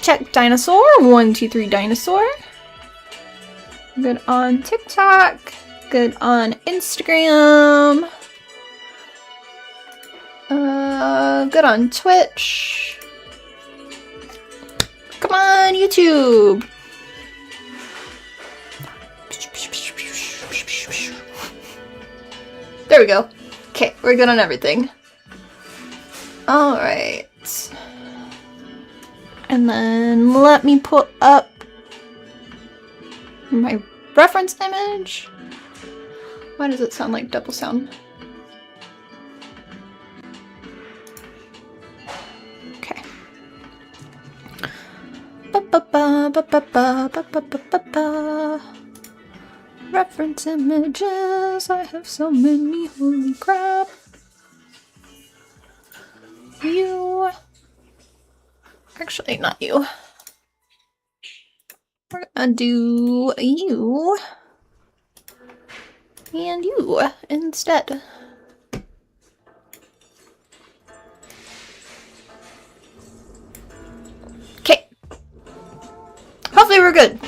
Check dinosaur. 123 dinosaur. Good on TikTok. Good on Instagram. Good on Twitch. Come on, YouTube. There we go. Okay, we're good on everything. Alright. And then let me put up my reference image. Why does it sound like double sound? Okay. Reference images. I have so many. Holy crap. You. Actually, not you. We're gonna do you and you instead. Okay. Hopefully we're good.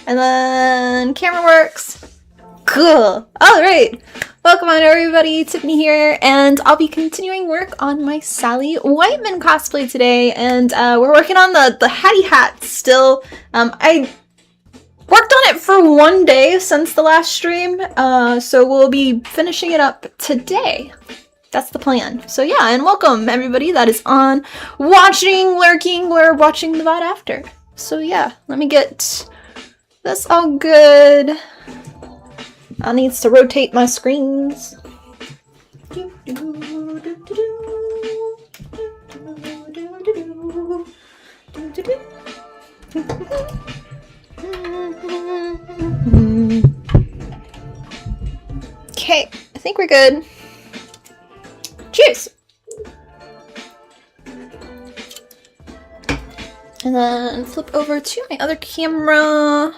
And then camera works. Cool. Alright. Welcome on everybody, Tiffany here, and I'll be continuing work on my Sally Whitemane cosplay today, and we're working on the Hattie hat still. I worked on it for one day since the last stream, so we'll be finishing it up today. That's the plan. So yeah, and welcome everybody that is on, watching, lurking, or watching the VOD after. So yeah, let me get this all good. I needs to rotate my screens. Okay, I think we're good. Cheers! And then flip over to my other camera.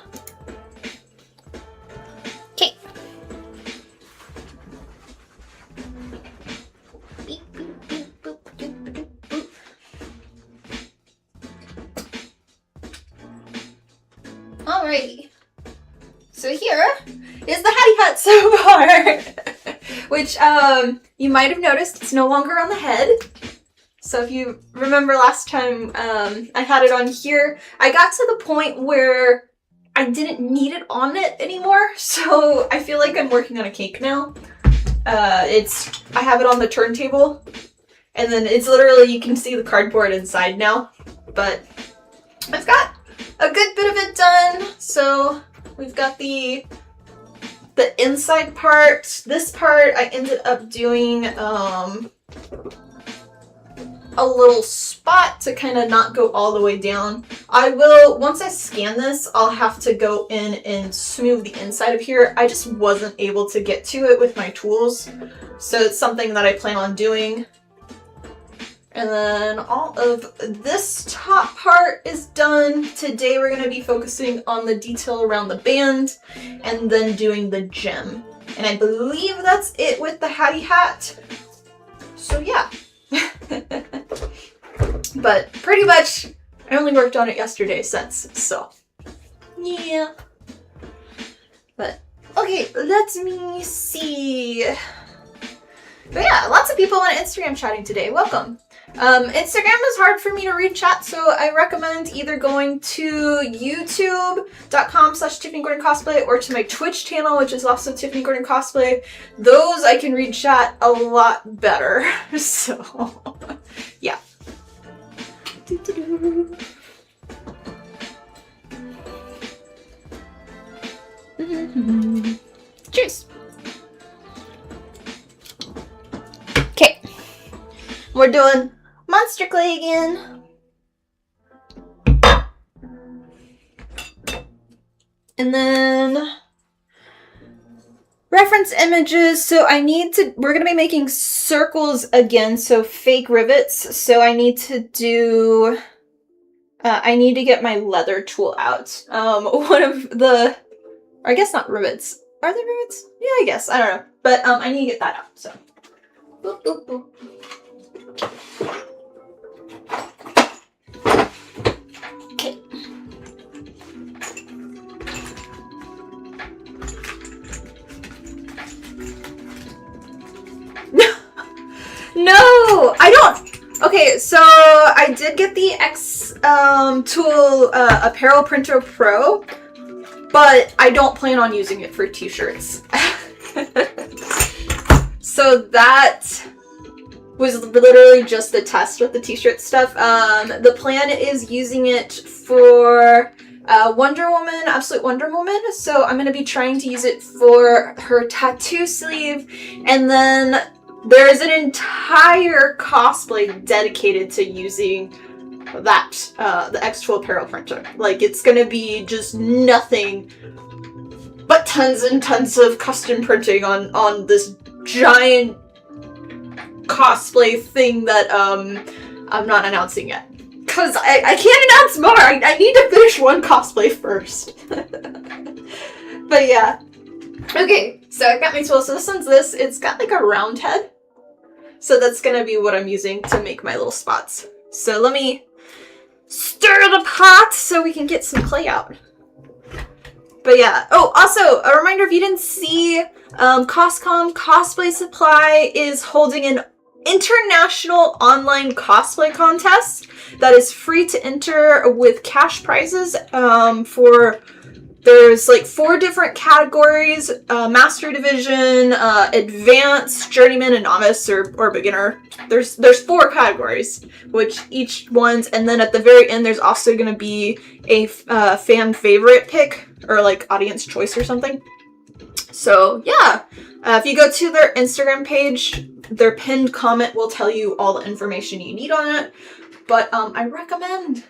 Alrighty, so here is the Hattie hat so far, which you might have noticed it's no longer on the head. So if you remember last time I had it on here, I got to the point where I didn't need it on it anymore, so I feel like I'm working on a cake now. I have it on the turntable, and then it's literally, you can see the cardboard inside now, but I've got a good bit of it done. So we've got the inside part. This part I ended up doing a little spot to kind of not go all the way down. I will, once I scan this, I'll have to go in and smooth the inside of here. I just wasn't able to get to it with my tools, so it's something that I plan on doing. And then all of this top part is done. Today we're going to be focusing on the detail around the band and then doing the gem. And I believe that's it with the Hattie hat. So yeah. But pretty much I only worked on it yesterday since, so yeah. But okay, let me see. But yeah, lots of people on Instagram chatting today. Welcome. Instagram is hard for me to read chat, so I recommend either going to youtube.com/Tiffany Gordon Cosplay or to my Twitch channel, which is also Tiffany Gordon Cosplay. Those I can read chat a lot better. So yeah. Cheers. Okay, we're doing monster clay again. And then reference images. So we're going to be making circles again. So fake rivets. So I need to do, I need to get my leather tool out. One of the, or I guess not rivets. Are there rivets? Yeah, I guess. I don't know. But I need to get that out. So boop, boop, boop. No, I don't. Okay, so I did get the X Tool Apparel Printer Pro, but I don't plan on using it for t-shirts. So that was literally just the test with the t-shirt stuff. The plan is using it for Wonder Woman, Absolute Wonder Woman. So I'm going to be trying to use it for her tattoo sleeve. And then there is an entire cosplay dedicated to using that, the X2 apparel printer. Like, it's going to be just nothing but tons and tons of custom printing on this giant cosplay thing that I'm not announcing yet. Because I can't announce more! I need to finish one cosplay first. But yeah. Okay, so I got my tool. So this one's this. It's got like a round head. So that's gonna be what I'm using to make my little spots. So let me stir the pot so we can get some clay out. But yeah. Oh, also, a reminder, if you didn't see, CosCom Cosplay Supply is holding an international online cosplay contest that is free to enter with cash prizes there's like 4 different categories: Master Division, Advanced, Journeyman, and Novice or Beginner. There's 4 categories, which each one's, and then at the very end there's also going to be a fan favorite pick or like audience choice or something. So yeah, if you go to their Instagram page, their pinned comment will tell you all the information you need on it. But I recommend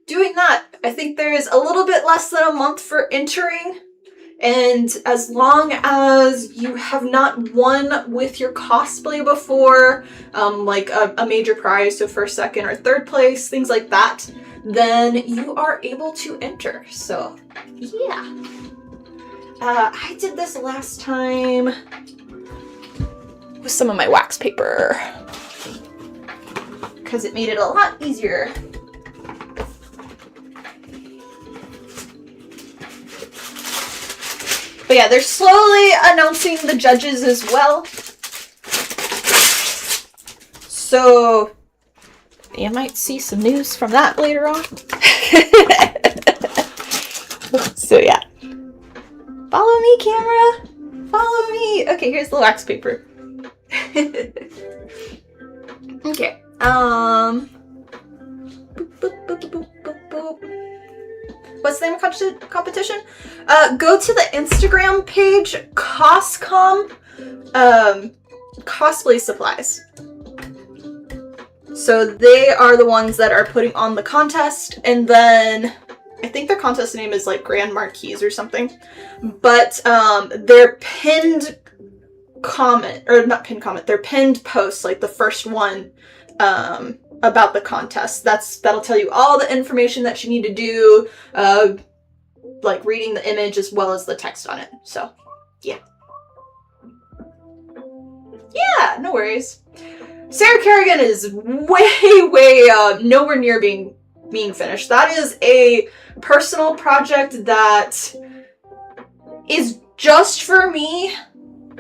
doing that. I think there is a little bit less than a month for entering, and as long as you have not won with your cosplay before, like a major prize, so first, second, or third place, things like that, then you are able to enter. So yeah. I did this last time with some of my wax paper because it made it a lot easier. But yeah, they're slowly announcing the judges as well. So you might see some news from that later on. So yeah. Follow me, camera! Follow me! Okay, here's the wax paper. Okay. Boop, boop, boop, boop, boop, boop. What's the name of competition? Go to the Instagram page, CosCom Cosplay Supplies. So they are the ones that are putting on the contest, and then I think their contest name is like Grand Marquis or something. But their pinned comment, or not pinned comment, their pinned post, like the first one about the contest, that'll tell you all the information that you need to do, like reading the image as well as the text on it. So yeah. Yeah, no worries. Sarah Kerrigan is way nowhere near being finished. That is a personal project that is just for me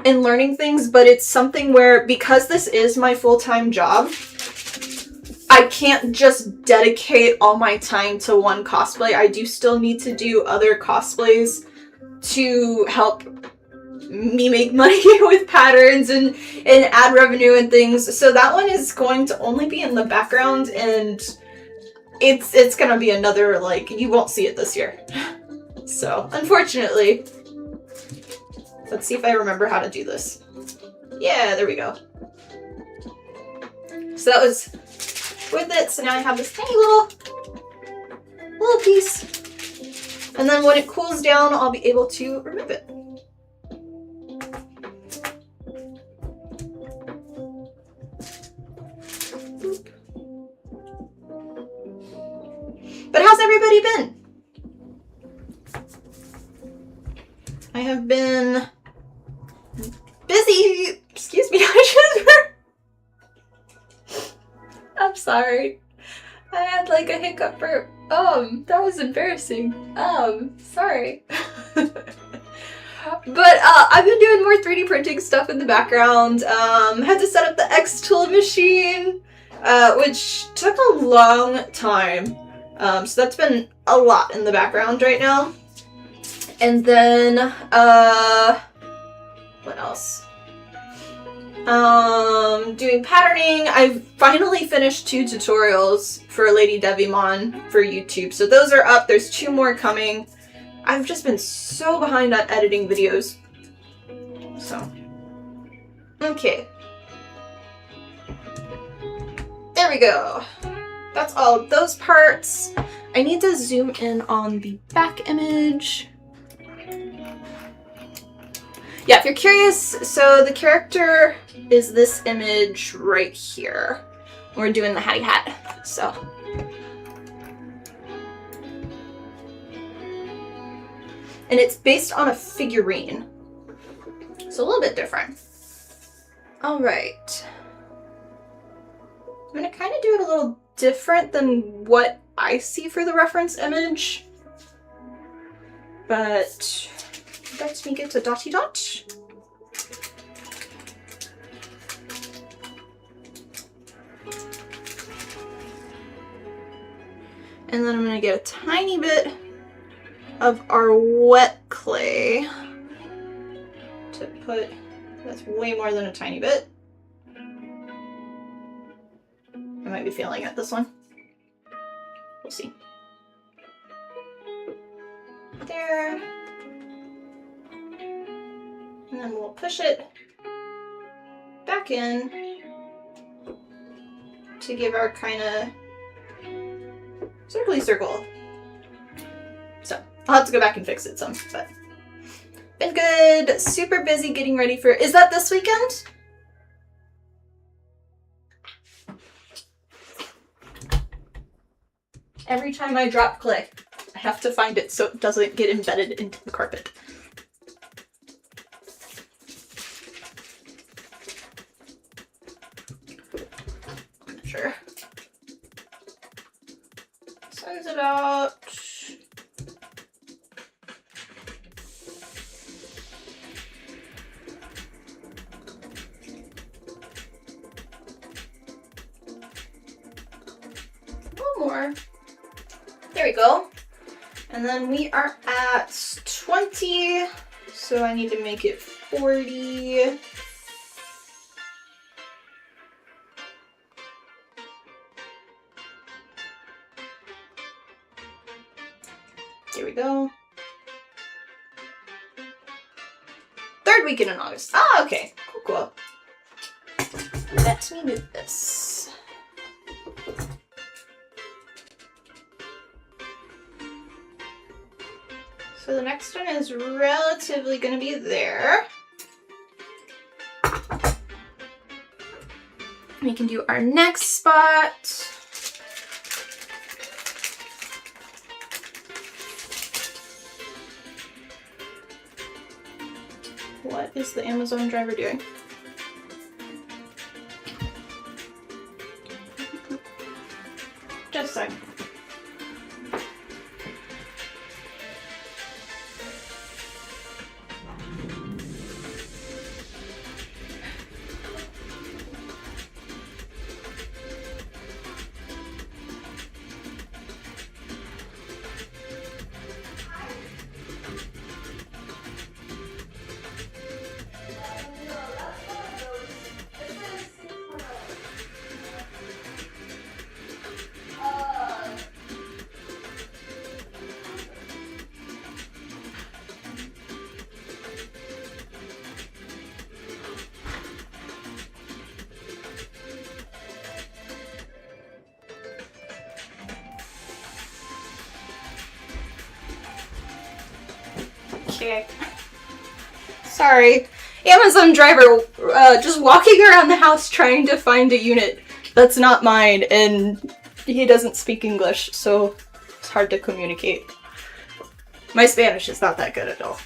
in learning things, but it's something where, because this is my full-time job, I can't just dedicate all my time to one cosplay. I do still need to do other cosplays to help me make money with patterns and ad revenue and things. So that one is going to only be in the background, and it's gonna be another, like, you won't see it this year. So, unfortunately. Let's see if I remember how to do this. Yeah, there we go. So that was with it. So now I have this tiny little piece. And then when it cools down, I'll be able to remove it. But how's everybody been? I have been busy. Excuse me, I'm sorry. I had like a hiccup for, that was embarrassing. Sorry. But I've been doing more 3D printing stuff in the background. Had to set up the X tool machine, which took a long time. So that's been a lot in the background right now. And then, what else? Doing patterning. I've finally finished 2 tutorials for Lady Devimon for YouTube. So those are up. There's 2 more coming. I've just been so behind on editing videos. So, okay. There we go. That's all of those parts. I need to zoom in on the back image. Yeah, if you're curious, so the character is this image right here. We're doing the Hattie hat, so. And it's based on a figurine. So a little bit different. All right. I'm gonna kind of do it a little different than what I see for the reference image. But let me get a dotty dot. And then I'm gonna get a tiny bit of our wet clay to put, that's way more than a tiny bit. I might be failing at this one. We'll see. There. And then we'll push it back in to give our kind of circly circle. So I'll have to go back and fix it some, but been good. Super busy getting ready for, is that this weekend? Every time I drop clay, I have to find it so it doesn't get embedded into the carpet. Sure. Sends it out. One more. There we go. And then we are at 20, so I need to make it 40. There we go. 3rd weekend in August. Ah, okay. Cool, cool. Let me move this. So the next one is relatively going to be there. We can do our next spot. What is the Amazon driver doing? Just a second. Okay. Sorry. Amazon driver just walking around the house trying to find a unit that's not mine, and he doesn't speak English, so it's hard to communicate. My Spanish is not that good at all.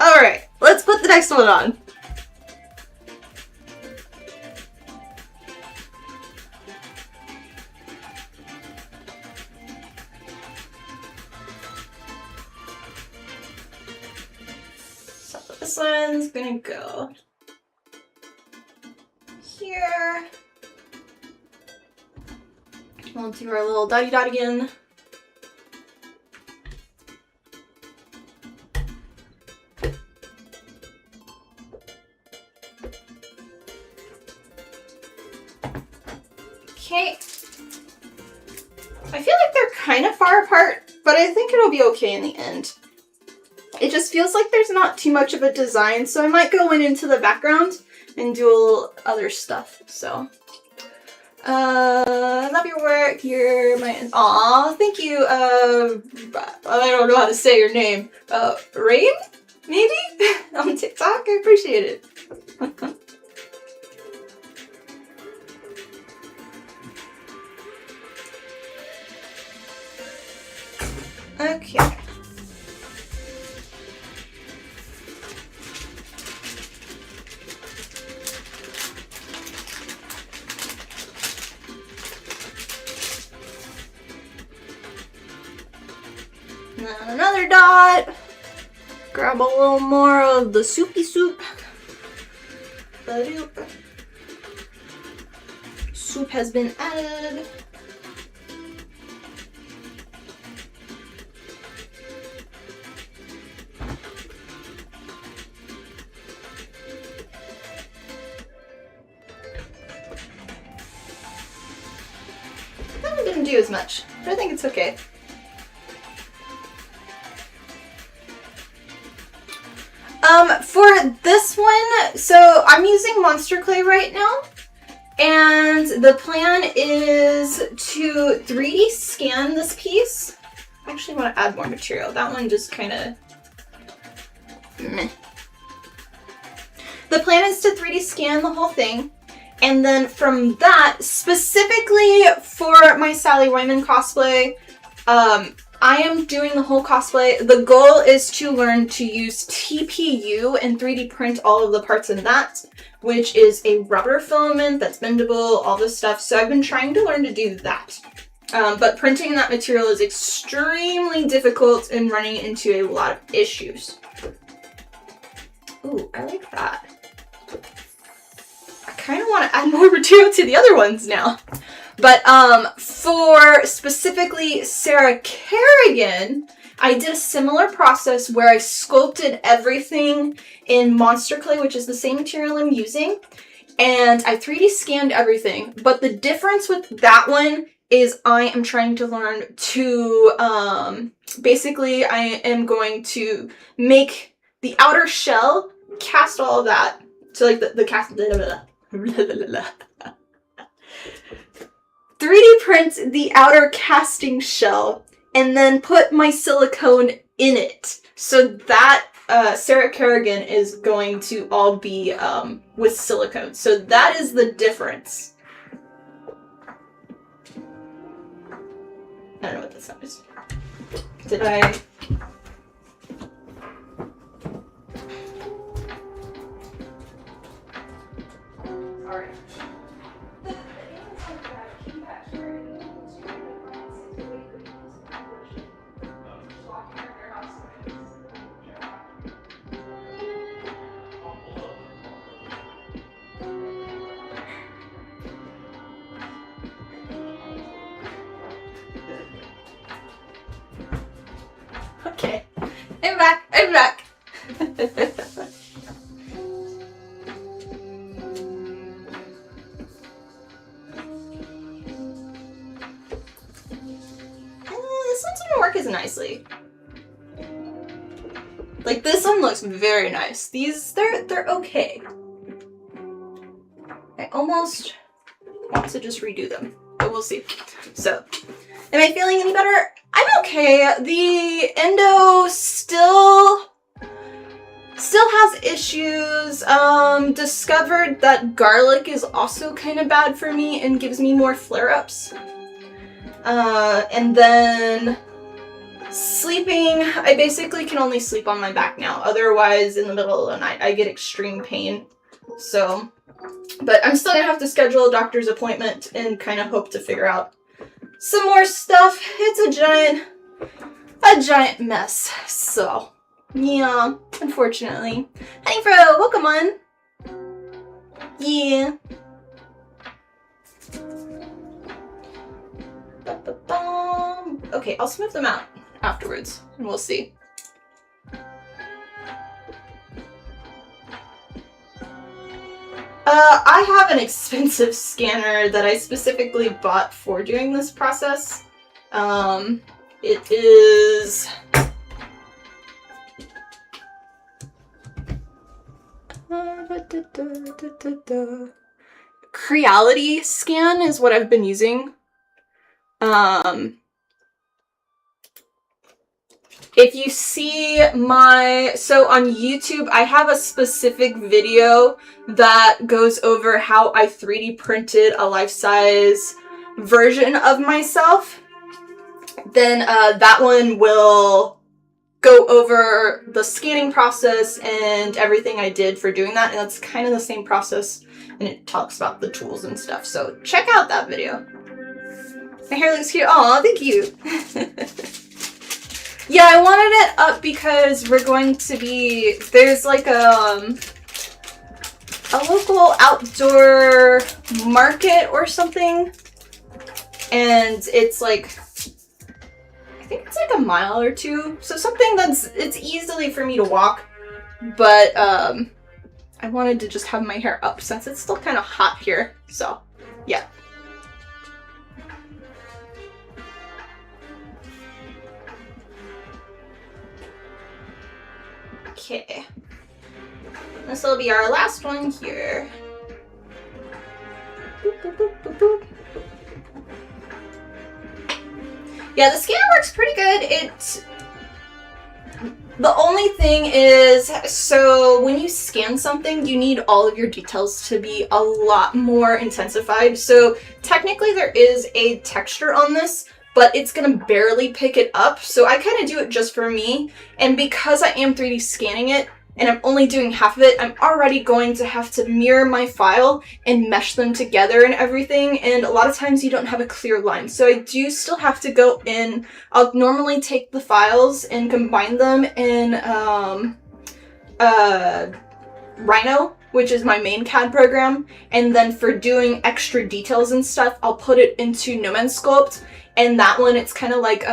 Alright, let's put the next one on. This one's gonna go here. We'll do our little dotty dot again. Okay. I feel like they're kind of far apart, but I think it'll be okay in the end. It just feels like there's not too much of a design, so I might go into the background and do a little other stuff, so. I love your work, you're my, aw, thank you, I don't know how to say your name, Rain? Maybe? On TikTok? I appreciate it. Okay. And then another dot. Grab a little more of the soupy soup. Soup has been added. That one didn't do as much, but I think it's okay. For this one, so I'm using Monster Clay right now, and the plan is to 3D scan this piece. I actually want to add more material. That one just kind of meh. The plan is to 3D scan the whole thing, and then from that, specifically for my Sally Whitemane cosplay, I am doing the whole cosplay. The goal is to learn to use TPU and 3D print all of the parts in that, which is a rubber filament that's bendable, all this stuff. So I've been trying to learn to do that. But printing that material is extremely difficult and running into a lot of issues. Ooh, I like that. I kind of want to add more material to the other ones now. But for specifically Sarah Kerrigan, I did a similar process where I sculpted everything in Monster Clay, which is the same material I'm using, and I 3D scanned everything. But the difference with that one is I am trying to learn to, basically I am going to make the outer shell, cast all of that, so like the cast, 3D print the outer casting shell and then put my silicone in it. So that Sarah Kerrigan is going to all be with silicone. So that is the difference. I don't know what that sound is. Did I... Alright. Okay, I'm back, I'm back. This one didn't work as nicely. Like, this one looks very nice. These, they're okay. I almost want to just redo them, but we'll see. So, am I feeling any better? I'm okay. The endo still has issues. Discovered that garlic is also kind of bad for me and gives me more flare-ups. And then sleeping, I basically can only sleep on my back now. Otherwise, in the middle of the night, I get extreme pain. So, but I'm still gonna have to schedule a doctor's appointment and kind of hope to figure out some more stuff. It's a giant mess. So, Yeah, unfortunately. Honey Fro, welcome on. Yeah. Okay, I'll smooth them out afterwards, and we'll see. I have an expensive scanner that I specifically bought for doing this process. It is... Creality scan is what I've been using. If you see so on YouTube, I have a specific video that goes over how I 3D printed a life-size version of myself. Then that one will go over the scanning process and everything I did for doing that, and that's kind of the same process, and it talks about the tools and stuff, so check out that video. My hair looks cute. Aw, thank you. Yeah, I wanted it up because we're going to be, there's like a local outdoor market or something, and it's like, I think it's like a mile or two, so something it's easily for me to walk, but I wanted to just have my hair up since it's still kind of hot here, so yeah. Okay, this will be our last one here. Boop, boop, boop, boop, boop. Yeah, the scanner works pretty good. The only thing is, so when you scan something, you need all of your details to be a lot more intensified. So technically there is a texture on this, but it's gonna barely pick it up. So I kind of do it just for me. And because I am 3D scanning it, and I'm only doing half of it, I'm already going to have to mirror my file and mesh them together and everything, and a lot of times you don't have a clear line. So I do still have to go in. I'll normally take the files and combine them in Rhino, which is my main CAD program, and then for doing extra details and stuff, I'll put it into No Man's Sculpt, and that one, it's kind of like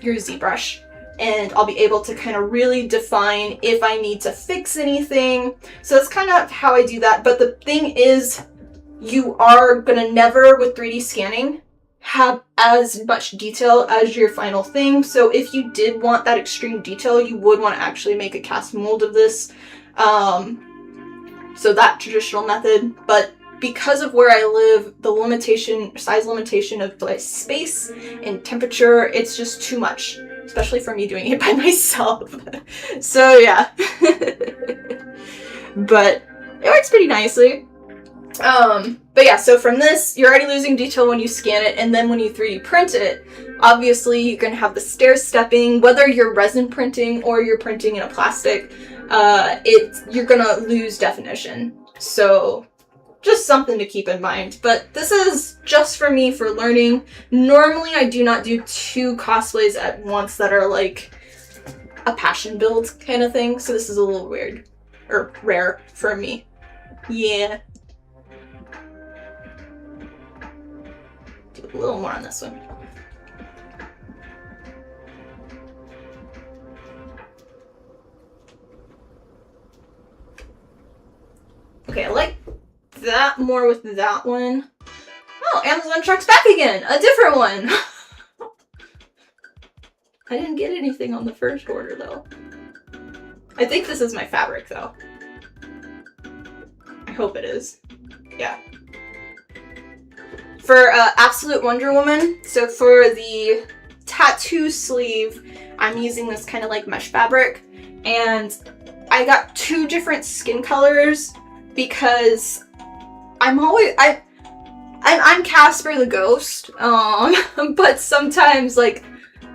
your ZBrush. And I'll be able to kind of really define if I need to fix anything. So that's kind of how I do that. But the thing is, you are gonna never, with 3D scanning, have as much detail as your final thing. So if you did want that extreme detail, you would want to actually make a cast mold of this. So that traditional method. But because of where I live, the size limitation of like space and temperature, it's just too much. Especially for me doing it by myself. So yeah. But it works pretty nicely. But yeah, so from this, you're already losing detail when you scan it, and then when you 3D print it, obviously you're gonna have the stair stepping, whether you're resin printing or you're printing in a plastic, you're gonna lose definition. So just something to keep in mind. But this is just for me for learning. Normally I do not do 2 cosplays at once that are like a passion build kind of thing. So this is a little weird or rare for me. Yeah. Do a little more on this one. Okay, I like that more with that one. Oh, Amazon truck's back again! A different one! I didn't get anything on the first order though. I think this is my fabric though. I hope it is. Yeah. For Absolute Wonder Woman, so for the tattoo sleeve, I'm using this kind of like mesh fabric, and I got 2 different skin colors because I'm Casper the Ghost, but sometimes like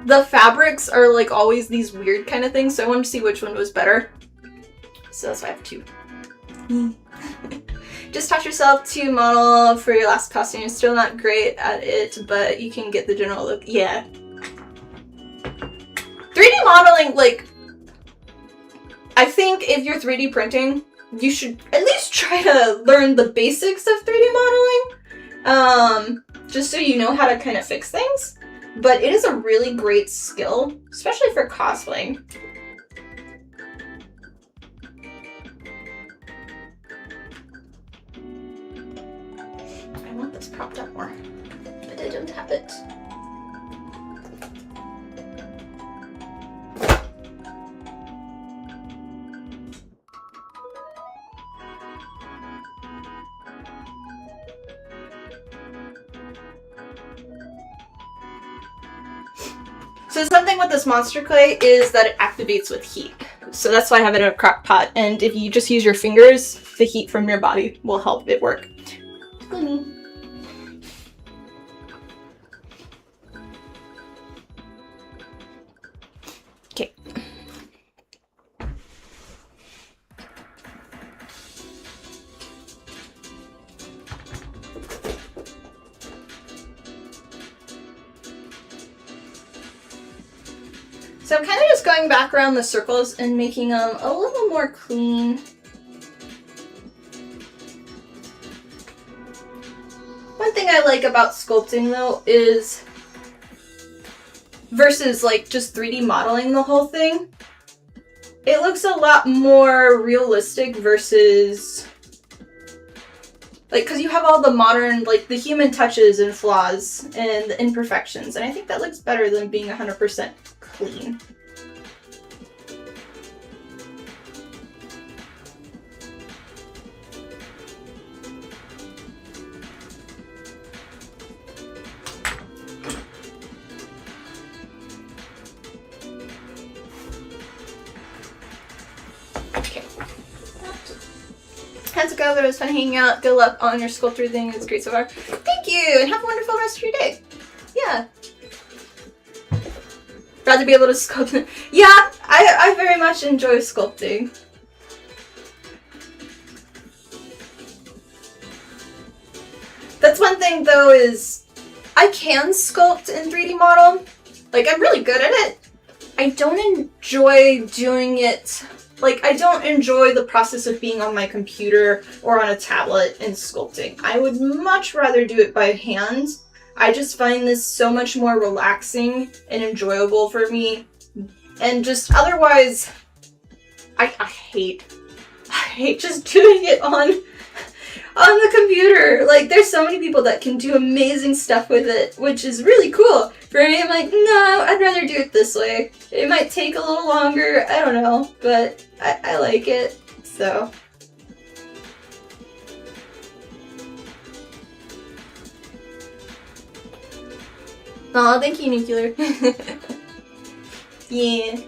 the fabrics are like always these weird kind of things, so I wanted to see which one was better. So that's why I have 2. Just taught yourself to model for your last costume. You're still not great at it, but you can get the general look. Yeah. 3D modeling, like, I think if you're 3D printing, you should at least try to learn the basics of 3D modeling, just so you know how to kind of fix things. But it is a really great skill, especially for cosplaying. I want this propped up more, but I don't have it. So something with this monster clay is that it activates with heat. So that's why I have it in a crock pot. And if you just use your fingers, the heat from your body will help it work. Okay. So I'm kind of just going back around the circles and making them a little more clean. One thing I like about sculpting though is, versus like just 3D modeling the whole thing, it looks a lot more realistic versus, like, because you have all the modern, like the human touches and flaws and the imperfections, and I think that looks better than being 100% clean. Okay. How's it go? It was fun hanging out. Good luck on your sculpture thing. It's great so far. Thank you, and have a wonderful rest of your day. Yeah. Rather be able to sculpt. Yeah, I very much enjoy sculpting. That's one thing though, is I can sculpt in 3D model. Like, I'm really good at it. I don't enjoy doing it. Like, I don't enjoy the process of being on my computer or on a tablet and sculpting. I would much rather do it by hand. I just find this so much more relaxing and enjoyable for me. And just otherwise, I hate just doing it on the computer. Like, there's so many people that can do amazing stuff with it, which is really cool. For me, I'm like, no, I'd rather do it this way. It might take a little longer, I don't know, but I like it, so. Aw, thank you, Nuclear. Yeah.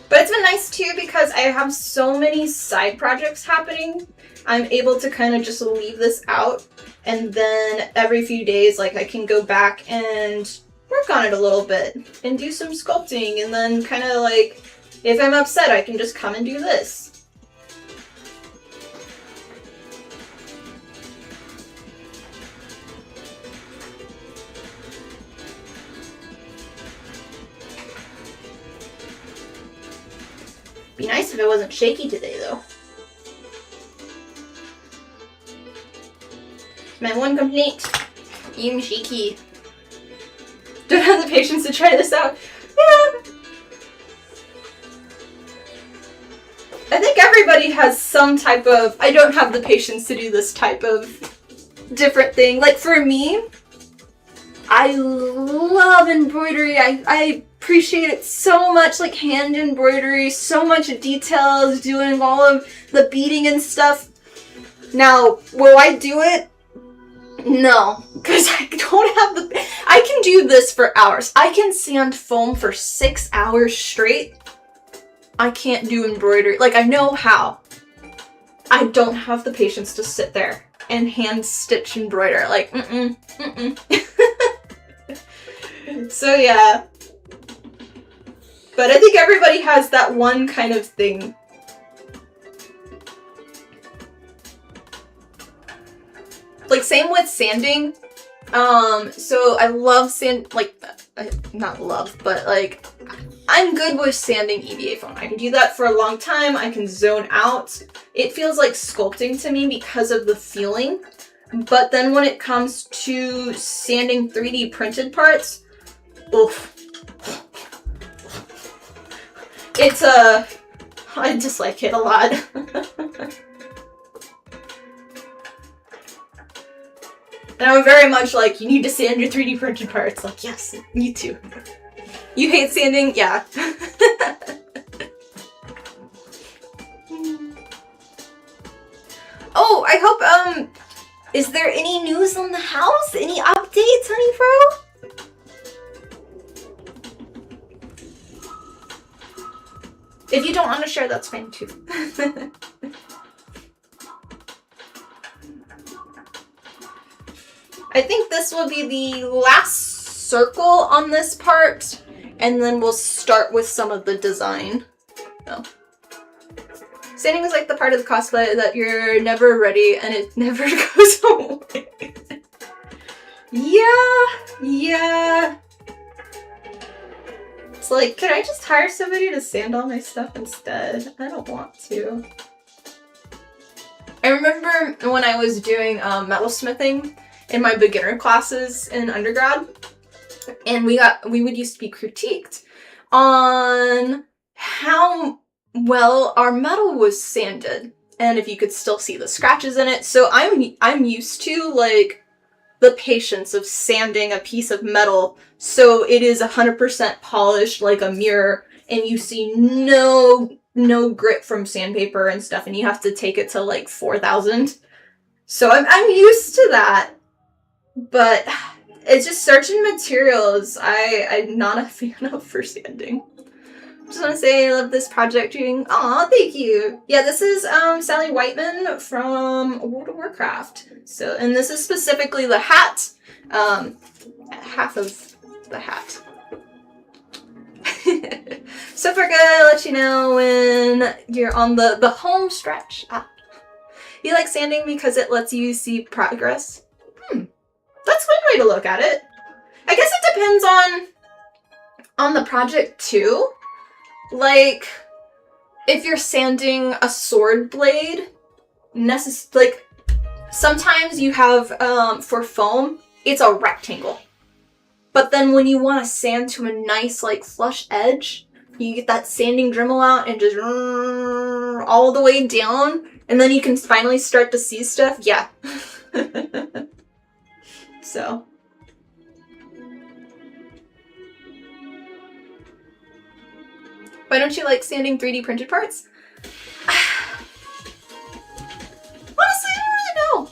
But it's been nice too because I have so many side projects happening. I'm able to kind of just leave this out, and then every few days, like, I can go back and work on it a little bit and do some sculpting, and then kind of like, if I'm upset, I can just come and do this. Be nice if it wasn't shaky today, though. My one complaint, being shaky. Don't have the patience to try this out. Yeah. I think everybody has some type of, I don't have the patience to do this type of different thing. Like, for me, I love embroidery. I appreciate it so much, like hand embroidery, so much details, doing all of the beading and stuff. Now, will I do it? No, because I don't have the, I can do this for hours. I can sand foam for 6 hours straight. I can't do embroidery. Like, I know how. I don't have the patience to sit there and hand stitch embroider. Like, So yeah. But I think everybody has that one kind of thing. Like, same with sanding. So I love sand, like, not love, but like, I'm good with sanding EVA foam. I can do that for a long time. I can zone out. It feels like sculpting to me because of the feeling. But then when it comes to sanding 3D printed parts, oof. It's I dislike it a lot. And I'm very much like, you need to sand your 3D printed parts. Like, yes, me too. You hate sanding? Yeah. Oh, I hope, is there any news on the house? Any updates, honey bro? If you don't want to share, that's fine too. I think this will be the last circle on this part, and then we'll start with some of the design. So. Sanding is like the part of the cosplay that you're never ready and it never goes away. Yeah. It's like, could I just hire somebody to sand all my stuff instead? I don't want to. I remember when I was doing metalsmithing in my beginner classes in undergrad, and we would used to be critiqued on how well our metal was sanded and if you could still see the scratches in it. So I'm used to like the patience of sanding a piece of metal so it is 100% polished like a mirror, and you see no grit from sandpaper and stuff, and you have to take it to like 4,000. So I'm used to that. But it's just certain materials I'm not a fan of for sanding. Just want to say I love this project doing. Aw, thank you. Yeah, this is Sally Whitemane from World of Warcraft. So, and this is specifically the hat. Half of the hat. So we're gonna let you know when you're on the home stretch. You like sanding because it lets you see progress? That's one way to look at it. I guess it depends on the project too. Like, if you're sanding a sword blade, like, sometimes you have, for foam, it's a rectangle. But then when you want to sand to a nice, like, flush edge, you get that sanding Dremel out and just all the way down, and then you can finally start to see stuff. Yeah. So. Why don't you like sanding 3D printed parts? Honestly, I don't really know.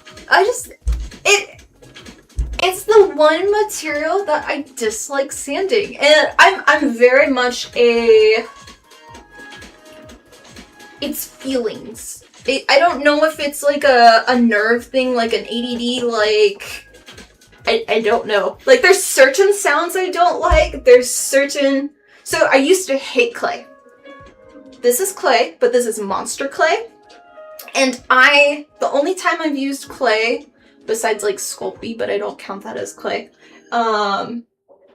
It's the one material that I dislike sanding. And I'm very much it's feelings. I don't know if it's like a nerve thing, like an ADD, like, I don't know. Like, there's certain sounds I don't like. There's certain... So I used to hate clay. This is clay, but this is monster clay. And the only time I've used clay, besides like Sculpey, but I don't count that as clay,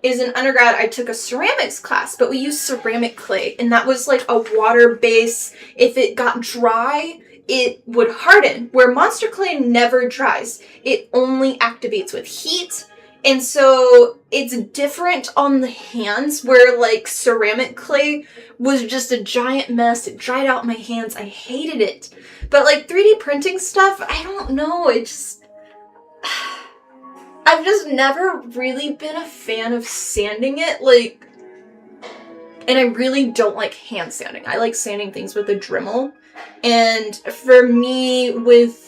is in undergrad. I took a ceramics class, but we used ceramic clay, and that was like a water base. If it got dry, it would harden, where monster clay never dries. It only activates with heat. And so it's different on the hands, where like ceramic clay was just a giant mess. It dried out my hands. I hated it. But like 3D printing stuff, I don't know. I've just never really been a fan of sanding it. Like, and I really don't like hand sanding. I like sanding things with a Dremel. And for me, with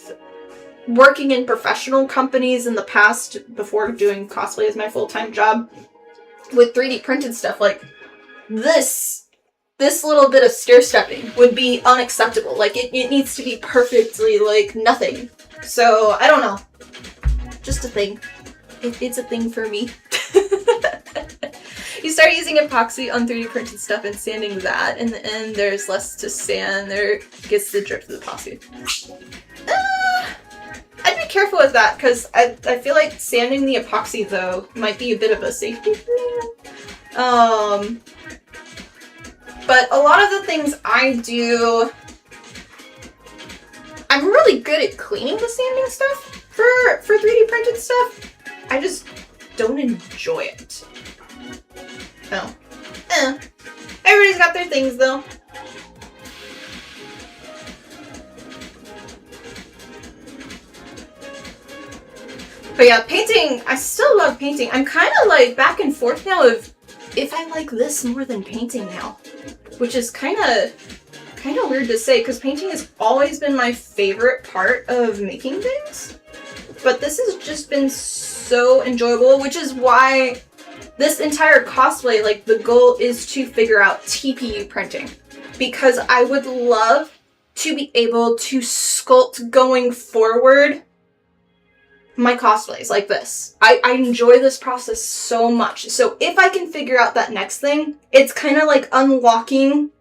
working in professional companies in the past, before doing cosplay as my full-time job, with 3D printed stuff, like this little bit of stair-stepping would be unacceptable. Like, it needs to be perfectly, like, nothing. So, I don't know. Just a thing. It's a thing for me. You start using epoxy on 3D printed stuff and sanding that, and then there's less to sand. There gets the drip of the epoxy. I'd be careful with that, because I feel like sanding the epoxy, though, might be a bit of a safety thing. But a lot of the things I do, I'm really good at cleaning the sanding stuff for 3D printed stuff. I just don't enjoy it. Oh. Everybody's got their things, though. But yeah, painting, I still love painting. I'm kind of like back and forth now of if I like this more than painting now, which is kind of weird to say, because painting has always been my favorite part of making things. But this has just been so enjoyable, which is why this entire cosplay, like, the goal is to figure out TPU printing, because I would love to be able to sculpt going forward my cosplays like this. I enjoy this process so much. So if I can figure out that next thing, it's kind of like unlocking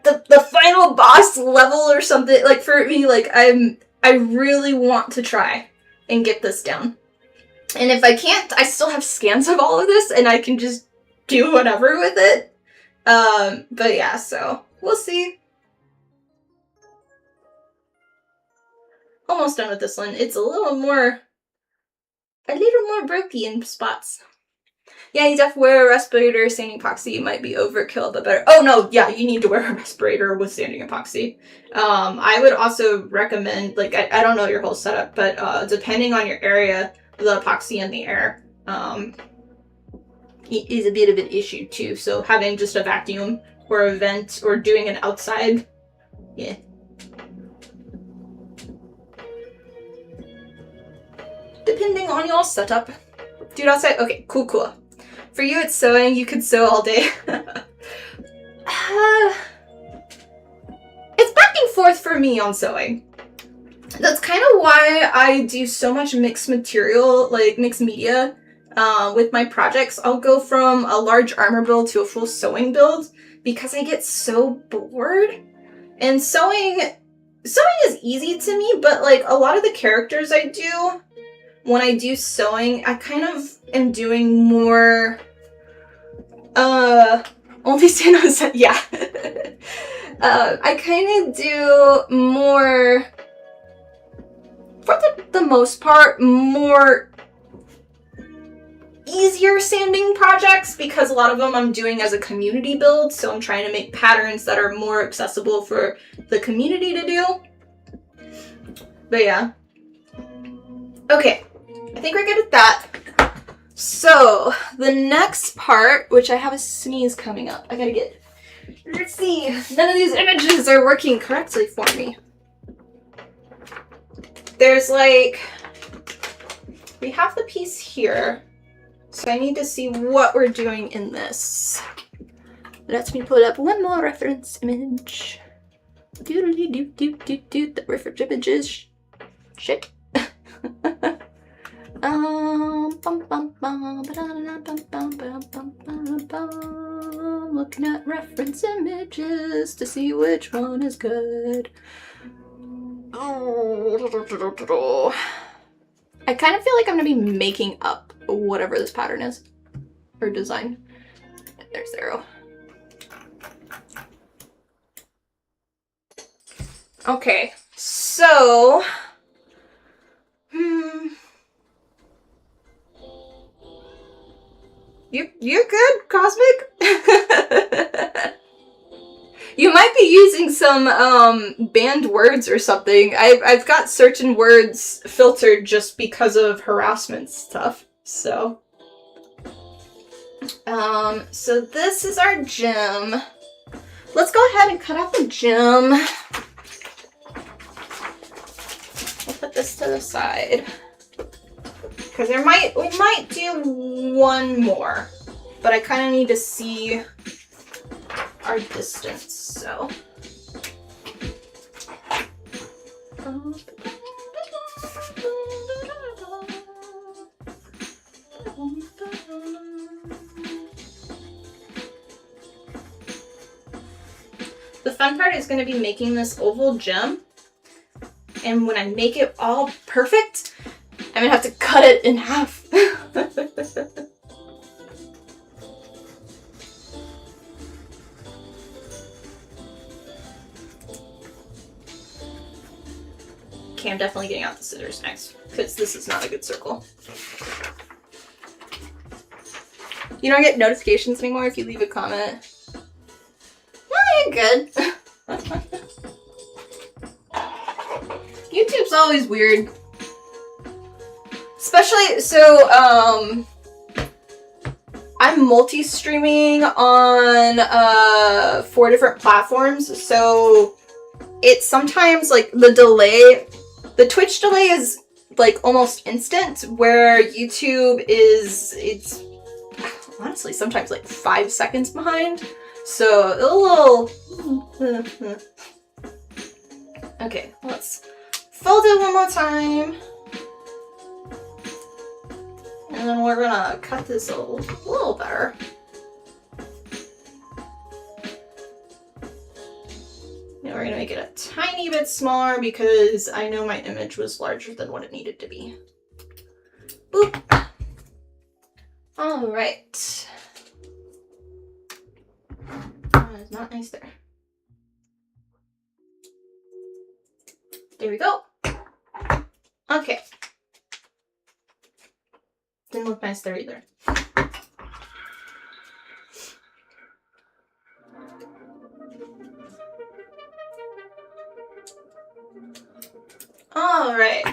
the final boss level or something. Like, for me, like, I really want to try and get this down. And if I can't, I still have scans of all of this and I can just do whatever with it. But yeah, so we'll see. Almost done with this one. It's a little more brokey in spots. Yeah, you definitely wear a respirator. Sanding epoxy might be overkill, but better. Oh no, yeah, you need to wear a respirator with sanding epoxy. I would also recommend, like, I don't know your whole setup, but depending on your area, the epoxy in the air is a bit of an issue too. So having just a vacuum or a vent or doing it outside, yeah. Depending on your setup. Do it outside? Okay, cool. For you, it's sewing. You could sew all day. It's back and forth for me on sewing. That's kind of why I do so much mixed material, like mixed media, with my projects. I'll go from a large armor build to a full sewing build because I get so bored. And sewing is easy to me, but like a lot of the characters I do, when I do sewing, I kind of am doing more, only stand on set, yeah. I kind of do more, for the most part, more easier sanding projects, because a lot of them I'm doing as a community build, so I'm trying to make patterns that are more accessible for the community to do. But yeah. Okay. I think we're good at that. So, the next part, which I have a sneeze coming up. I gotta get... Let's see. None of these images are working correctly for me. There's like... We have the piece here. So I need to see what we're doing in this. Let me pull up one more reference image. Doodly-doo-doo-doo-doo. The reference images. Shit. Looking at reference images to see which one is good. I kind of feel like I'm gonna be making up whatever this pattern is, or design. There's the arrow. Okay, so You're good, Cosmic? You might be using some banned words or something. I've got certain words filtered just because of harassment stuff. So so this is our gem. Let's go ahead and cut out the gem. We'll put this to the side. Because we might do one more, but I kind of need to see our distance, so. The fun part is going to be making this oval gem. and when I make it all perfect, I'm gonna have to cut it in half. Okay, I'm definitely getting out the scissors next, because this is not a good circle. You don't get notifications anymore if you leave a comment. No, you're good. YouTube's always weird. Especially, so, I'm multi-streaming on 4 different platforms, so it's sometimes, like, the Twitch delay is, like, almost instant, where YouTube it's honestly sometimes, like, 5 seconds behind, so a little... Okay, let's fold it one more time. And then we're gonna cut this a little better. And we're gonna make it a tiny bit smaller because I know my image was larger than what it needed to be. Boop. All right. That is not nice there. There we go. Okay. Didn't look nice there either. All right.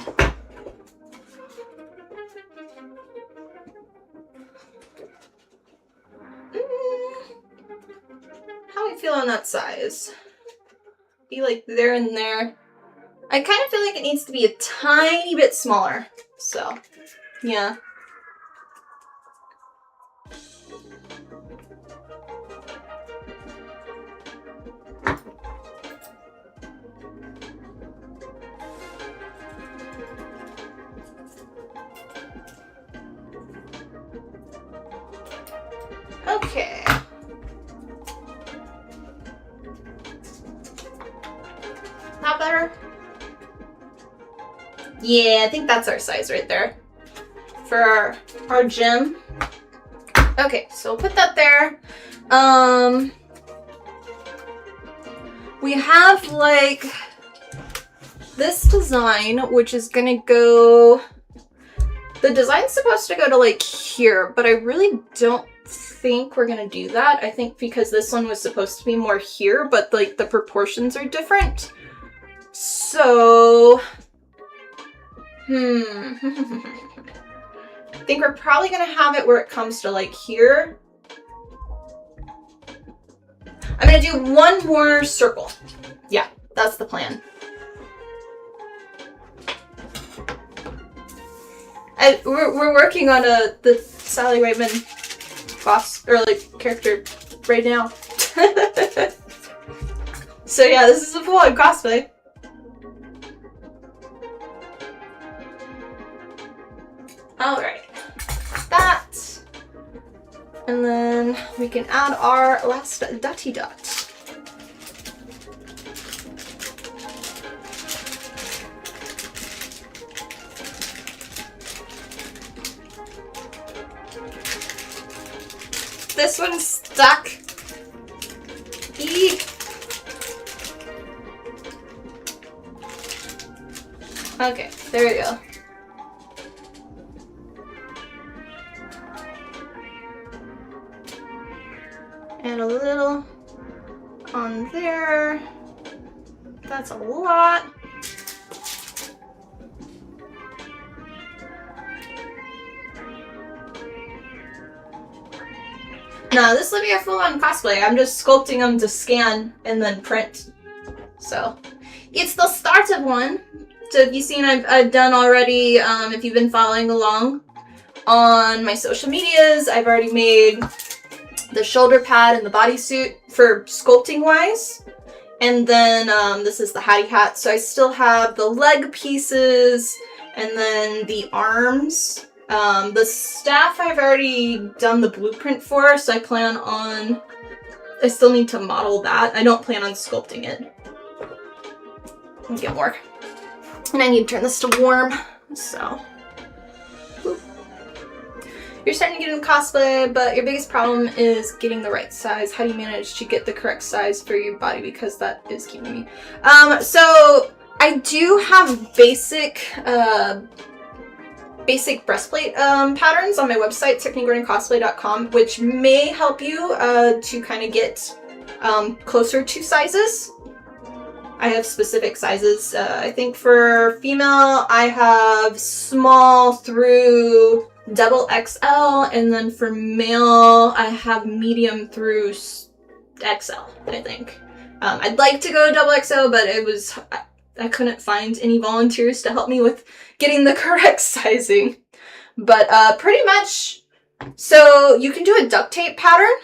How do we feel on that size? Be like there and there. I kind of feel like it needs to be a tiny bit smaller. So, yeah. Okay. That better? Yeah, I think that's our size right there for our gym. Okay, so we'll put that there. We have like this design, which is gonna go, the design's supposed to go to like here, but I really don't think we're gonna do that. I think because this one was supposed to be more here, but like the proportions are different. So, I think we're probably gonna have it where it comes to like here. I'm gonna do one more circle. Yeah, that's the plan. We're working on the Sally Whitemane boss or like character right now. So yeah, this is a full-on cosplay. Alright, that, and then we can add our last dotty dot. This one's stuck. Eek. Okay, there we go. And a little on there. That's a lot. No, this will be a full-on cosplay. I'm just sculpting them to scan and then print. So, it's the start of one. So if you've seen, I've done already, if you've been following along on my social medias, I've already made the shoulder pad and the bodysuit for sculpting wise. And then this is the hattie hat. So I still have the leg pieces and then the arms. The staff I've already done the blueprint for, so I still need to model that. I don't plan on sculpting it. Let me get more. And I need to turn this to warm, so. Boop. You're starting to get into cosplay, but your biggest problem is getting the right size. How do you manage to get the correct size for your body? Because that is keeping me. So I do have basic breastplate patterns on my website, tiffanycosplay.com, which may help you to kind of get closer to sizes. I have specific sizes. I think for female, I have small through double XL, and then for male, I have medium through XL, I think. I'd like to go double XL, but I couldn't find any volunteers to help me with getting the correct sizing. But pretty much, so you can do a duct tape pattern,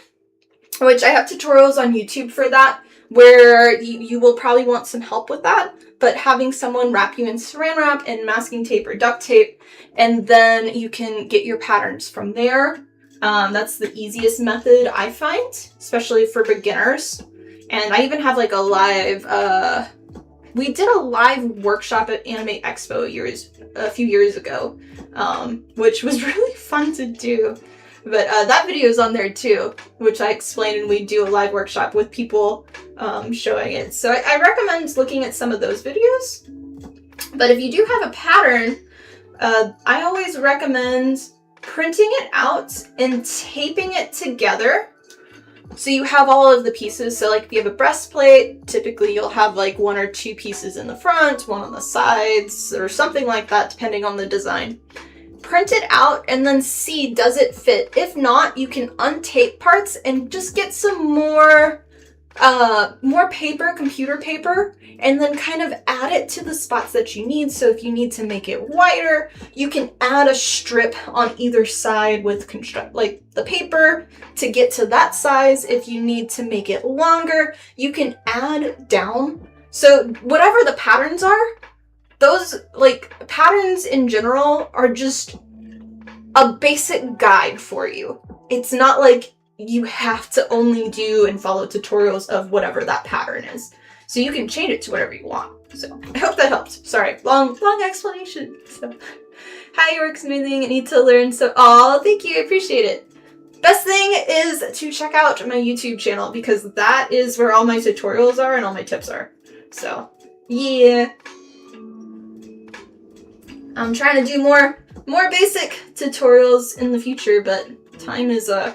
which I have tutorials on YouTube for that, where you will probably want some help with that, but having someone wrap you in saran wrap and masking tape or duct tape, and then you can get your patterns from there. That's the easiest method I find, especially for beginners. And I even have like a live, we did a live workshop at Anime Expo a few years ago, which was really fun to do. But that video is on there too, which I explained, and we do a live workshop with people showing it. So I recommend looking at some of those videos. But if you do have a pattern, I always recommend printing it out and taping it together. So you have all of the pieces. So like if you have a breastplate, typically you'll have like 1 or 2 pieces in the front, 1 on the sides, or something like that, depending on the design. Print it out and then see, does it fit? If not, you can untape parts and just get some more paper, computer paper, and then kind of add it to the spots that you need. So if you need to make it wider, you can add a strip on either side with like the paper to get to that size. If you need to make it longer, you can add down. So whatever the patterns are, those, like, patterns in general are just a basic guide for you. It's not like you have to only do and follow tutorials of whatever that pattern is. So you can change it to whatever you want. So I hope that helped. Sorry, long explanation. So, how it works and anything I need to learn. So, thank you, I appreciate it. Best thing is to check out my YouTube channel, because that is where all my tutorials are and all my tips are. So, yeah. I'm trying to do more basic tutorials in the future, but time is I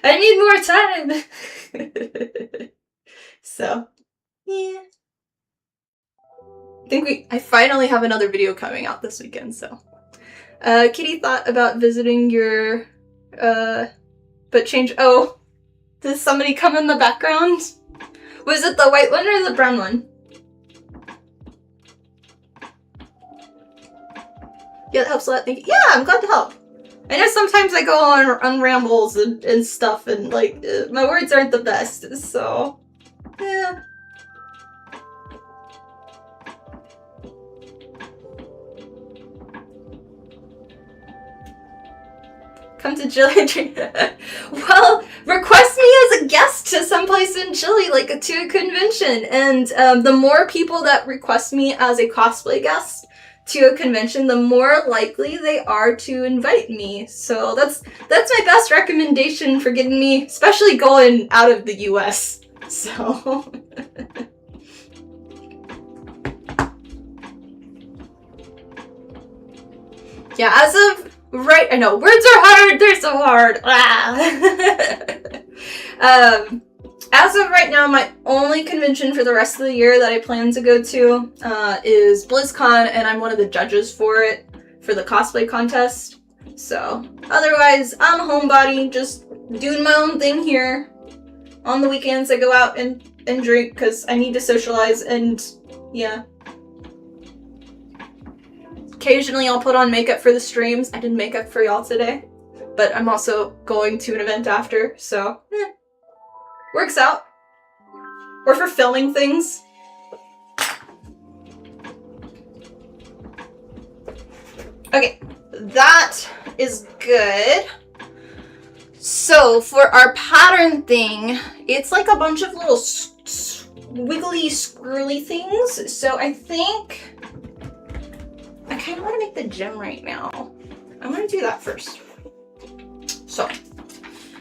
need more time. So, yeah. I finally have another video coming out this weekend, so. Kitty thought about visiting your, but change, does somebody come in the background? Was it the white one or the brown one? Yeah, that helps a lot. Thank you. Yeah, I'm glad to help. I know sometimes I go on rambles and stuff, and like my words aren't the best, so yeah. Come to Chile. Well, request me as a guest to someplace in Chile, like to a convention, and the more people that request me as a cosplay guest to a convention, the more likely they are to invite me. So that's my best recommendation for getting me, especially going out of the US. So yeah, as of right, I know words are hard, they're so hard. As of right now, my only convention for the rest of the year that I plan to go to is BlizzCon, and I'm one of the judges for it, for the cosplay contest. So, otherwise, I'm a homebody, just doing my own thing here. On the weekends, I go out and drink, because I need to socialize, and yeah. Occasionally, I'll put on makeup for the streams. I did makeup for y'all today, but I'm also going to an event after, so, works out. Or for filming things. Okay, that is good. So for our pattern thing, it's like a bunch of little wiggly, squirrely things. So I think I kind of want to make the gem right now. I'm going to do that first. So,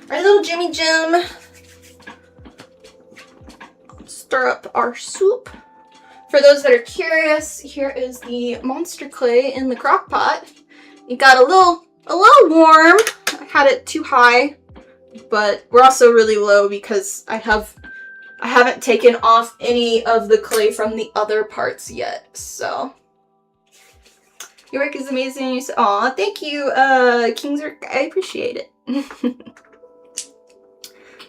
our little Jimmy gem. Stir up our soup. For those that are curious, here is the monster clay in the crock pot. It got a little warm. I had it too high, but we're also really low because I haven't taken off any of the clay from the other parts yet. So your work is amazing. Aw, thank you, Kingswork. I appreciate it.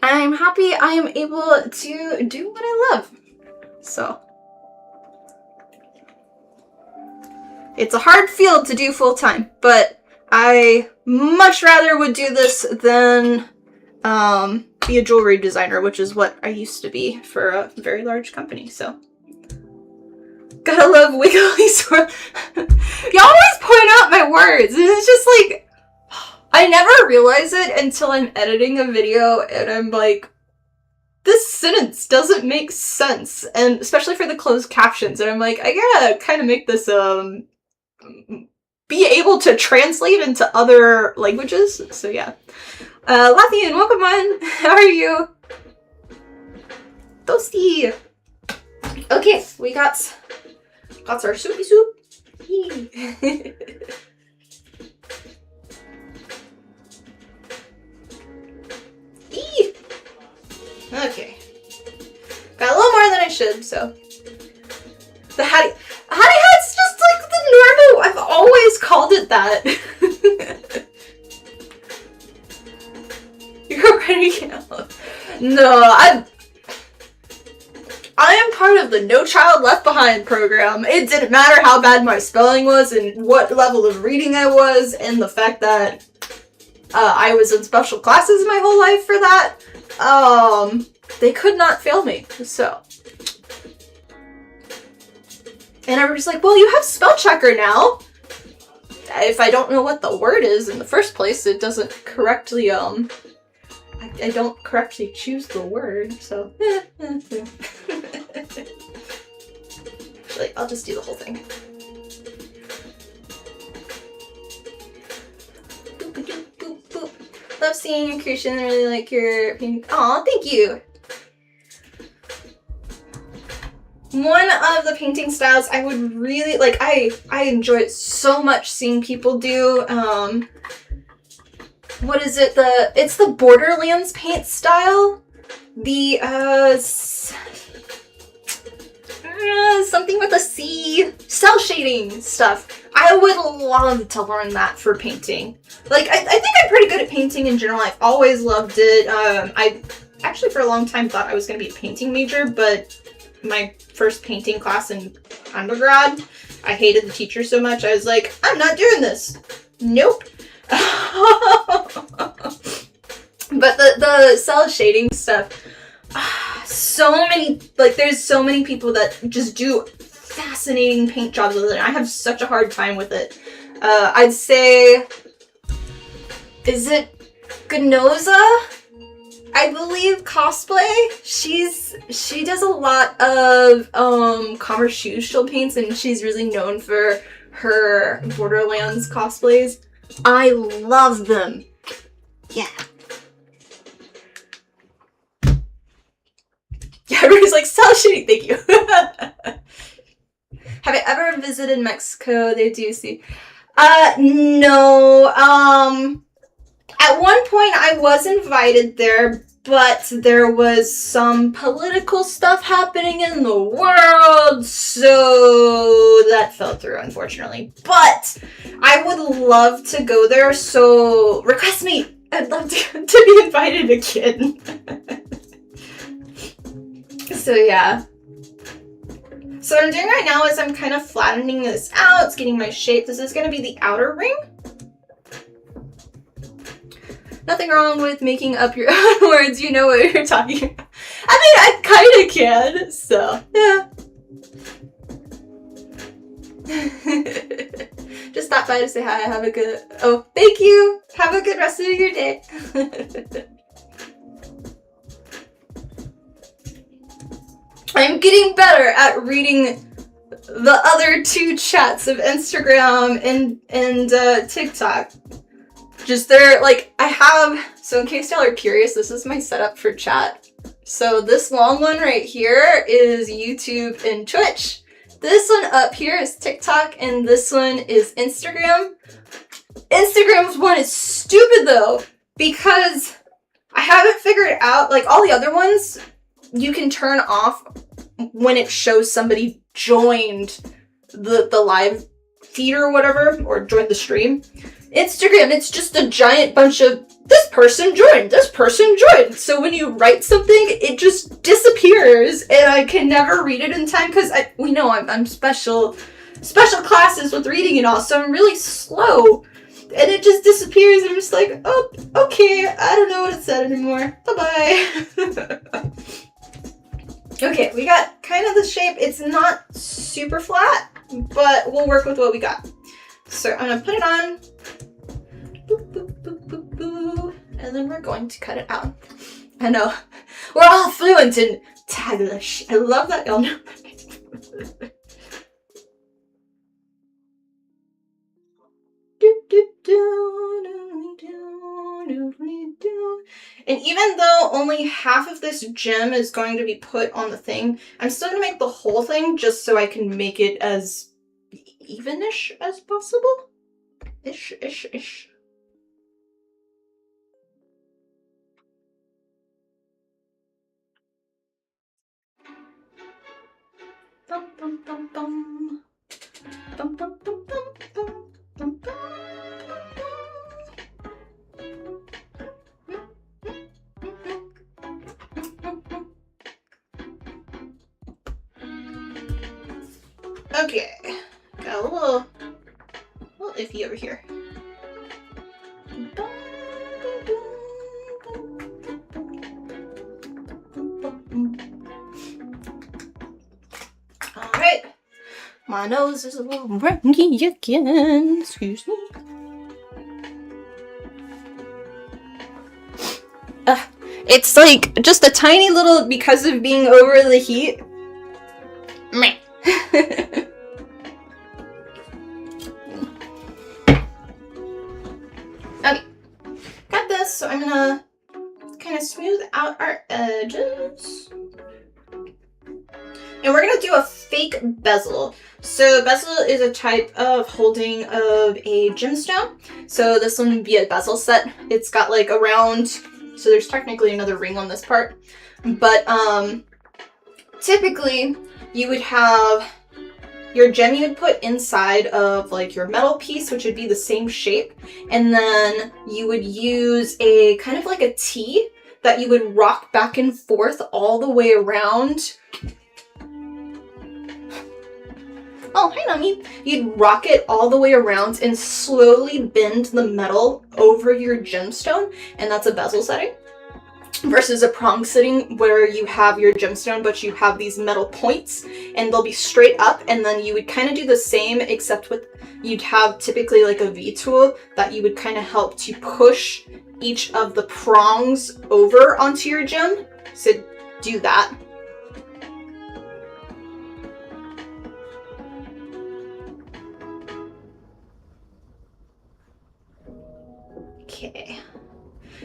I'm happy I am able to do what I love. So it's a hard field to do full time, but I much rather would do this than be a jewelry designer, which is what I used to be for a very large company. So gotta love wiggly swirl. You always point out my words, and it's just like I never realize it until I'm editing a video and I'm like, this sentence doesn't make sense, and especially for the closed captions, and I'm like, I gotta kind of make this be able to translate into other languages. So yeah. Lathian, welcome on. How are you? Toasty. Okay, we got our soupy soup. Okay. Got a little more than I should, so. The Hattie Hat's just like the normal, I've always called it that. You're ready now. No, I am part of the No Child Left Behind program. It didn't matter how bad my spelling was and what level of reading I was, and the fact that I was in special classes my whole life for that. They could not fail me, so. And everybody's like, well, you have spell checker now. If I don't know what the word is in the first place, it doesn't correctly, I don't correctly choose the word, so. Actually, I'll just do the whole thing. Love seeing your creation. I really like your painting. Aw, thank you. One of the painting styles I would really like, I enjoy it so much seeing people do, what is it? It's the Borderlands paint style. The, something with a C. Cell shading stuff. I would love to learn that for painting. Like, I think I'm pretty good at painting in general. I've always loved it. I actually for a long time thought I was going to be a painting major, but my first painting class in undergrad, I hated the teacher so much. I was like, I'm not doing this. Nope. But the cell shading stuff, so many, like, there's so many people that just do fascinating paint jobs with it, and I have such a hard time with it. I'd say, is it Gnoza? I believe cosplay. She does a lot of commercial paints, and she's really known for her Borderlands cosplays. I love them. Yeah. Yeah, everybody's like, cell shading, thank you. Have I ever visited Mexico? They do see. No. At one point I was invited there, but there was some political stuff happening in the world, so that fell through, unfortunately. But I would love to go there, so request me. I'd love to be invited again. So yeah. So what I'm doing right now is I'm kind of flattening this out. It's getting my shape. This is going to be the outer ring. Nothing wrong with making up your own words. You know what you're talking about. I mean, I kind of can, so yeah. Just stop by to say hi. Have a good... Oh, thank you. Have a good rest of your day. I'm reading the other two chats of Instagram and TikTok. Just there, like, I have, so in case y'all are curious, this is my setup for chat. So this long one right here is YouTube and Twitch. This one up here is TikTok, and this one is Instagram. Instagram's one is stupid though, because I haven't figured out, like all the other ones, you can turn off when it shows somebody joined the live feed or whatever, or joined the stream. Instagram, it's just a giant bunch of this person joined, this person joined. So when you write something, it just disappears, and I can never read it in time because we know I'm special classes with reading and all, so I'm really slow. And it just disappears, and I'm just like, oh, okay, I don't know what it said anymore. Bye-bye. Okay, we got kind of the shape. It's not super flat, but we'll work with what we got. So I'm gonna put it on. Boop, boop, boop, boop, boop. And then we're going to cut it out. I know. We're all fluent in Taglish. I love that y'all know. And even though only half of this gem is going to be put on the thing, I'm still going to make the whole thing just so I can make it as even-ish as possible. Ish. Bum, bum, bum, bum. Bum, bum, bum, bum, bum, bum, bum. Okay, got a little iffy over here. Alright, my nose is a little rungy again, excuse me. It's like just a tiny little, because of being over the heat. Meh. Okay, got this, so I'm gonna kind of smooth out our edges. And we're gonna do a fake bezel. So bezel is a type of holding of a gemstone. So this one would be a bezel set. It's got like a round, so there's technically another ring on this part. But typically you would have your gem you would put inside of like your metal piece, which would be the same shape. And then you would use a kind of like a T that you would rock back and forth all the way around. Oh, hi, Nami. You'd rock it all the way around and slowly bend the metal over your gemstone, and that's a bezel setting. Versus a prong setting where you have your gemstone, but you have these metal points, and they'll be straight up, and then you would kind of do the same, except with, you'd have typically like a V-tool that you would kind of help to push each of the prongs over onto your gem. So do that. Okay,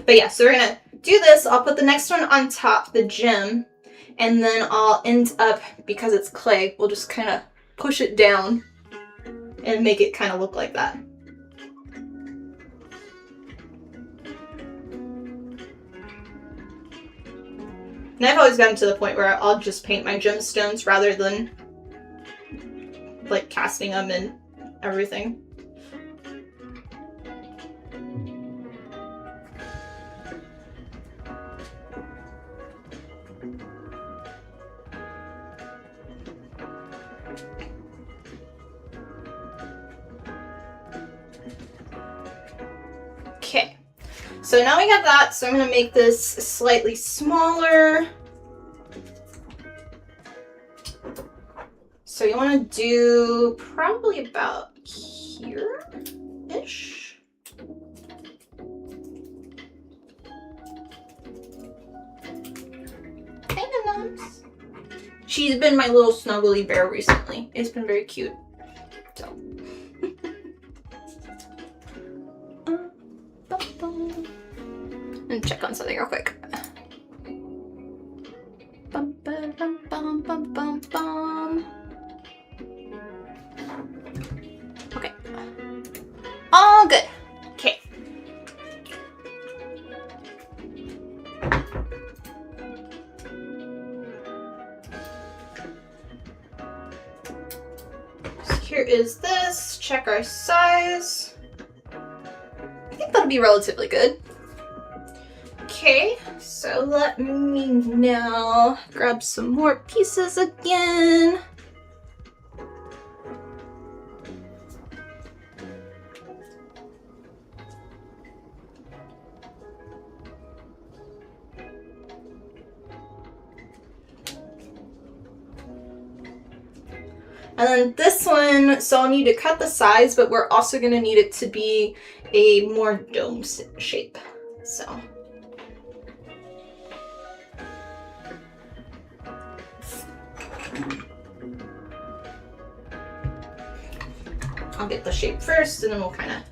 but yeah, so we're gonna do this. I'll put the next one on top, the gem, and then I'll end up, because it's clay, we'll just kind of push it down and make it kind of look like that. And I've always gotten to the point where I'll just paint my gemstones rather than like casting them and everything. Okay, so now we got that, so I'm gonna make this slightly smaller. So you wanna do probably about here-ish. Kind of nice. she's been my little snuggly bear recently. It's been very cute. So. And check on something real quick. Bum, ba, bum, bum, bum, bum, bum. Okay. All good. Okay. So here is this. Check our size. I think that'll be relatively good. Okay, so let me now grab some more pieces again. And then this one, so I'll need to cut the size, but we're also going to need it to be a more dome shape. So. I'll get the shape first, and then we'll kind of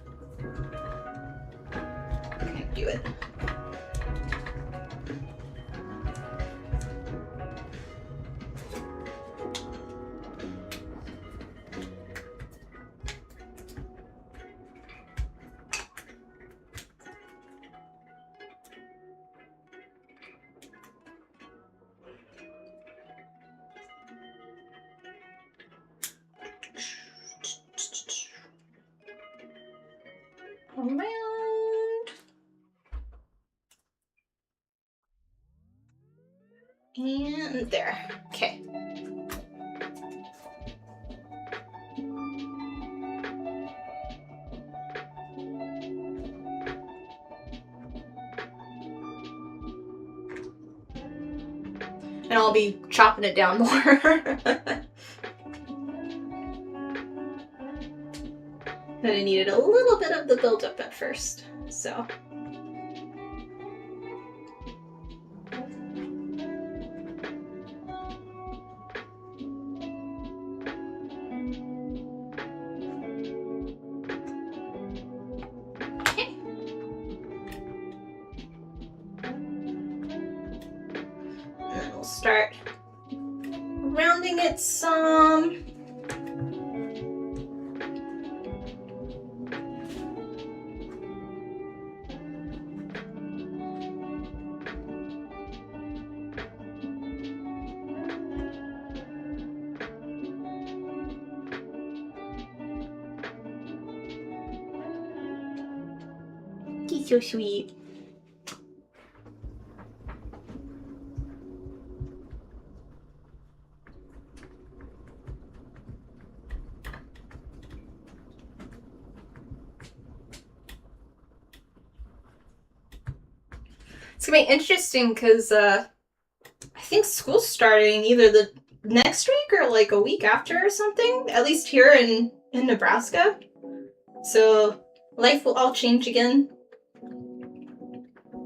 do it. Around. And there. Okay. And I'll be chopping it down more. But I needed a little bit of the build-up at first, so. Okay. And then we'll start rounding it some. He's so sweet. It's gonna be interesting because I think school's starting either the next week or like a week after or something, at least here in Nebraska. So life will all change again.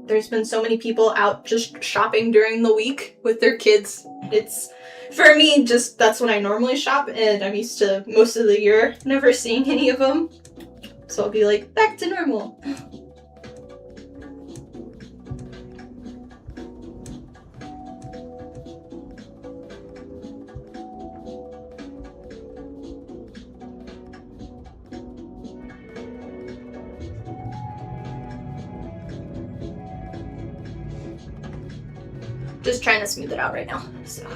There's been so many people out just shopping during the week with their kids. It's, for me, just that's when I normally shop, and I'm used to most of the year never seeing any of them. So I'll be like, back to normal. Just trying to smooth it out right now, so.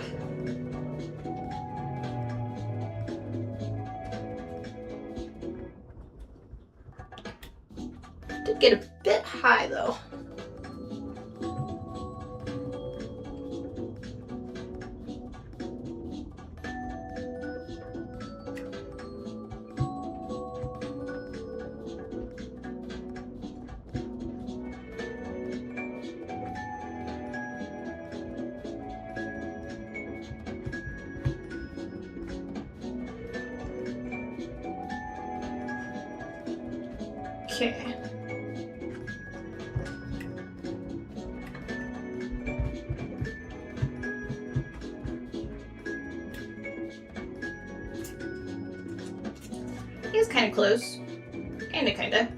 Did get a bit high though. Okay. He's kind of close. Kinda.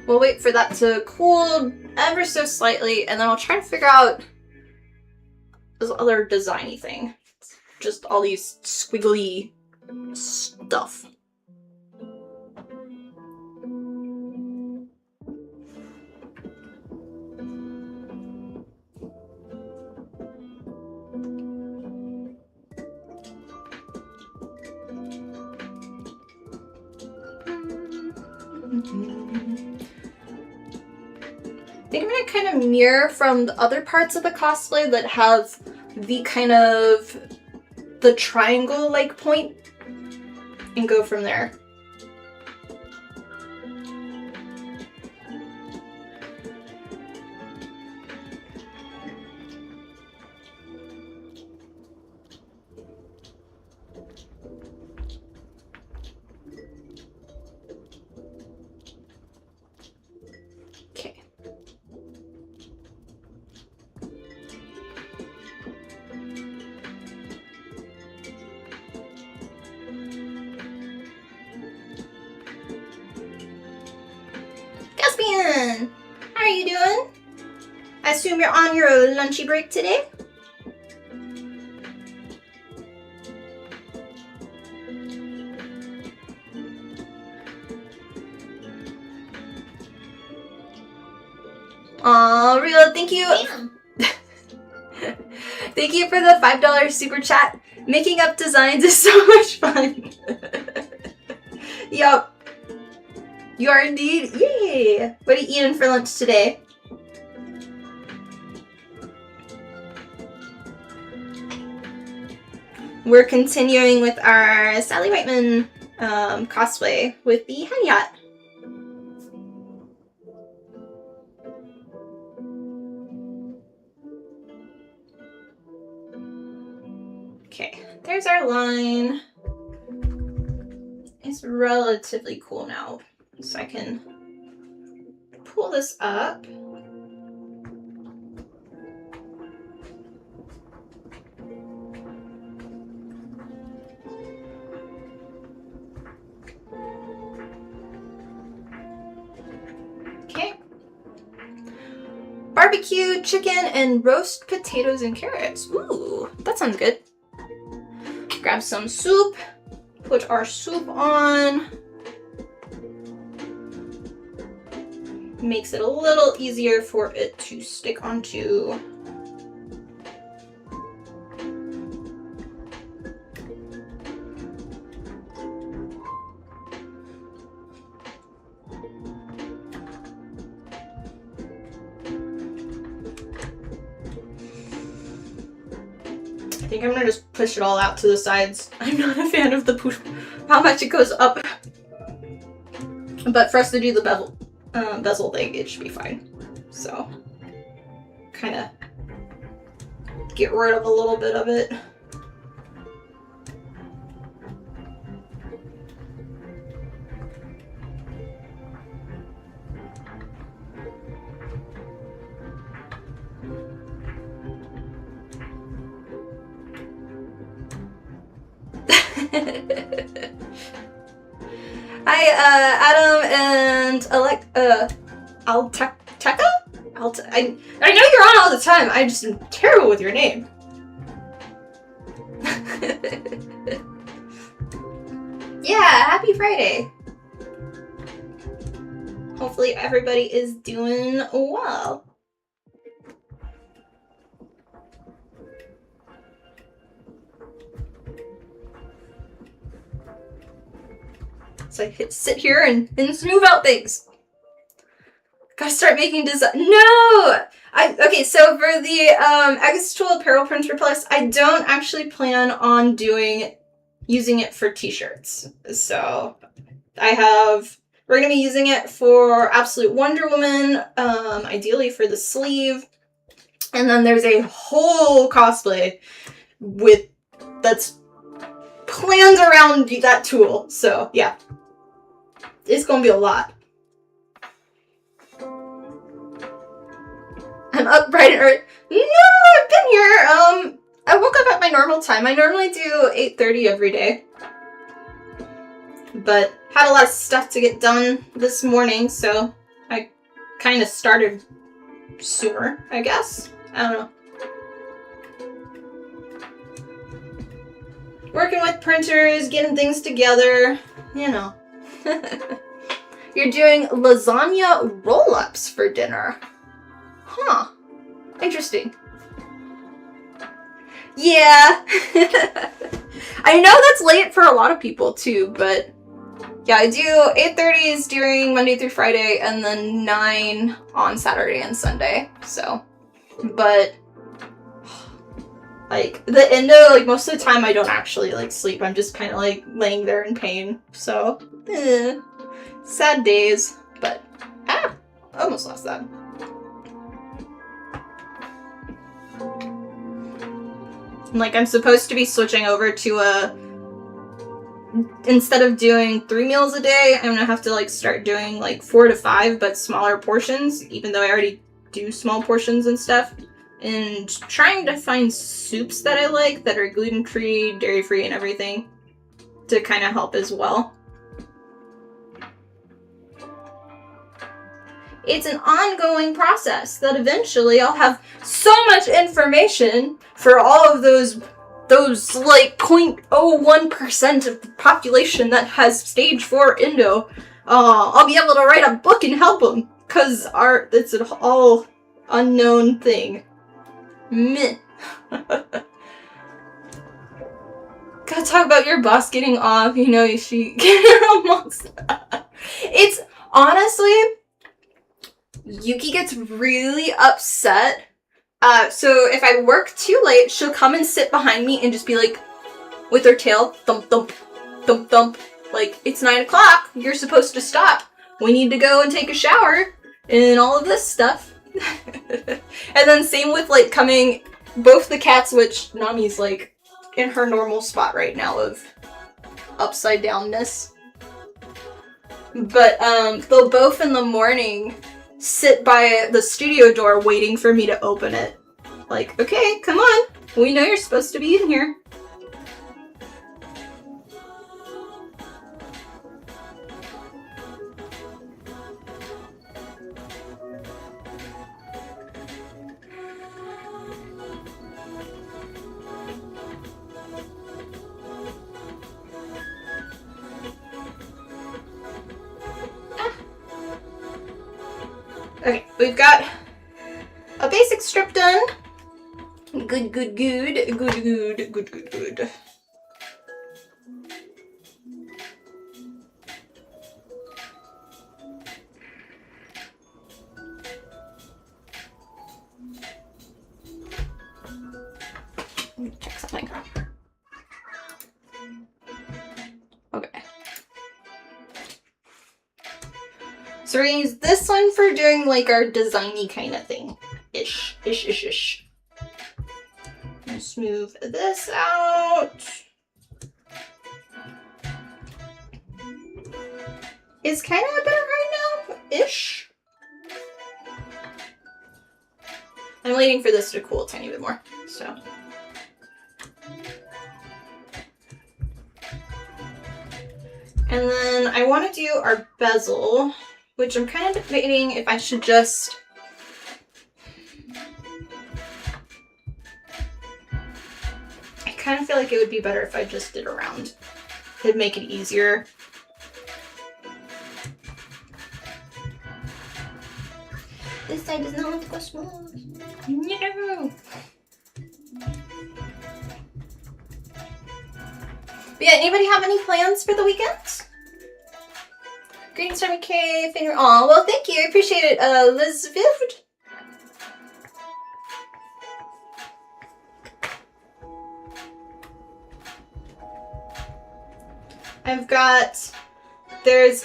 We'll wait for that to cool ever so slightly, and then I'll try to figure out this other designy thing. Just all these squiggly stuff. I think I'm gonna kind of mirror from the other parts of the cosplay that have the kind of the triangle-like point and go from there. Caspian! How are you doing? I assume you're on your lunchy break today? Aw, Rila, thank you. Thank you for the $5 super chat. Making up designs is so much fun. Yup. You are indeed. Yay! What are you eating for lunch today? We're continuing with our Sally Whitemane cosplay with the Hattie hat. Okay, there's our line. It's relatively cool now. So I can pull this up. Okay. Barbecue chicken and roast potatoes and carrots. Ooh, that sounds good. Grab some soup. Put our soup on. Makes it a little easier for it to stick onto. I think I'm gonna just push it all out to the sides. I'm not a fan of the push, how much it goes up. But for us to do the bezel thing, it should be fine. So, kind of get rid of a little bit of it. Hi, Adam and Alteka? I know you're on all the time. I just am terrible with your name. Yeah, happy Friday. Hopefully everybody is doing well. So I sit here and smooth out things. Gotta start making design. No! Okay, so for the X-Tool Apparel Printer Plus, I don't actually plan on using it for t-shirts. So we're gonna be using it for Absolute Wonder Woman, ideally for the sleeve. And then there's a whole cosplay that's planned around that tool. So yeah. It's gonna be a lot. I'm up bright and early. No, I've been here. I woke up at my normal time. I normally do 8:30 every day. But had a lot of stuff to get done this morning, so I kind of started sooner, I guess. I don't know. Working with printers, getting things together, you know. You're doing lasagna roll-ups for dinner. Huh. Interesting. Yeah. I know that's late for a lot of people too, but yeah, I do 8:30s during Monday through Friday and then 9 on Saturday and Sunday. So, but like the endo, like most of the time I don't actually like sleep. I'm just kind of like laying there in pain. So, sad days, but I almost lost that. Like I'm supposed to be switching over to instead of doing 3 meals a day, I'm gonna have to like start doing like 4 to 5, but smaller portions, even though I already do small portions and stuff. And trying to find soups that I like that are gluten-free, dairy-free, and everything to kind of help as well. It's an ongoing process that eventually I'll have so much information for all of those like 0.01% of the population that has stage 4 endo. I'll be able to write a book and help them, because it's an all unknown thing. Meh. Gotta talk about your boss getting off, you know, she almost. It's honestly, Yuki gets really upset. So if I work too late, she'll come and sit behind me and just be like, with her tail, thump, thump, thump, thump. Like, it's 9 o'clock, you're supposed to stop. We need to go and take a shower, and all of this stuff. And then same with, like, coming, both the cats, which Nami's, like, in her normal spot right now of upside downness. But, they'll both in the morning sit by the studio door waiting for me to open it. Like, okay, come on. We know you're supposed to be in here. Okay, we've got a basic strip done. Good, good, good, good, good, good, good, good. Let me check something. Okay. So we're gonna use this one for doing like our designy kind of thing. Ish. Let's move this out. It's kind of better right now, ish. I'm waiting for this to cool a tiny bit more, so. And then I want to do our bezel, which I'm kind of debating if I should just I kind of feel like it would be better if I just did around. It'd make it easier. This side does not want to go smooth. No! But yeah, anybody have any plans for the weekend? Greetings from K. Finger. Aw, well, thank you. I appreciate it, Elizabeth. I've got, there's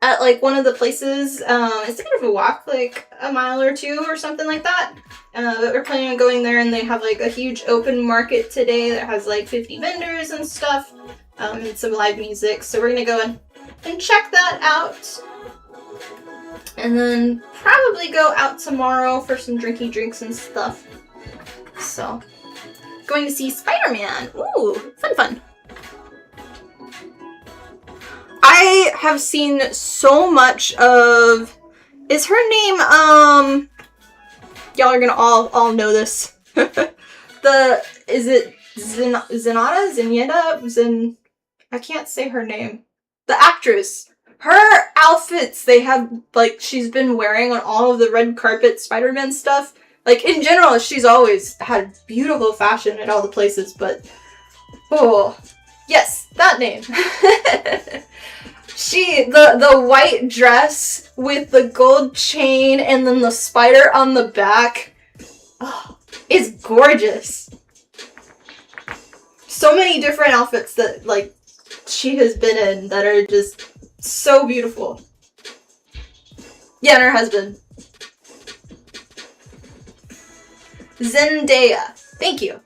at like one of the places, it's a bit of a walk, like a mile or two or something like that. But we're planning on going there, and they have like a huge open market today that has like 50 vendors and stuff. and some live music. So we're gonna go and check that out. And then probably go out tomorrow for some drinky drinks and stuff. So, going to see Spider-Man. Ooh, fun. I have seen so much of... Is her name, y'all are gonna all know this. Is it Zenyatta? I can't say her name. The actress. Her outfits they have, like, she's been wearing on all of the red carpet Spider-Man stuff. Like, in general, she's always had beautiful fashion at all the places, but... Oh. Yes, that name. The white dress with the gold chain and then the spider on the back. Oh, is gorgeous. So many different outfits that, like, she has been in that are just so beautiful. Yeah, and her husband. Zendaya. Thank you.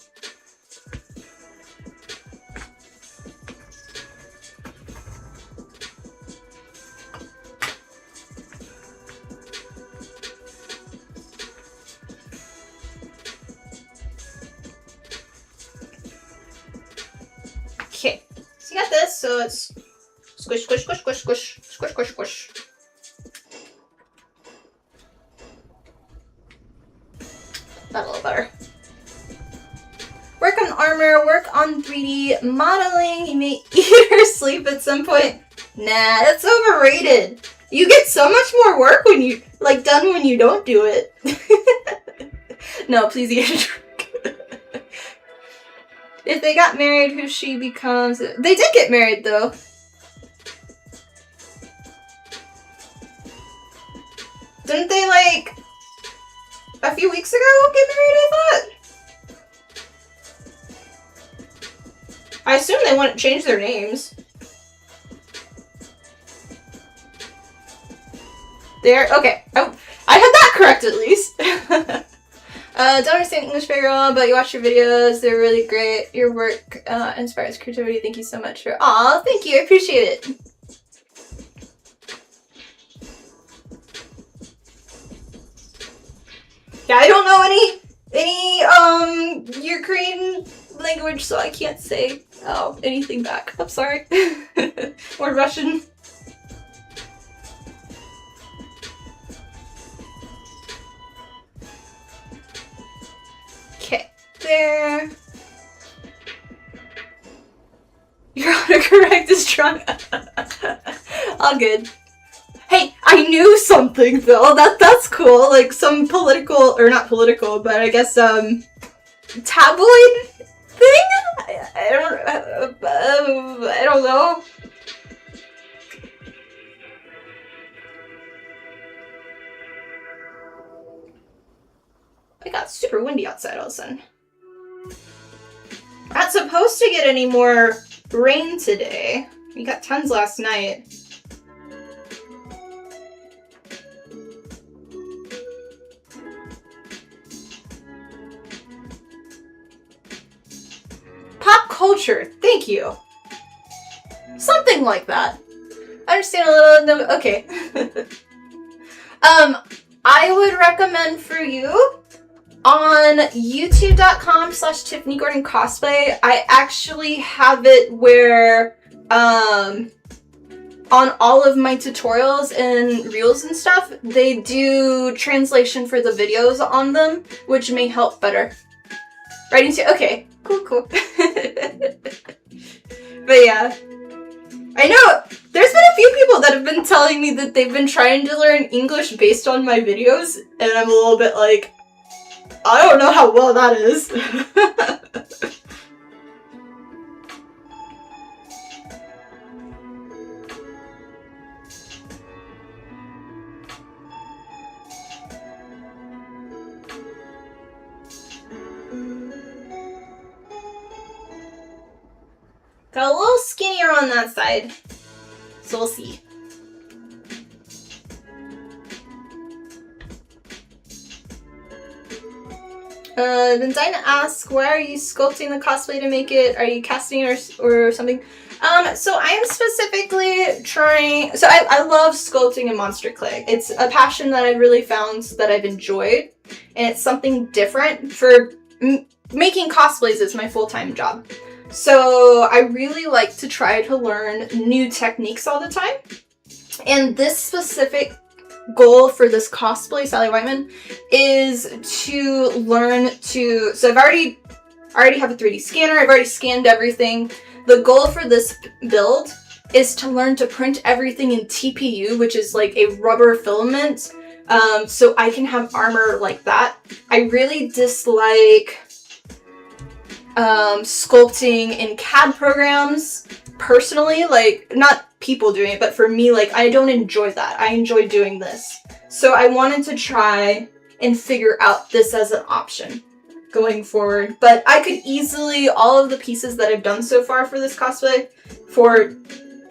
Okay, so you got this, so it's squish, squish, squish, squish, squish, squish, squish, squish. That a little better. Work on armor, work on 3D modeling. You may eat or sleep at some point. Nah, that's overrated. You get so much more work when you, like, done when you don't do it. No, please eat a drink. If they got married, who she becomes... They did get married, though. Didn't they, like, a few weeks ago get married, I thought? I assume they wouldn't change their names. There, okay. Oh, I had that correct at least. Don't understand English very well, but you watch your videos. They're really great. Your work inspires creativity. Thank you so much for... Aw, thank you. I appreciate it. Yeah, I don't know any Ukrainian language, so I can't say anything back. I'm sorry. Or Russian. Okay, there. Your autocorrect is drunk. All good. Hey, I knew something though. That's cool. Like some political, or not political, but I guess tabloid thing. I don't know. It got super windy outside all of a sudden. Not supposed to get any more rain today. We got tons last night. Pop culture, thank you. Something like that. I understand a little, no, okay. I would recommend for you on youtube.com/Tiffany Gordon Cosplay. I actually have it where on all of my tutorials and reels and stuff, they do translation for the videos on them, which may help better. Writing to, okay, cool. But yeah, I know there's been a few people that have been telling me that they've been trying to learn English based on my videos, and I'm a little bit like, I don't know how well that is. Got a little skinnier on that side, so we'll see. Then Dinah asks, why are you sculpting the cosplay to make it? Are you casting or something? So I am specifically trying, so I love sculpting in monster clay. It's a passion that I really found that I've enjoyed, and it's something different for making cosplays is my full-time job. So I really like to try to learn new techniques all the time. And this specific goal for this cosplay, Sally Whitemane, is to learn to, so I already have a 3D scanner, I've already scanned everything. The goal for this build is to learn to print everything in TPU, which is like a rubber filament, so I can have armor like that. I really dislike sculpting in CAD programs personally, like not people doing it, but for me, like I don't enjoy that. I enjoy doing this. So I wanted to try and figure out this as an option going forward, but I could easily, all of the pieces that I've done so far for this cosplay, for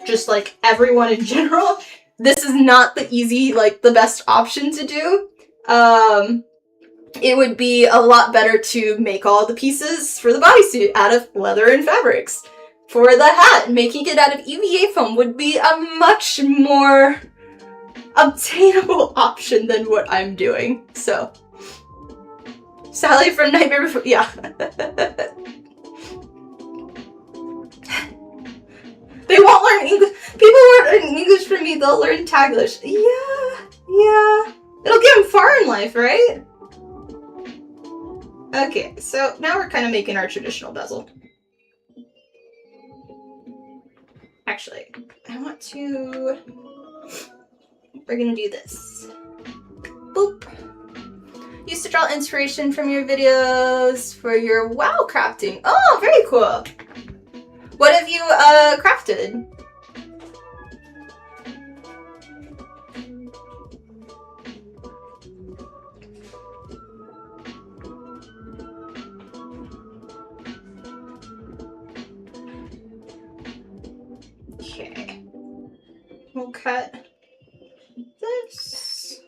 just like everyone in general, this is not the easy, like the best option to do. It would be a lot better to make all the pieces for the bodysuit out of leather and fabrics. For the hat, making it out of EVA foam would be a much more obtainable option than what I'm doing, so. Sally from Nightmare Before, yeah. They won't learn English. People won't learn English from me, they'll learn Taglish. Yeah. It'll get them far in life, right? Okay, so now we're kind of making our traditional bezel. Actually, we're gonna do this. Boop. Used to draw inspiration from your videos for your WoW crafting. Oh, very cool. What have you crafted? Okay. We'll cut this.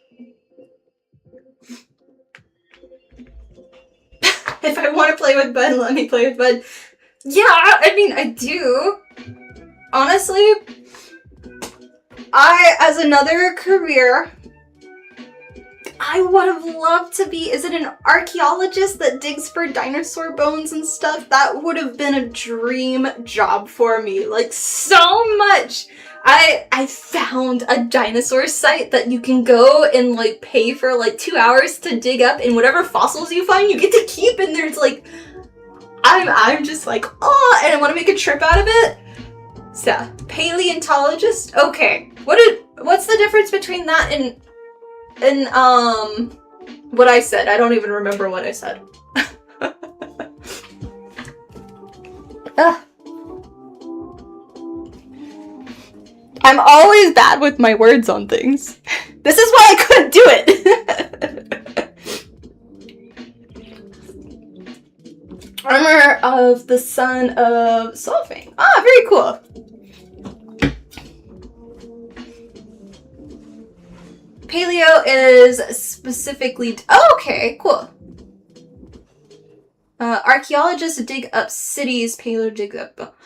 If I want to play with Bud, let me play with Bud. Yeah, I mean, I do. Honestly, as another career, I would have loved to be, is it an archaeologist that digs for dinosaur bones and stuff? That would have been a dream job for me, like so much. I found a dinosaur site that you can go and like pay for like 2 hours to dig up, and whatever fossils you find you get to keep, and there's like, I'm just like, oh, and I want to make a trip out of it. So, paleontologist? Okay. What's the difference between that and what I said? I don't even remember what I said. I'm always bad with my words on things. This is why I couldn't do it. Armor of the Son of Solfaing. Ah, very cool. Paleo is specifically... Oh, okay, cool. Archaeologists dig up cities. Paleo dig up...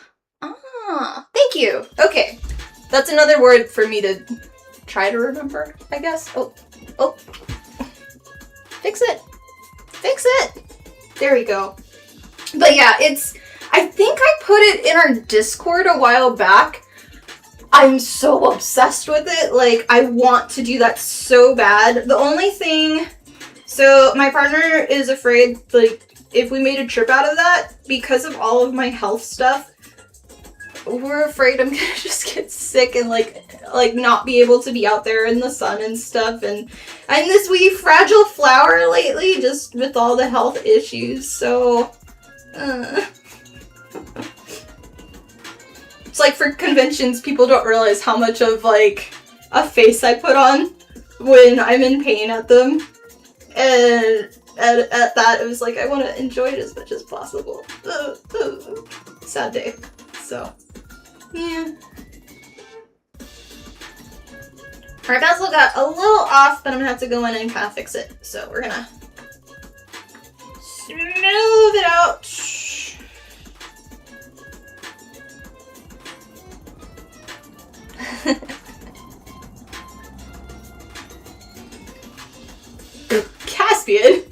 Ah, thank you. Okay. That's another word for me to try to remember, I guess. Oh. Fix it. Fix it. There we go. But yeah, I think I put it in our Discord a while back. I'm so obsessed with it. Like, I want to do that so bad. The only thing, so my partner is afraid, like, if we made a trip out of that, because of all of my health stuff, we're afraid I'm gonna just get sick and like not be able to be out there in the sun and stuff, and I'm this wee fragile flower lately, just with all the health issues, so it's like for conventions, people don't realize how much of like a face I put on when I'm in pain at them, and at that it was like I want to enjoy it as much as possible. Sad day. So yeah. Our bezel got a little off, but I'm gonna have to go in and kind of fix it. So we're gonna smooth it out. Caspian?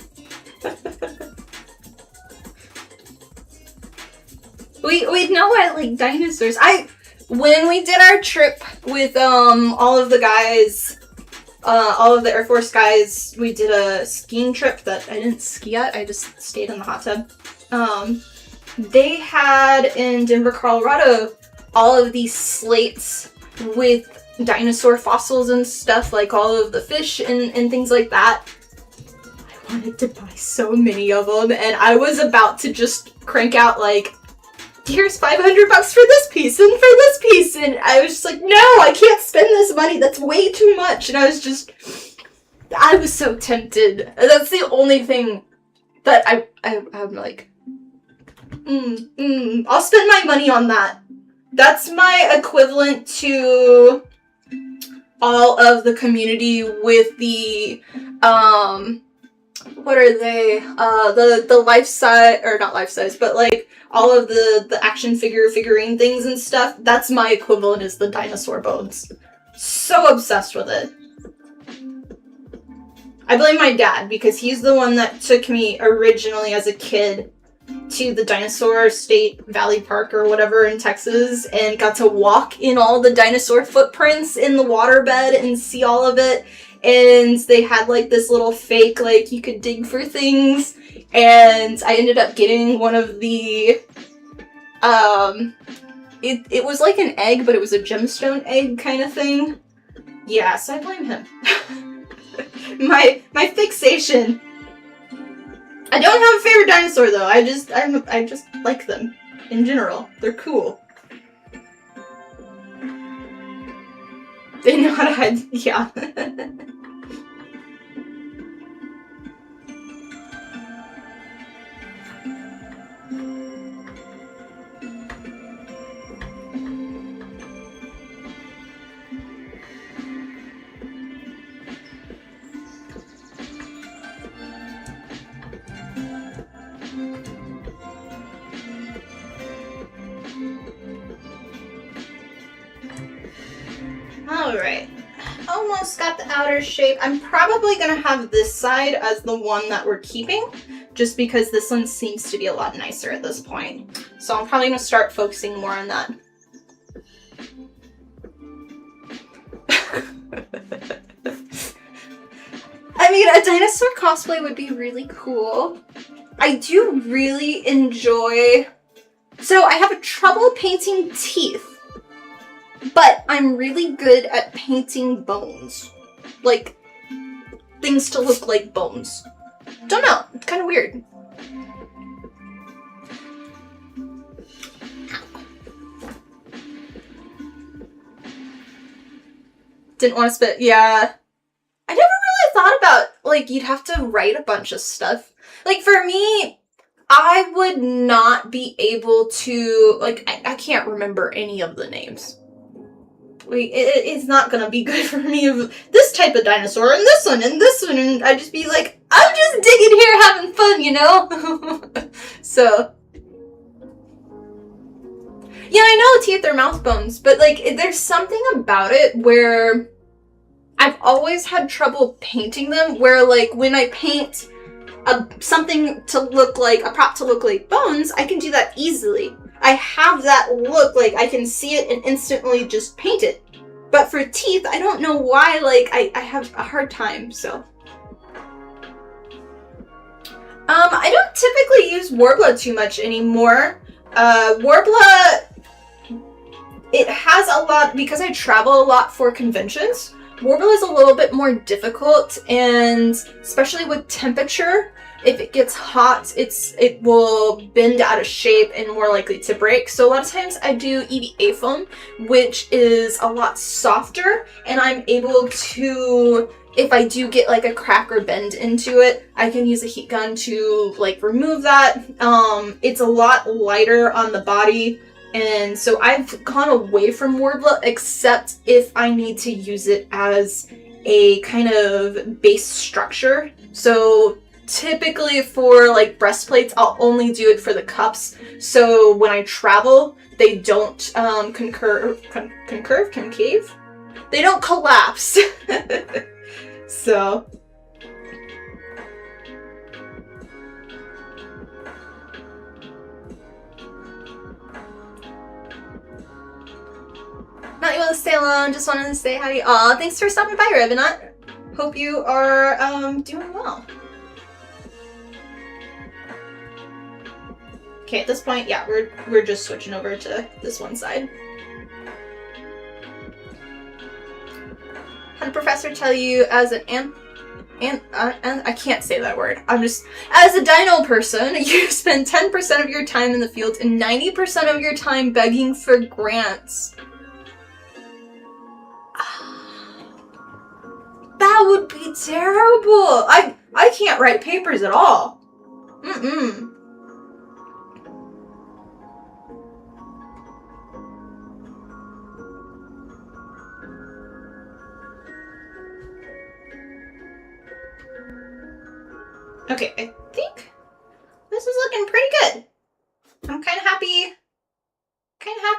we know I like dinosaurs. When we did our trip with all of the guys, all of the Air Force guys, we did a skiing trip that I didn't ski at. I just stayed in the hot tub. They had in Denver, Colorado, all of these slates with dinosaur fossils and stuff, like all of the fish and things like that. I wanted to buy so many of them, and I was about to just crank out like, here's $500 for this piece and for this piece, and I was just like, no, I can't spend this money, that's way too much. And I was so tempted. That's the only thing that I'm like, I'll spend my money on that. That's my equivalent to all of the community with the what are they, the life size, or not life size, but like all of the action figurine things and stuff. That's my equivalent, is the dinosaur bones. So obsessed with it. I blame my dad, because he's the one that took me originally as a kid to the Dinosaur State Valley Park or whatever in Texas, and got to walk in all the dinosaur footprints in the waterbed and see all of it. And they had like this little fake, like you could dig for things, and I ended up getting one of the it was like an egg, but it was a gemstone egg kind of thing. Yeah, so I blame him. my fixation. I don't have a favorite dinosaur though. I just like them in general. They're cool. They know how to hide. Yeah. Alright, almost got the outer shape. I'm probably going to have this side as the one that we're keeping, just because this one seems to be a lot nicer at this point. So I'm probably going to start focusing more on that. I mean, a dinosaur cosplay would be really cool. I do really enjoy... So I have trouble painting teeth. But I'm really good at painting bones. Like, things to look like bones. Don't know. It's kind of weird. Didn't want to spit. Yeah. I never really thought about, like, you'd have to write a bunch of stuff. Like, for me, I would not be able to, like, I can't remember any of the names. It's not gonna be good for me of this type of dinosaur and this one, and I'd just be like, I'm just digging here having fun, you know? So. Yeah, I know teeth are mouth bones, but like, there's something about it where I've always had trouble painting them, where like, when I paint something to look like, a prop to look like bones, I can do that easily. I have that look, like I can see it and instantly just paint it. But for teeth, I don't know why, like, I have a hard time, so. I don't typically use Worbla too much anymore. Worbla, it has a lot, because I travel a lot for conventions, Worbla is a little bit more difficult, and especially with temperature, if it gets hot, it will bend out of shape and more likely to break. So a lot of times I do EVA foam, which is a lot softer, and I'm able to, if I do get like a crack or bend into it, I can use a heat gun to like remove that. It's a lot lighter on the body, and so I've gone away from Worbla, except if I need to use it as a kind of base structure. So typically for like breastplates, I'll only do it for the cups. So when I travel, they don't concave? They don't collapse. So. Not you want to stay long, just wanted to say hi. Aw, thanks for stopping by, Revenant. Hope you are doing well. Okay, at this point, yeah, we're just switching over to this one side. Had a professor tell you as an I can't say that word. As a dino person, you spend 10% of your time in the field and 90% of your time begging for grants. That would be terrible. I can't write papers at all. Mm-mm. Okay, I think this is looking pretty good. I'm kind of happy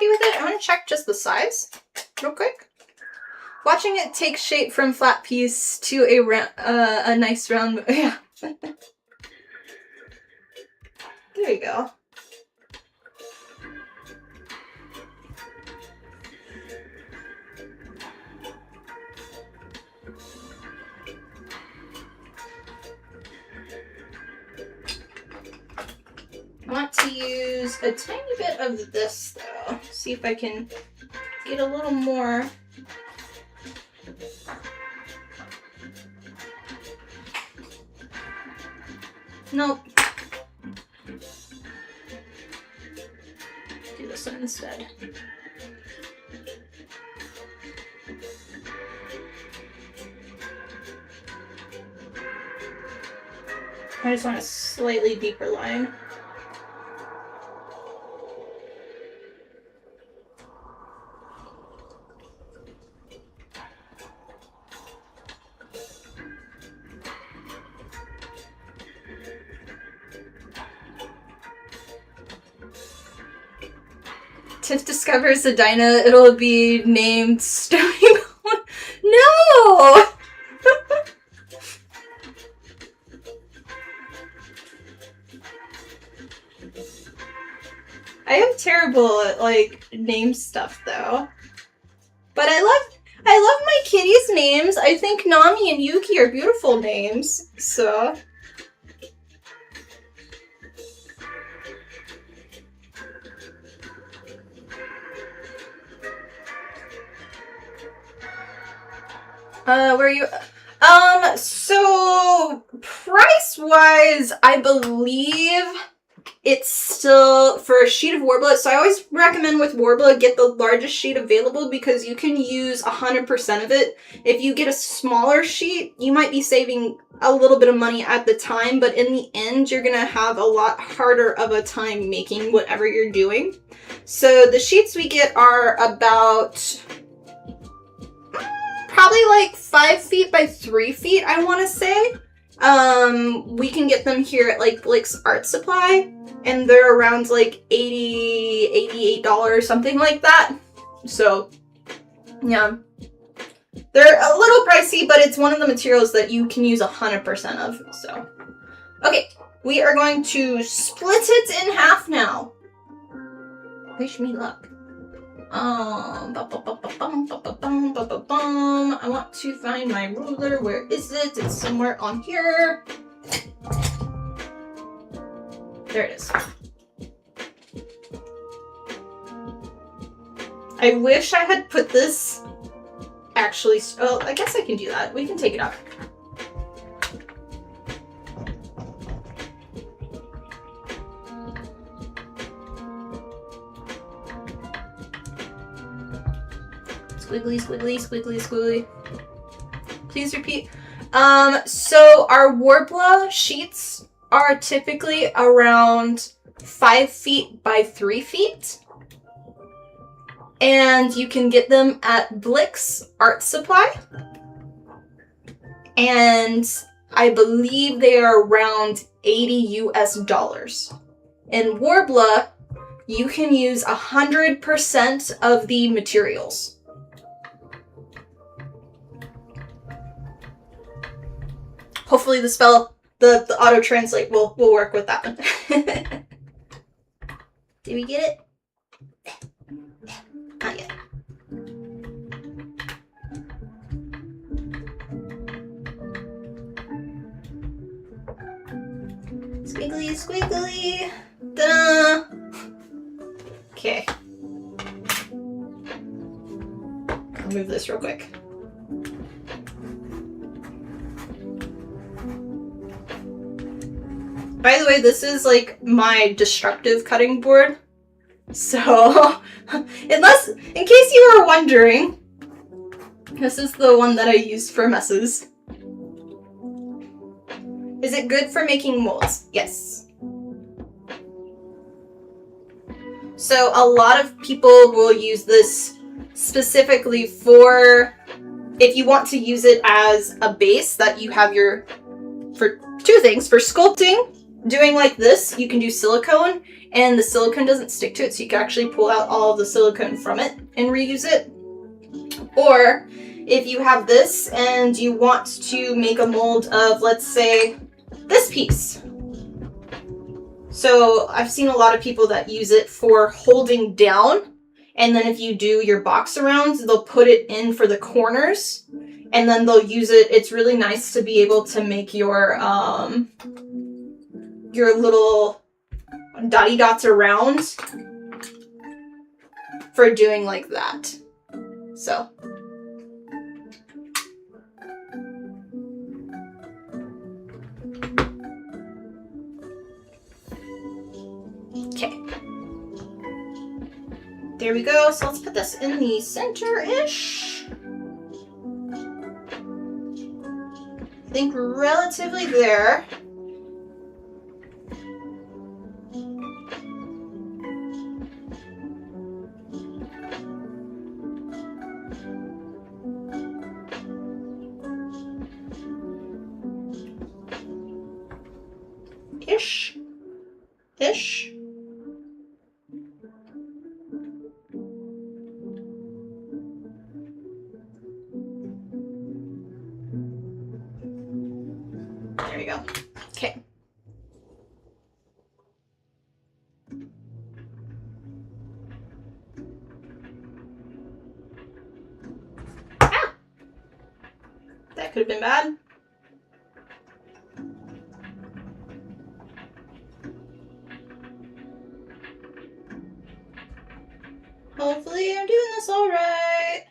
with it. I'm gonna check just the size real quick. Watching it take shape from flat piece to a nice round, yeah. There you go. I want to use a tiny bit of this though. See if I can get a little more. Nope. Do this one instead. I just want a slightly deeper line. Tiff discovers a dino, it'll be named Stony Bone. No! I am terrible at like name stuff though. But I love my kitties' names. I think Nami and Yuki are beautiful names, so. Where are you? So price-wise, I believe it's still for a sheet of Warbler. So I always recommend with Warbler, get the largest sheet available because you can use 100% of it. If you get a smaller sheet, you might be saving a little bit of money at the time, but in the end, you're gonna have a lot harder of a time making whatever you're doing. So the sheets we get are about probably like 5 feet by 3 feet, I want to say. We can get them here at like Blick's Art Supply, and they're around like $80, $88, something like that. So, yeah. They're a little pricey, but it's one of the materials that you can use 100% of, so. Okay, we are going to split it in half now. Wish me luck. I want to find my ruler. Where is it? It's somewhere on here. There it is. I wish I had put this actually. Oh, I guess I can do that. We can take it out. Squiggly, squiggly, squiggly, squiggly. Please repeat. So our Warbler sheets are typically around 5 feet by 3 feet. And you can get them at Blick's Art Supply. And I believe they are around $80 US. In Worbla, you can use 100% of the materials. Hopefully the auto translate will work with that one. Did we get it? Not yet. Squiggly, squiggly. Ta-da! Okay. I'll move this real quick. By the way, this is like my destructive cutting board. So, in case you were wondering, this is the one that I used for messes. Is it good for making molds? Yes. So a lot of people will use this specifically for if you want to use it as a base that you have for two things. For sculpting, doing like this, you can do silicone and the silicone doesn't stick to it, so you can actually pull out all of the silicone from it and reuse it. Or if you have this and you want to make a mold of, let's say, this piece. So I've seen a lot of people that use it for holding down, and then if you do your box arounds, they'll put it in for the corners, and then they'll use it. It's really nice to be able to make your little dotty dots around for doing like that. So. Okay. There we go. So let's put this in the center-ish. I think relatively there. Ish. There we go. Okay. Ah! That could have been bad. Hopefully I'm doing this all right.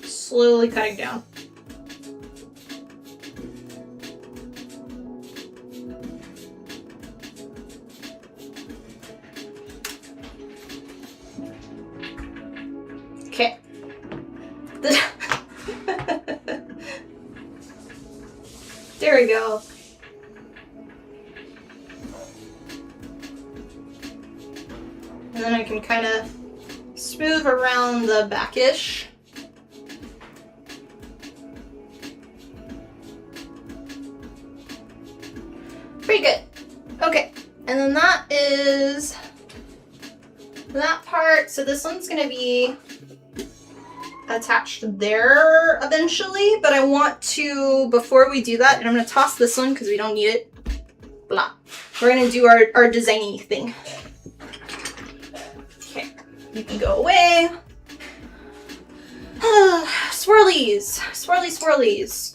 Slowly cutting down. Okay. There we go. And then I can kind of smooth around the backish. Pretty good. Okay, and then that is that part. So this one's gonna be attached there eventually, but I want to, before we do that, and I'm gonna toss this one because we don't need it. Blah. We're gonna do our designy thing. Okay, you can go away. Swirlies, swirly swirlies.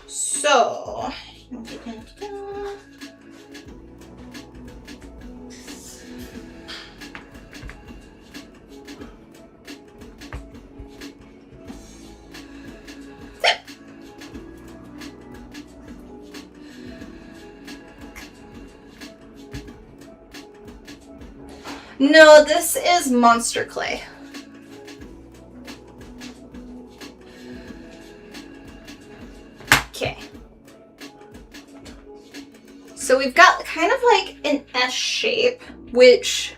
So. No, this is monster clay. So we've got kind of like an S shape, which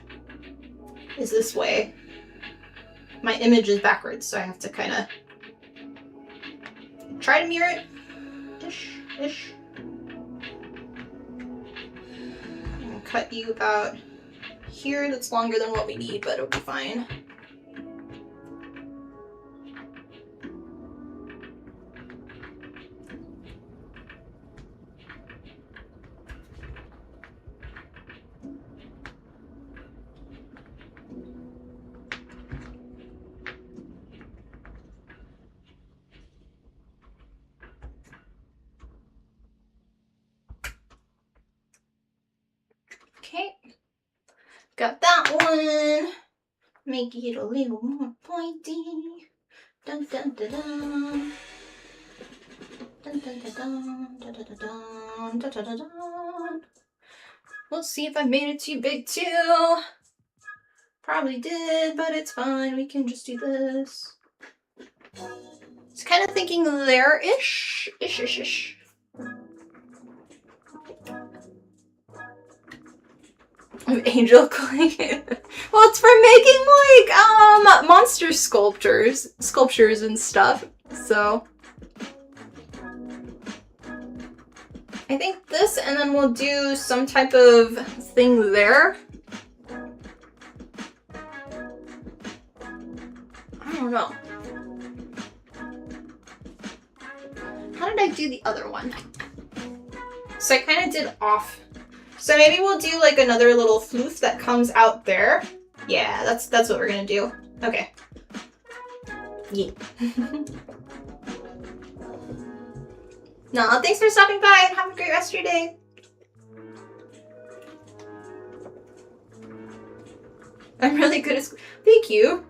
is this way. My image is backwards, so I have to kind of try to mirror it. Ish. I'm gonna cut you about here. That's longer than what we need, but it'll be fine. Okay, got that one. Make it a little more pointy. Dun dun dun dun. Dun dun dun dun dun dun dun dun dun dun dun. We'll see if I made it too big too. Probably did, but it's fine. We can just do this. It's kind of thinking there-ish. Ish. Angel clay. Well, it's for making like monster sculptures and stuff. So I think this, and then we'll do some type of thing there. I don't know. How did I do the other one? So I kind of did off. So maybe we'll do like another little floof that comes out there. Yeah, that's what we're gonna do. Okay. Yeah. No, thanks for stopping by and have a great rest of your day. I'm really good at school. Thank you.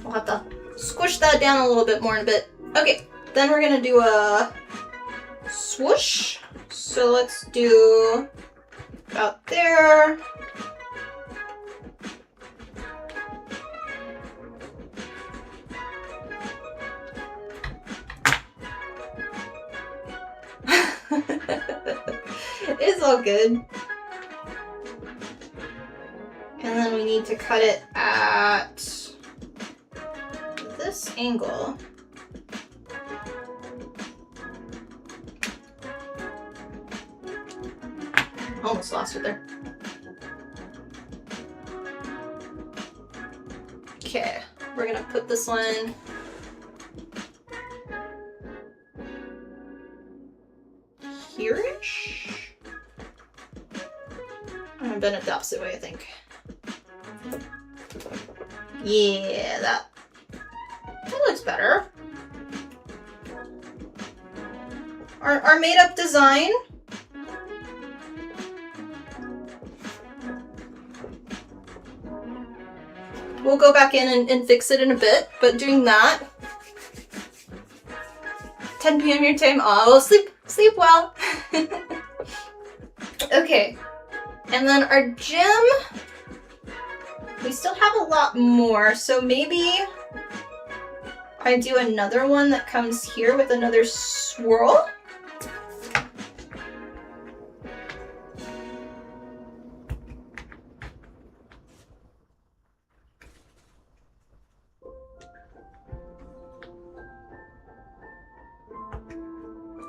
We'll have to squish that down a little bit more in a bit. Okay, then we're gonna do a swoosh. So let's do about there. It's all good. And then we need to cut it at this angle. Almost lost it there. Okay, we're gonna put this one here-ish. I've done it the opposite way, I think. Yeah, that looks better. Our made-up design. We'll go back in and fix it in a bit, but doing that. 10 p.m. your time. Oh, well, sleep well. Okay. And then our gym, we still have a lot more, so maybe I do another one that comes here with another swirl.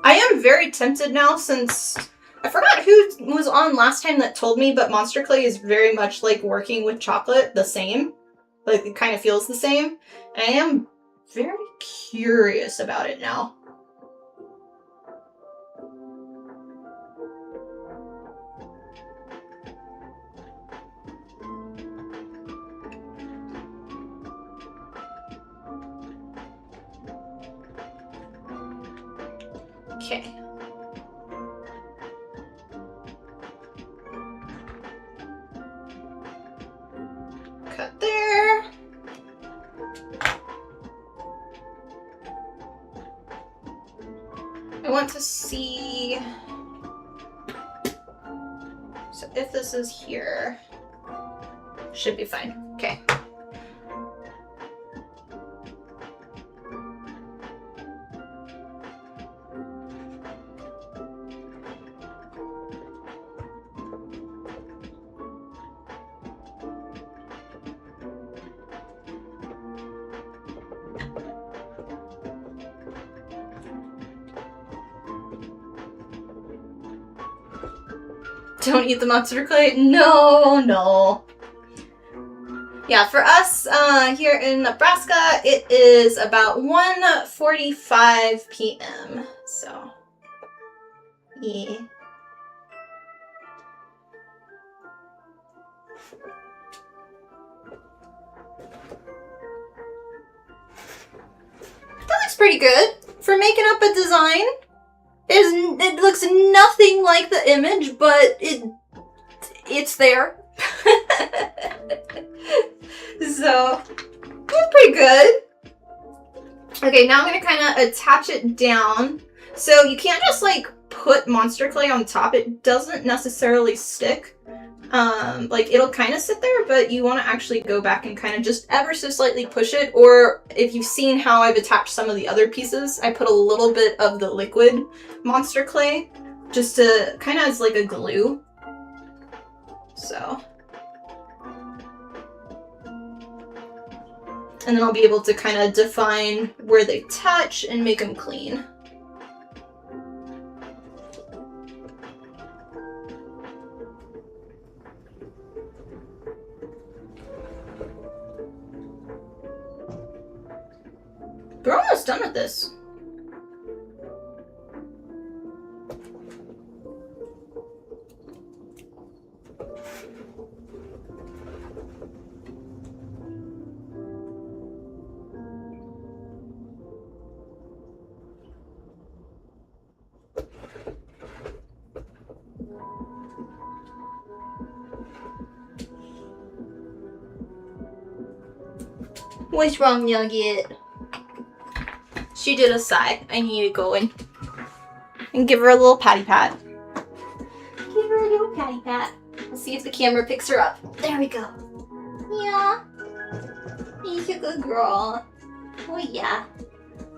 I am very tempted now, since I forgot who was on last time that told me, but Monster Clay is very much like working with chocolate, the same. Like, it kind of feels the same. And I am very curious about it now. Okay. Cut there. I want to see, so if this is here, should be fine. Okay. Don't eat the monster clay. No, no. Yeah, for us here in Nebraska, it is about 1:45 p.m. So, yeah. That looks pretty good for making up a design. It looks nothing like the image, but it's there. So, it's pretty good. Okay, now I'm gonna kind of attach it down. So you can't just like put monster clay on top. It doesn't necessarily stick. Like it'll kind of sit there, but you want to actually go back and kind of just ever so slightly push it. Or if you've seen how I've attached some of the other pieces, I put a little bit of the liquid monster clay just to kind of as like a glue. So. And then I'll be able to kind of define where they touch and make them clean. We're almost done with this. What's wrong, Nugget? She did a sigh. I need to go in and give her a little patty pat. Give her a little patty pat. We'll see if the camera picks her up. There we go. Yeah. She's a good girl. Oh yeah.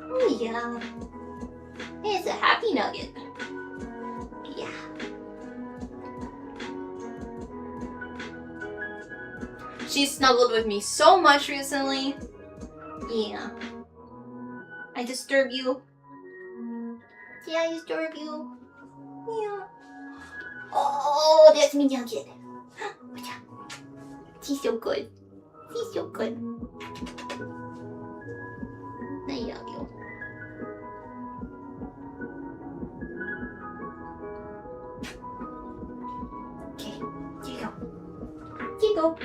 Oh yeah. It's a happy Nugget. Yeah. She's snuggled with me so much recently. Yeah. I disturb you? Did I disturb you? Yeah. Oh, that's me Nugget. She's so good. She's so good. I love you. Okay, here you go. Here you go.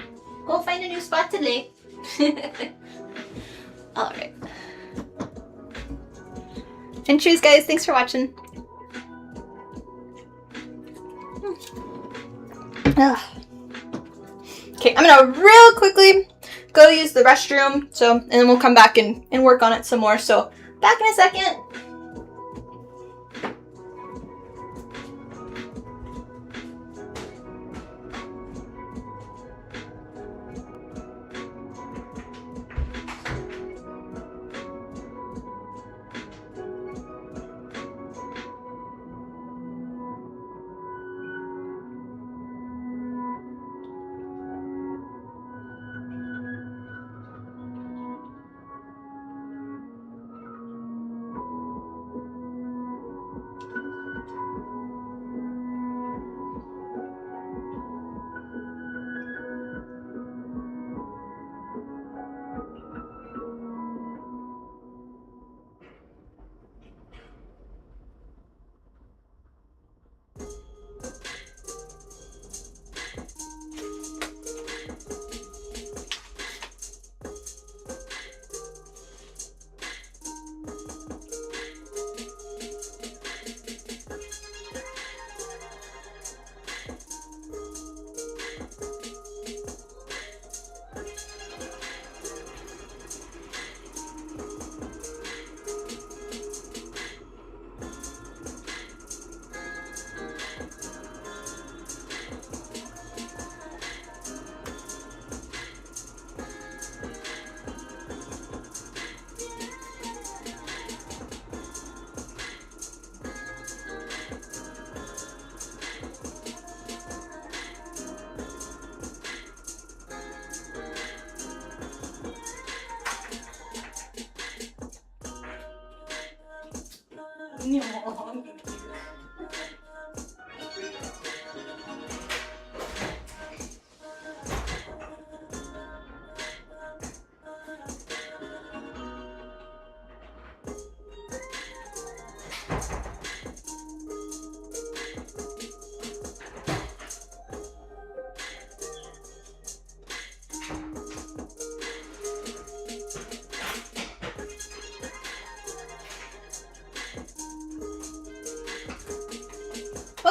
Go find a new spot to lay. Alright. And cheers, guys. Thanks for watching. Okay, I'm gonna real quickly go use the restroom. So, and then we'll come back and work on it some more. So, back in a second.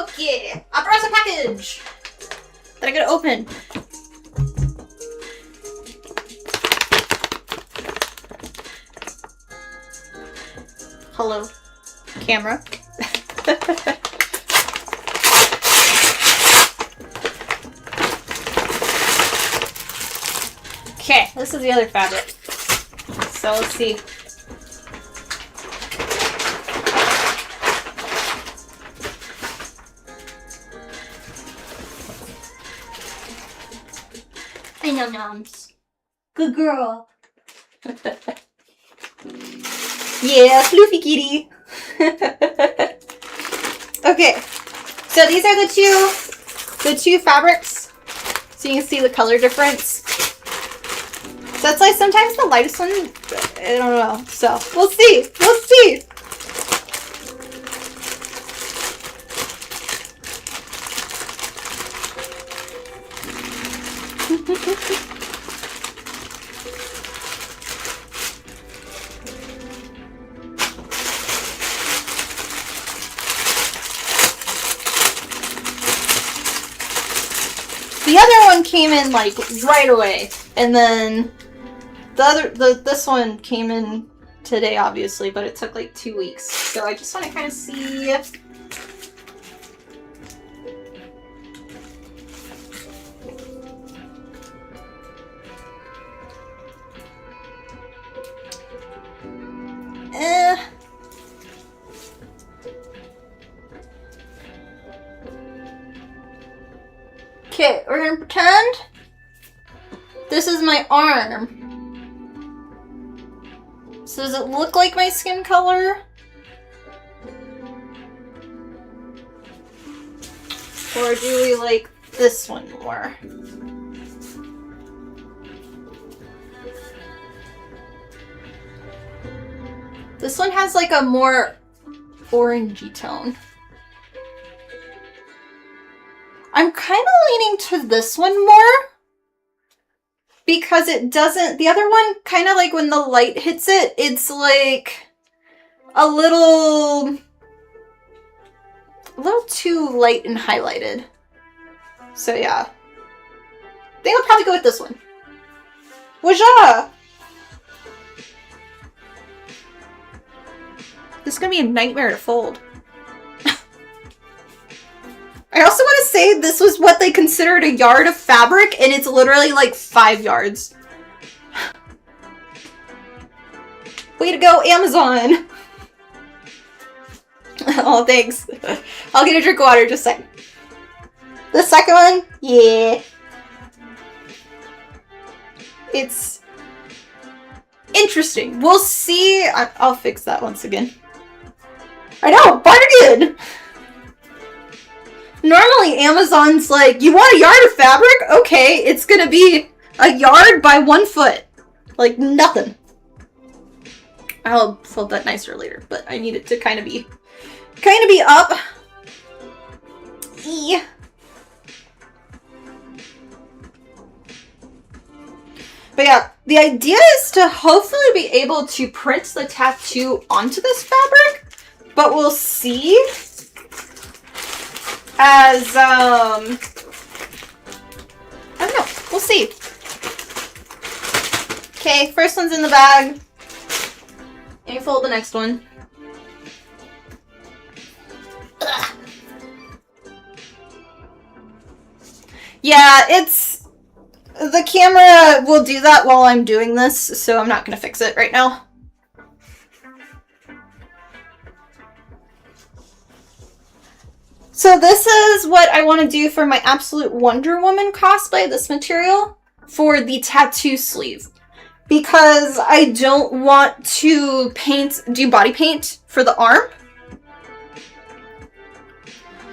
Okay, I brought a package that I gotta open. Hello, camera. Okay, this is the other fabric. So let's see. I know, noms. Good girl. Yeah, floofy kitty. Okay, so these are the two fabrics. So you can see the color difference. So it's like sometimes the lightest one, I don't know. So we'll see. We'll see. The other one came in like right away, and then this one came in today, obviously, but it took like 2 weeks. So I just want to kind of see. Okay, we're gonna pretend this is my arm. So does it look like my skin color? Or do we like this one more? This one has like a more orangey tone. I'm kind of leaning to this one more because it doesn't, the other one kind of like when the light hits it, it's like a little too light and highlighted. So yeah, I think I'll probably go with this one. Wajah! This is gonna be a nightmare to fold. I also want to say this was what they considered a yard of fabric, and it's literally like 5 yards. Way to go, Amazon! Oh, thanks. I'll get a drink of water in just a second. The second one? Yeah. It's interesting. We'll see. I'll fix that once again. I know, bargain! Normally Amazon's like, you want a yard of fabric? Okay, it's gonna be a yard by 1 foot. Like nothing. I'll fold that nicer later, but I need it to kind of be up. Yeah. But yeah, the idea is to hopefully be able to print the tattoo onto this fabric, but we'll see. As, I don't know. We'll see. Okay, first one's in the bag. And you fold the next one. Ugh. Yeah, the camera will do that while I'm doing this, so I'm not going to fix it right now. So this is what I want to do for my Absolute Wonder Woman cosplay, this material, for the tattoo sleeve. Because I don't want to do body paint for the arm.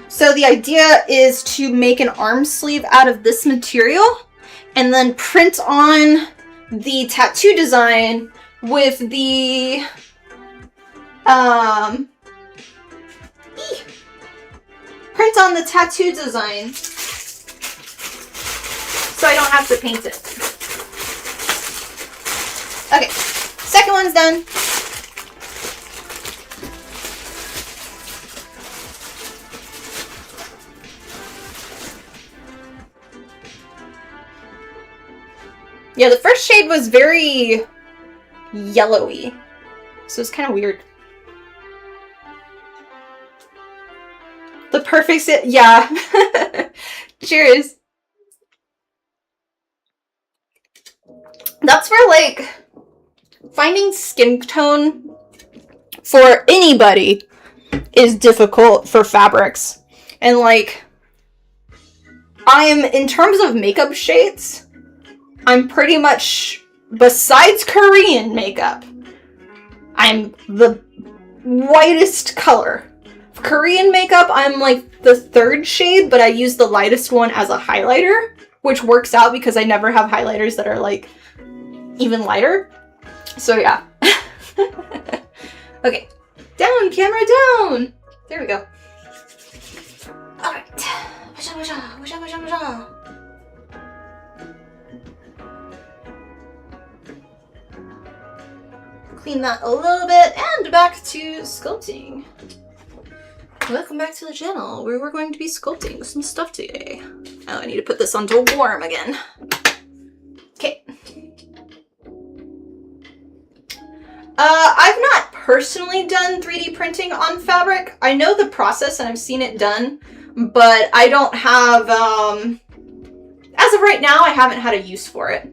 So the idea is to make an arm sleeve out of this material and then print on the tattoo design with the print on the tattoo design so I don't have to paint it. Okay, second one's done. Yeah, the first shade was very yellowy. So it's kind of weird. The perfect yeah. Cheers. That's where, like, finding skin tone for anybody is difficult for fabrics. And, like, in terms of makeup shades, I'm pretty much, besides Korean makeup, I'm the whitest color. For Korean makeup, I'm like the 3rd shade, but I use the lightest one as a highlighter, which works out because I never have highlighters that are like even lighter. So yeah. Okay. Down, camera down! There we go. Alright. Clean that a little bit, and back to sculpting. Welcome back to the channel, where we're going to be sculpting some stuff today. Oh, I need to put this onto warm again. Okay. I've not personally done 3D printing on fabric. I know the process and I've seen it done, but I don't have, as of right now, I haven't had a use for it.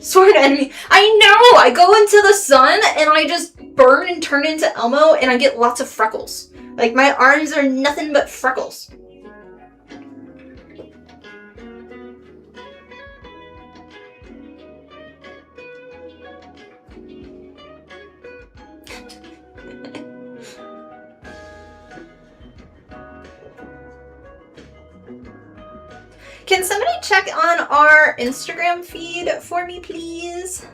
Sword enemy. I know! I go into the sun and I just burn and turn into Elmo and I get lots of freckles. Like, my arms are nothing but freckles. Can somebody check on our Instagram feed for me, please?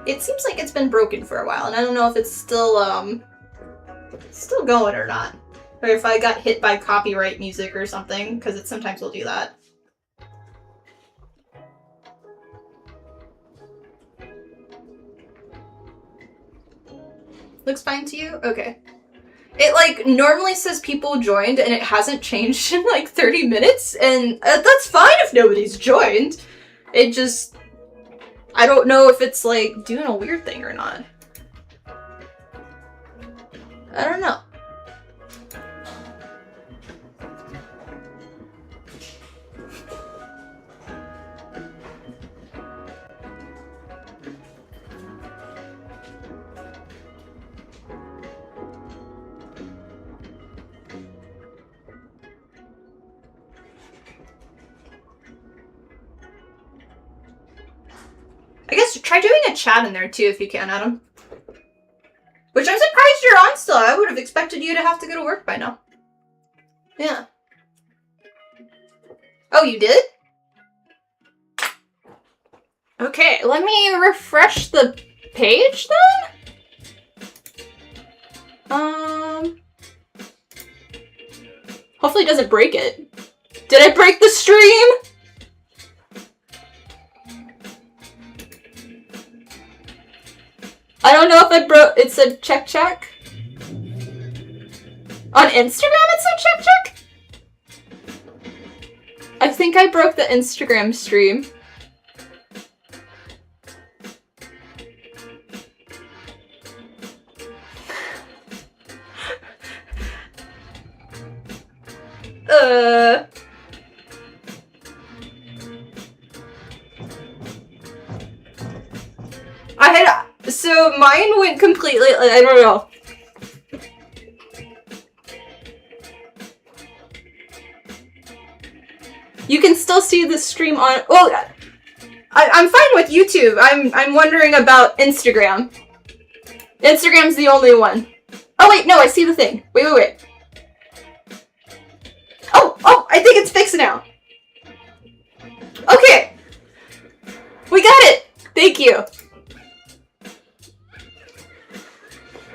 It seems like it's been broken for a while, and I don't know if it's still going or not. Or if I got hit by copyright music or something, because it sometimes will do that. Looks fine to you? Okay. It, like, normally says people joined, and it hasn't changed in, like, 30 minutes, and that's fine if nobody's joined. It just... I don't know if it's, like, doing a weird thing or not. I don't know. I guess try doing a chat in there too if you can, Adam. Which I'm surprised you're on still. I would have expected you to have to go to work by now. Yeah. Oh, you did? Okay, let me refresh the page then? Hopefully it doesn't break it. Did I break the stream? I don't know if I broke. It said check check. On Instagram it said check check? I think I broke the Instagram stream. So mine went completely, I don't know. You can still see the stream on, well, I'm fine with YouTube. I'm wondering about Instagram. Instagram's the only one. Oh wait, no, I see the thing. Wait. Oh, I think it's fixed now. Okay. We got it. Thank you.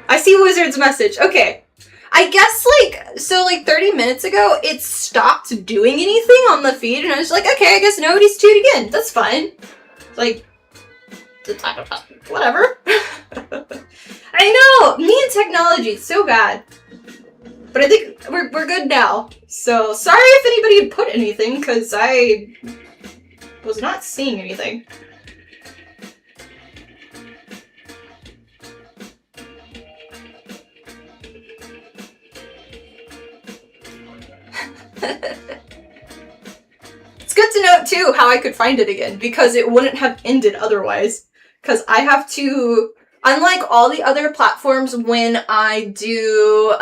I see Wizard's message. Okay. I guess, like 30 minutes ago, it stopped doing anything on the feed, and I was like, okay, I guess nobody's tuned in. That's fine. Like, whatever. I know! Me and technology, it's so bad. But I think we're good now. So sorry if anybody had put anything, because I was not seeing anything. It's good to know too how I could find it again, because it wouldn't have ended otherwise. Because I have to, unlike all the other platforms, when I do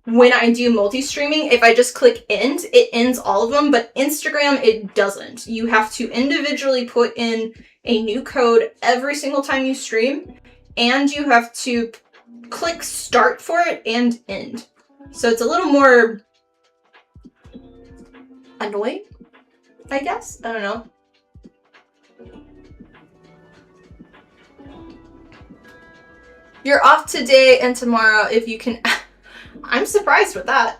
multi-streaming, if I just click end, it ends all of them, but Instagram, it doesn't. You have to individually put in a new code every single time you stream, and you have to click start for it and end. So it's a little more annoying, I guess? I don't know. You're off today and tomorrow if you can. I'm surprised with that.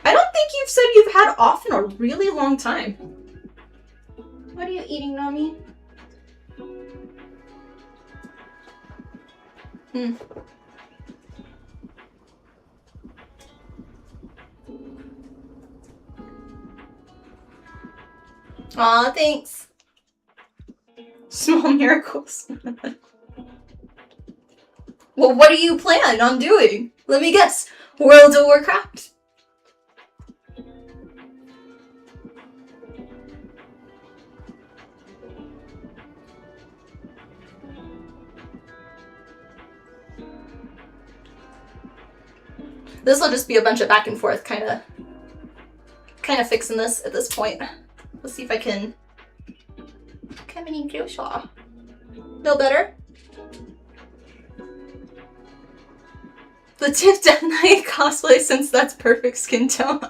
I don't think you've said you've had off in a really long time. What are you eating, Nami? Aw, thanks. Small miracles. Well, what do you plan on doing? Let me guess. World of Warcraft? This will just be a bunch of back and forth, kind of fixing this at this point. Let's see if I can. Come in, Joshua. Feel better? The Tiffany cosplay, since that's perfect skin tone.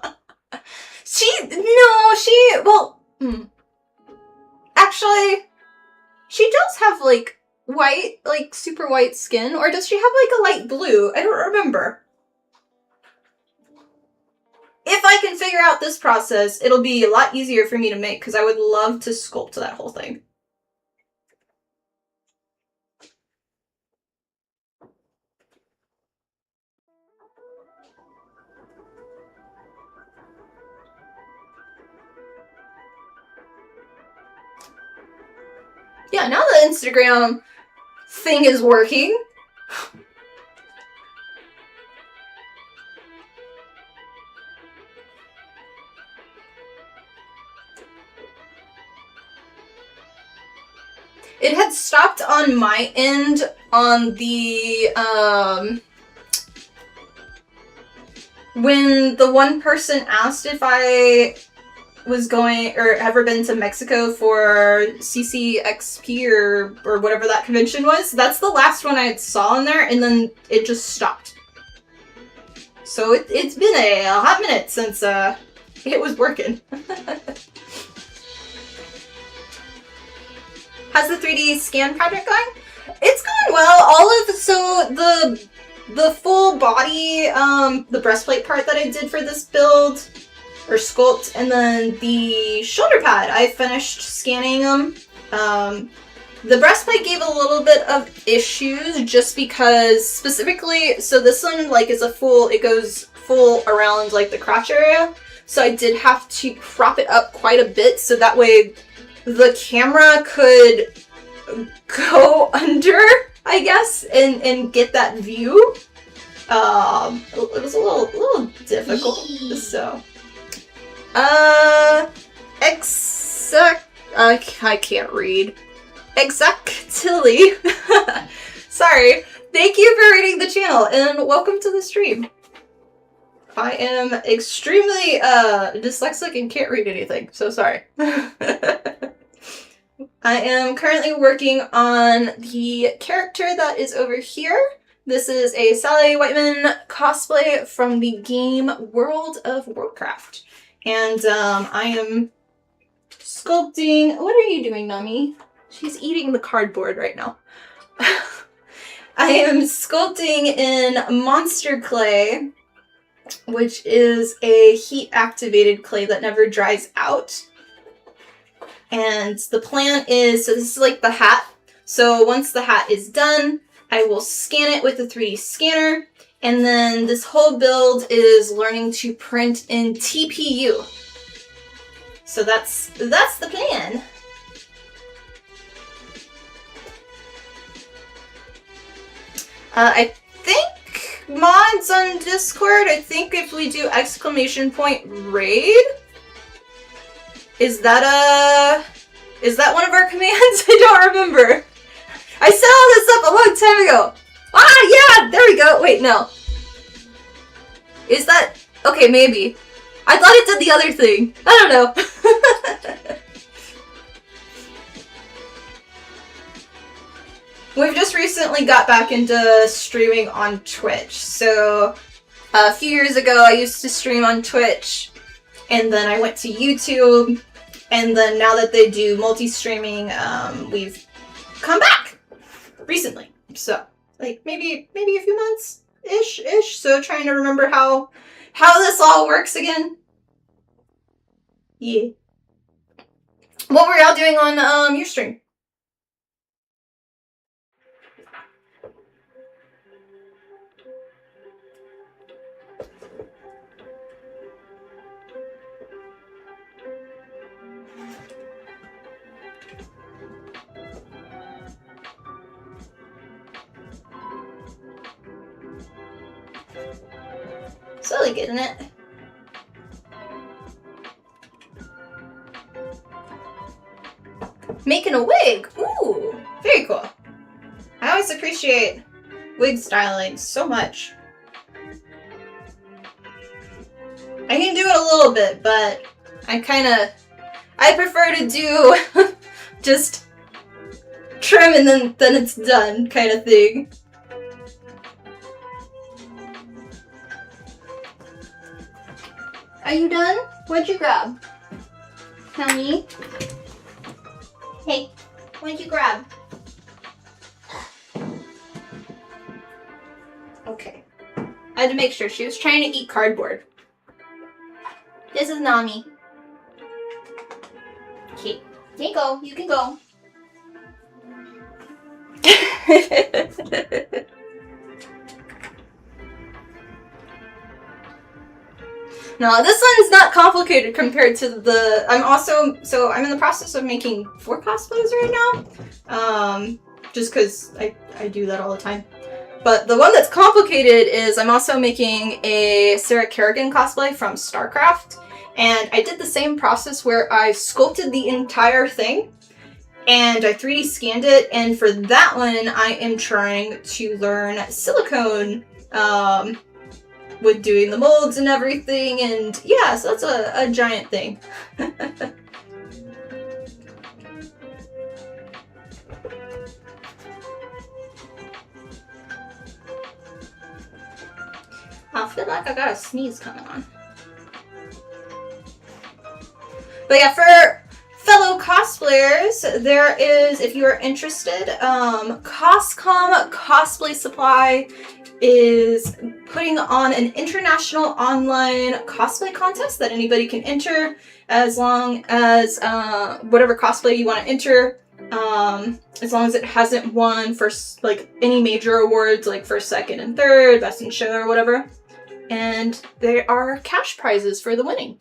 Actually, she does have like white, like super white skin, or does she have like a light blue? I don't remember. If I can figure out this process, it'll be a lot easier for me to make, because I would love to sculpt that whole thing. Yeah, now the Instagram thing is working. It had stopped on my end on the, when the one person asked if I was going, or ever been to Mexico for CCXP or whatever that convention was. That's the last one I saw on there, and then it just stopped. So it's been a hot minute since it was working. How's the 3D scan project going? It's going well. The full body, the breastplate part that I did for this build, or sculpt, and then the shoulder pad, I finished scanning them. The breastplate gave a little bit of issues just because specifically, so this one like is it goes full around like the crotch area. So I did have to crop it up quite a bit so that way the camera could go under, I guess, and get that view. It was a little difficult, so. I can't read. Exactly. Sorry. Thank you for reading the channel, and welcome to the stream. I am extremely dyslexic and can't read anything, so sorry. I am currently working on the character that is over here. This is a Sally Whitemane cosplay from the game World of Warcraft. And I am sculpting... What are you doing, Nami? She's eating the cardboard right now. I am sculpting in monster clay, which is a heat-activated clay that never dries out. And the plan is, so this is like the hat. So once the hat is done, I will scan it with the 3D scanner, and then this whole build is learning to print in TPU. So that's the plan. I think mods on Discord, I think if we do !raid, is that one of our commands? I don't remember. I set all this up a long time ago. Ah, yeah, there we go. Wait, no. Is that... Okay, maybe. I thought it did the other thing. I don't know. We've just recently got back into streaming on Twitch. So, a few years ago, I used to stream on Twitch. And then I went to YouTube. And then now that they do multi-streaming, we've come back recently. So, like, maybe a few months ish. So, trying to remember how this all works again. Yeah. What were y'all doing on your stream? Slowly getting it. Making a wig. Ooh, very cool. I always appreciate wig styling so much. I can do it a little bit, but I prefer to do just trim and then it's done kind of thing. Are you done? What'd you grab? Honey? Hey, what'd you grab? Okay. I had to make sure. She was trying to eat cardboard. This is Nami. Okay. There you go. You can go. No, this one's not complicated compared to the... I'm in the process of making 4 cosplays right now. Just because I do that all the time. But the one that's complicated is I'm also making a Sarah Kerrigan cosplay from StarCraft. And I did the same process where I sculpted the entire thing. And I 3D scanned it. And for that one, I am trying to learn silicone with doing the molds and everything, and yeah, so that's a giant thing. I feel like I got a sneeze coming on. But yeah, for fellow cosplayers, there is, if you are interested, Coscom Cosplay Supply is putting on an international online cosplay contest that anybody can enter, as long as whatever cosplay you want to enter, as long as it hasn't won for like any major awards like first, second, and third, best in show or whatever. And there are cash prizes for the winning.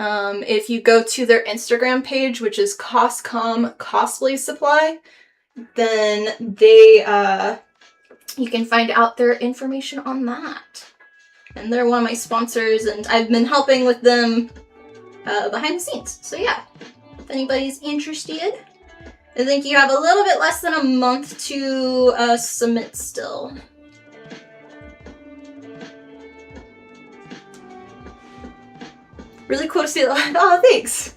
If you go to their Instagram page, which is Coscom Cosplay Supply, then they you can find out their information on that. And they're one of my sponsors, and I've been helping with them behind the scenes. So yeah, if anybody's interested, I think you have a little bit less than a month to submit still. Really cool to see that. Oh, thanks.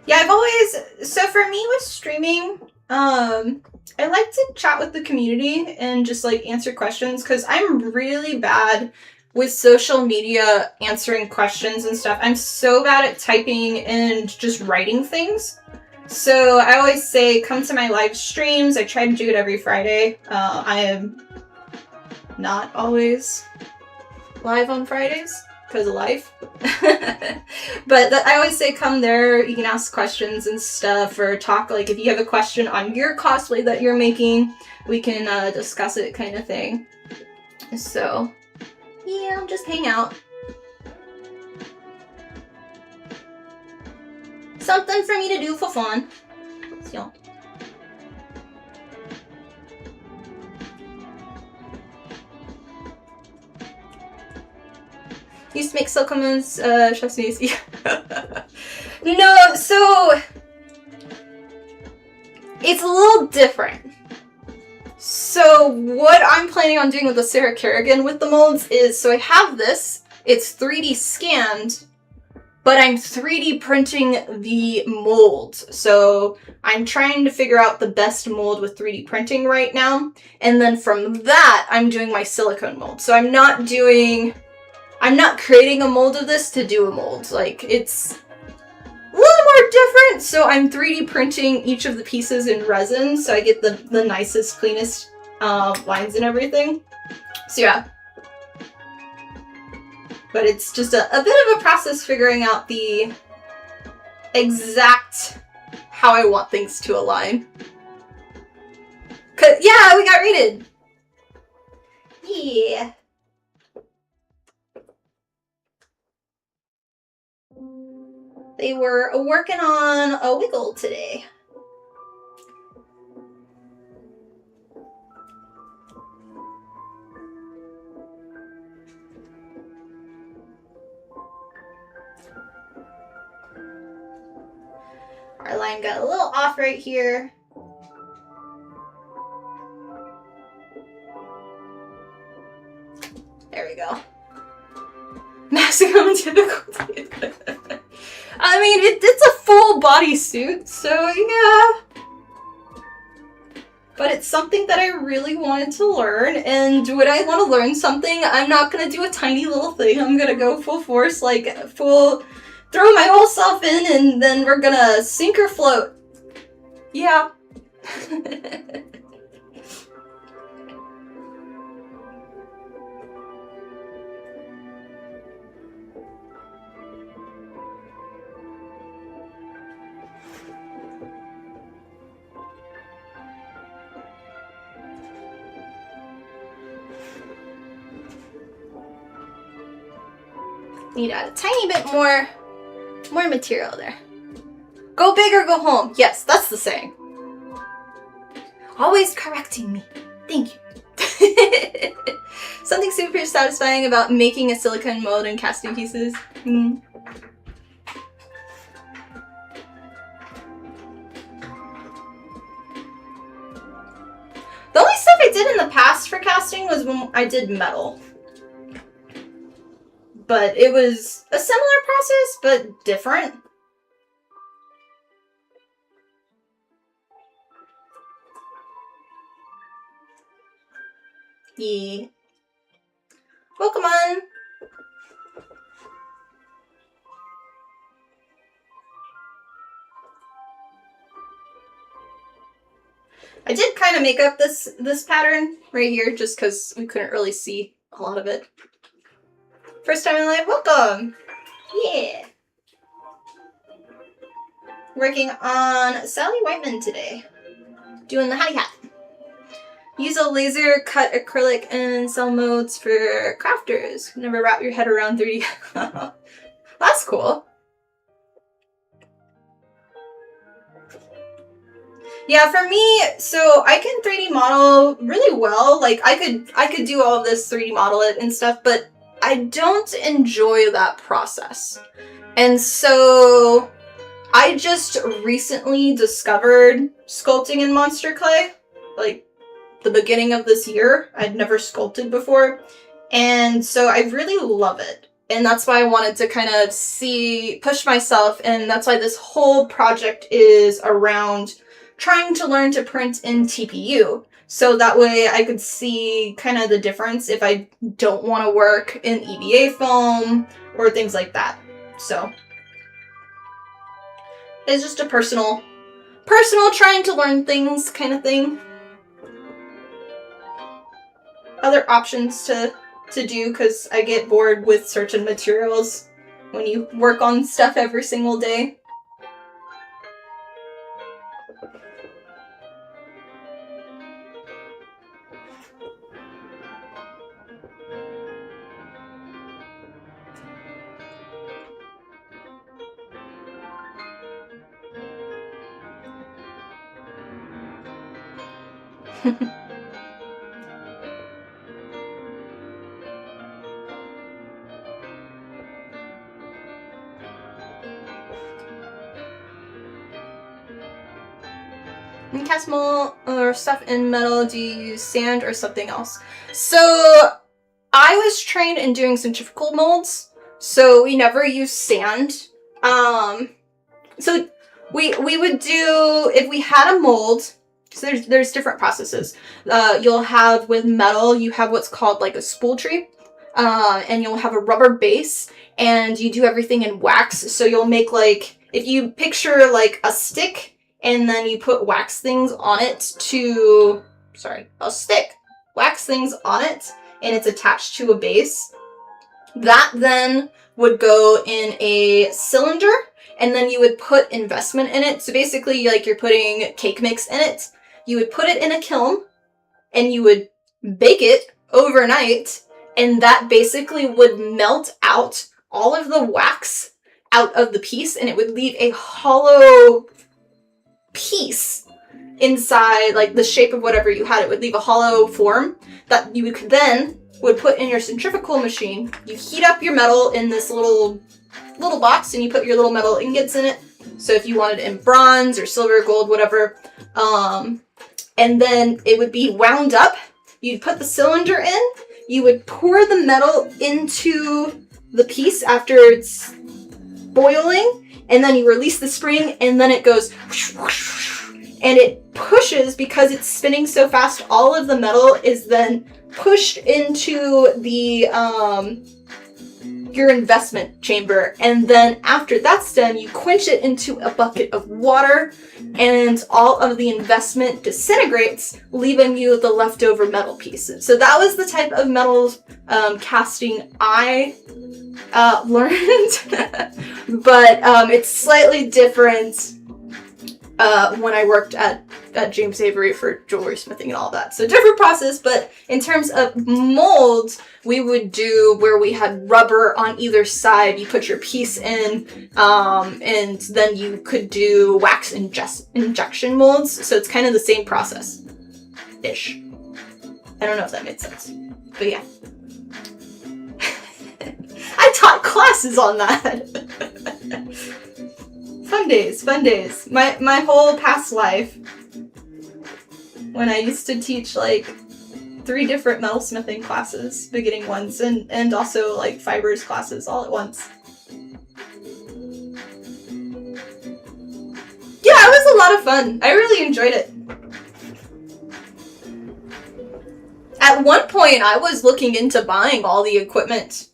Yeah, I've always, so for me with streaming, I like to chat with the community and just like answer questions, because I'm really bad with social media answering questions and stuff. I'm so bad at typing and just writing things. So I always say, come to my live streams. I try to do it every Friday. I am not always live on Fridays. because of life. But I always say come there, you can ask questions and stuff, or talk, like if you have a question on your cosplay that you're making, we can discuss it kind of thing. So, yeah, just hang out. Something for me to do for fun. So. Used to make silicone moons, trust me. No, so it's a little different. So what I'm planning on doing with the Sarah Kerrigan with the molds is, so I have this, it's 3D scanned, but I'm 3D printing the molds. So I'm trying to figure out the best mold with 3D printing right now. And then from that, I'm doing my silicone mold. So I'm not creating a mold of this to do a mold. Like, it's a little more different. So I'm 3D printing each of the pieces in resin, so I get the nicest, cleanest lines and everything. So yeah. But it's just a bit of a process figuring out the exact how I want things to align. 'Cause, yeah, we got rated! Yeah. They were working on a wiggle today. Our line got a little off right here. There we go. Maximum difficulty. I mean, it's a full body suit, so yeah. But it's something that I really wanted to learn, and when I want to learn something, I'm not gonna do a tiny little thing. I'm gonna go full force, like throw my whole self in, and then we're gonna sink or float. Yeah. Need to add a tiny bit more material there. Go big or go home. Yes, that's the saying. Always correcting me. Thank you. Something super satisfying about making a silicone mold and casting pieces. The only stuff I did in the past for casting was when I did metal. But it was a similar process, but different. Yeah. Welcome on. I did kind of make up this pattern right here just because we couldn't really see a lot of it. First time in live, welcome! Yeah! Working on Sally Whitemane today. Doing the hattie hat. Use a laser cut acrylic and cell modes for crafters. Never wrap your head around 3D. That's cool. Yeah, for me, so I can 3D model really well. Like I could do all of this 3D model it and stuff, but I don't enjoy that process. And so I just recently discovered sculpting in monster clay, like the beginning of this year. I'd never sculpted before. And so I really love it. And that's why I wanted to kind of push myself. And that's why this whole project is around trying to learn to print in TPU. So that way I could see kind of the difference if I don't want to work in EVA foam or things like that. So it's just a personal trying to learn things kind of thing. Other options to to do because I get bored with certain materials when you work on stuff every single day. In cast mold or stuff in metal, do you use sand or something else? So I was trained in doing centrifugal molds, so we never use sand. So we would do, if we had a mold, so there's different processes. You'll have with metal, you have what's called like a spool tree, and you'll have a rubber base, and you do everything in wax. So you'll make like, if you picture like a stick, and then you put wax things on it a stick, wax things on it, and it's attached to a base. That then would go in a cylinder, and then you would put investment in it. So basically, like you're putting cake mix in it. You would put it in a kiln, and you would bake it overnight, and that basically would melt out all of the wax out of the piece, and it would leave a hollow piece inside, like the shape of whatever you had. It would leave a hollow form that you could then put in your centrifugal machine. You heat up your metal in this little box, and you put your little metal ingots in it. So if you wanted it in bronze or silver, gold, whatever, and then it would be wound up. You'd put the cylinder in. You would pour the metal into the piece after it's boiling, and then you release the spring, and then it goes whoosh, whoosh, and it pushes, because it's spinning so fast, all of the metal is then pushed into the your investment chamber, and then after that's done, you quench it into a bucket of water, and all of the investment disintegrates, leaving you the leftover metal pieces. So that was the type of metal casting I learned, but it's slightly different when I worked at James Avery for jewelry smithing and all that. So different process, but in terms of molds, we would do where we had rubber on either side. You put your piece in, and then you could do wax injection molds. So it's kind of the same process-ish. I don't know if that made sense, but yeah. I taught classes on that. Fun days, fun days. My whole past life, when I used to teach like 3 different metalsmithing classes, beginning ones, and also like fibers classes all at once. Yeah, it was a lot of fun. I really enjoyed it. At one point, I was looking into buying all the equipment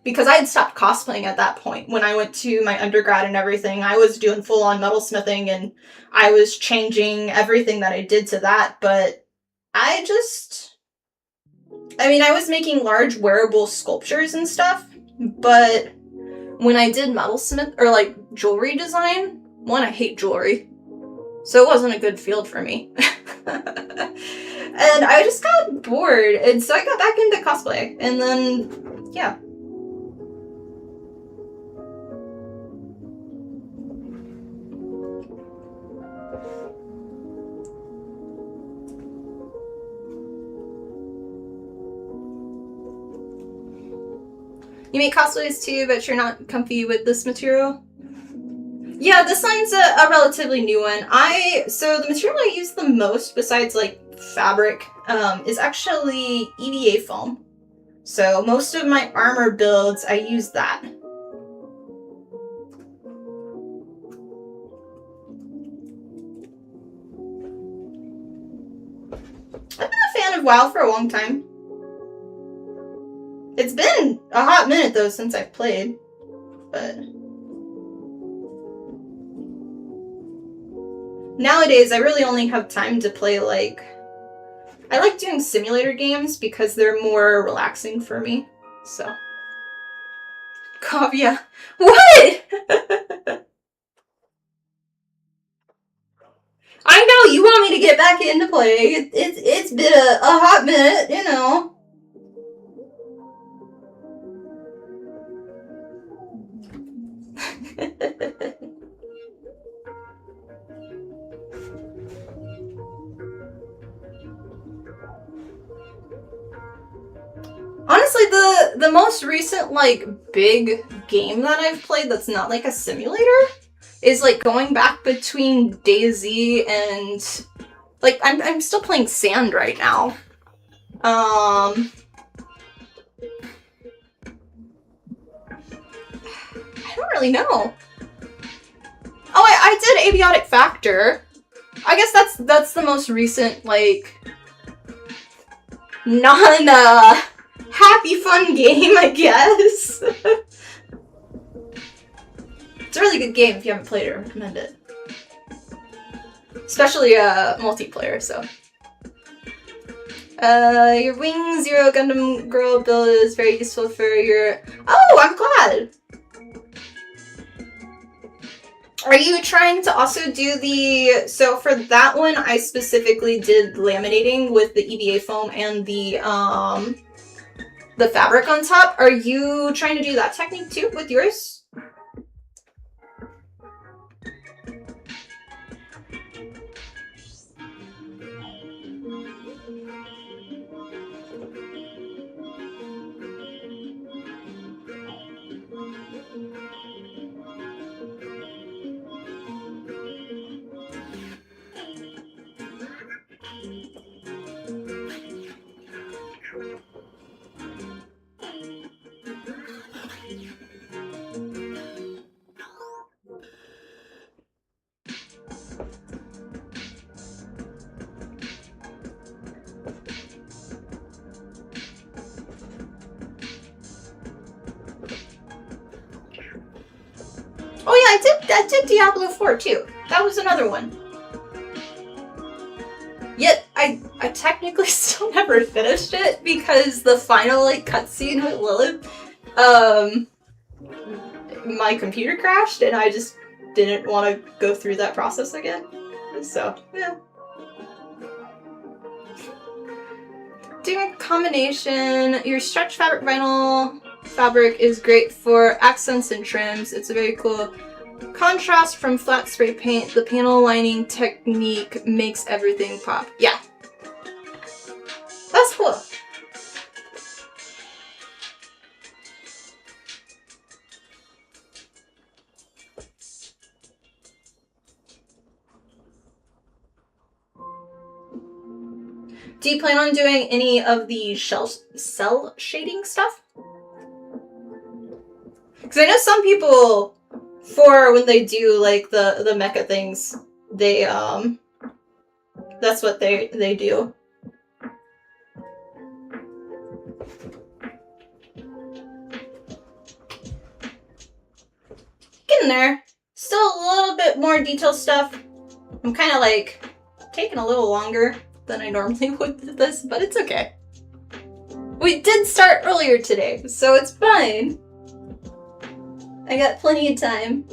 because I had stopped cosplaying at that point. When I went to my undergrad and everything, I was doing full-on metalsmithing, and I was changing everything that I did to that, but I was making large wearable sculptures and stuff, but when I did metalsmith, or like jewelry design, one, I hate jewelry, so it wasn't a good field for me. And I just got bored, and so I got back into cosplay, and then, yeah. You make cosplays too, but you're not comfy with this material? Yeah, this line's a relatively new one. So the material I use the most, besides like fabric, is actually EVA foam. So most of my armor builds, I use that. I've been a fan of WoW for a long time. It's been a hot minute though since I've played, but nowadays I really only have time to play like I like doing simulator games because they're more relaxing for me. So. Kavya. What? I know, you want me to get back into play. It's been a hot minute, you know. Honestly, the most recent, like, big game that I've played that's not, like, a simulator is, like, going back between DayZ and... Like, I'm still playing Sand right now. I don't really know. Oh, I did Aviotic Factor. I guess that's the most recent, like, happy fun game, I guess. It's a really good game if you haven't played it, I recommend it. Especially multiplayer, so. Your Wing Zero Gundam Girl build is very useful for your... Oh, I'm glad! Are you trying to also do the... So for that one, I specifically did laminating with the EVA foam and the fabric on top. Are you trying to do that technique too with yours? Oh yeah, I did Diablo 4 too. That was another one. Yet I technically still never finished it because the final like cutscene with Lilith, my computer crashed and I just didn't want to go through that process again. So yeah. Doing a combination. Your stretch fabric vinyl fabric is great for accents and trims. It's a very cool contrast from flat spray paint. The panel lining technique makes everything pop. Yeah. That's cool. Do you plan on doing any of the cell shading stuff? Because I know some people, for when they do like the mecha things, they that's what they do. Getting there. Still a little bit more detail stuff. I'm kind of like taking a little longer than I normally would with this, but it's okay. We did start earlier today, so it's fine. I got plenty of time.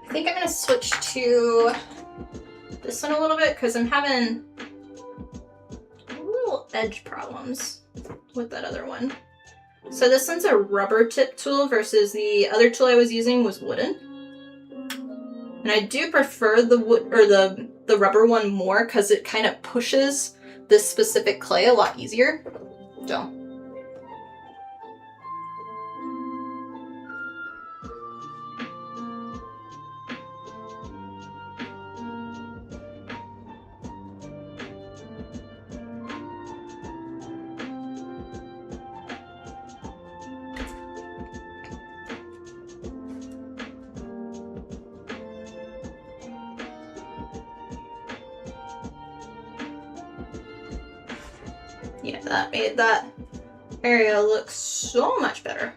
I think I'm gonna switch to this one a little bit because I'm having little edge problems with that other one. So this one's a rubber tip tool versus the other tool I was using was wooden. And I do prefer the wood or the rubber one more because it kind of pushes this specific clay a lot easier. So. Yeah, that made that area look so much better.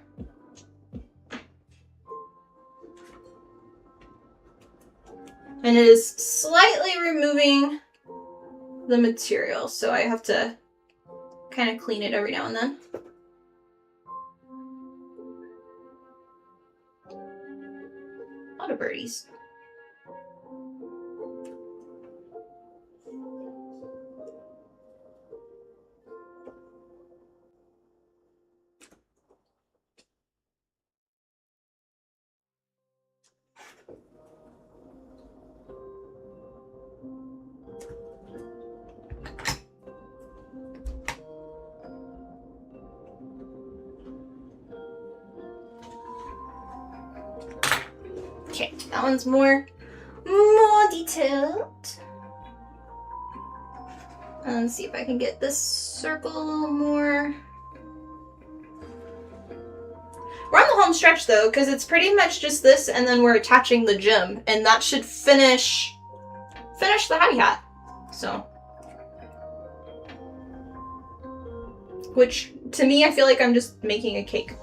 And it is slightly removing the material, so I have to kind of clean it every now and then. A lot of birdies. Okay, that one's more detailed. Let's see if I can get this circle more. We're on the home stretch though, because it's pretty much just this, and then we're attaching the gem, and that should finish the hobby hat. So, which to me, I feel like I'm just making a cake.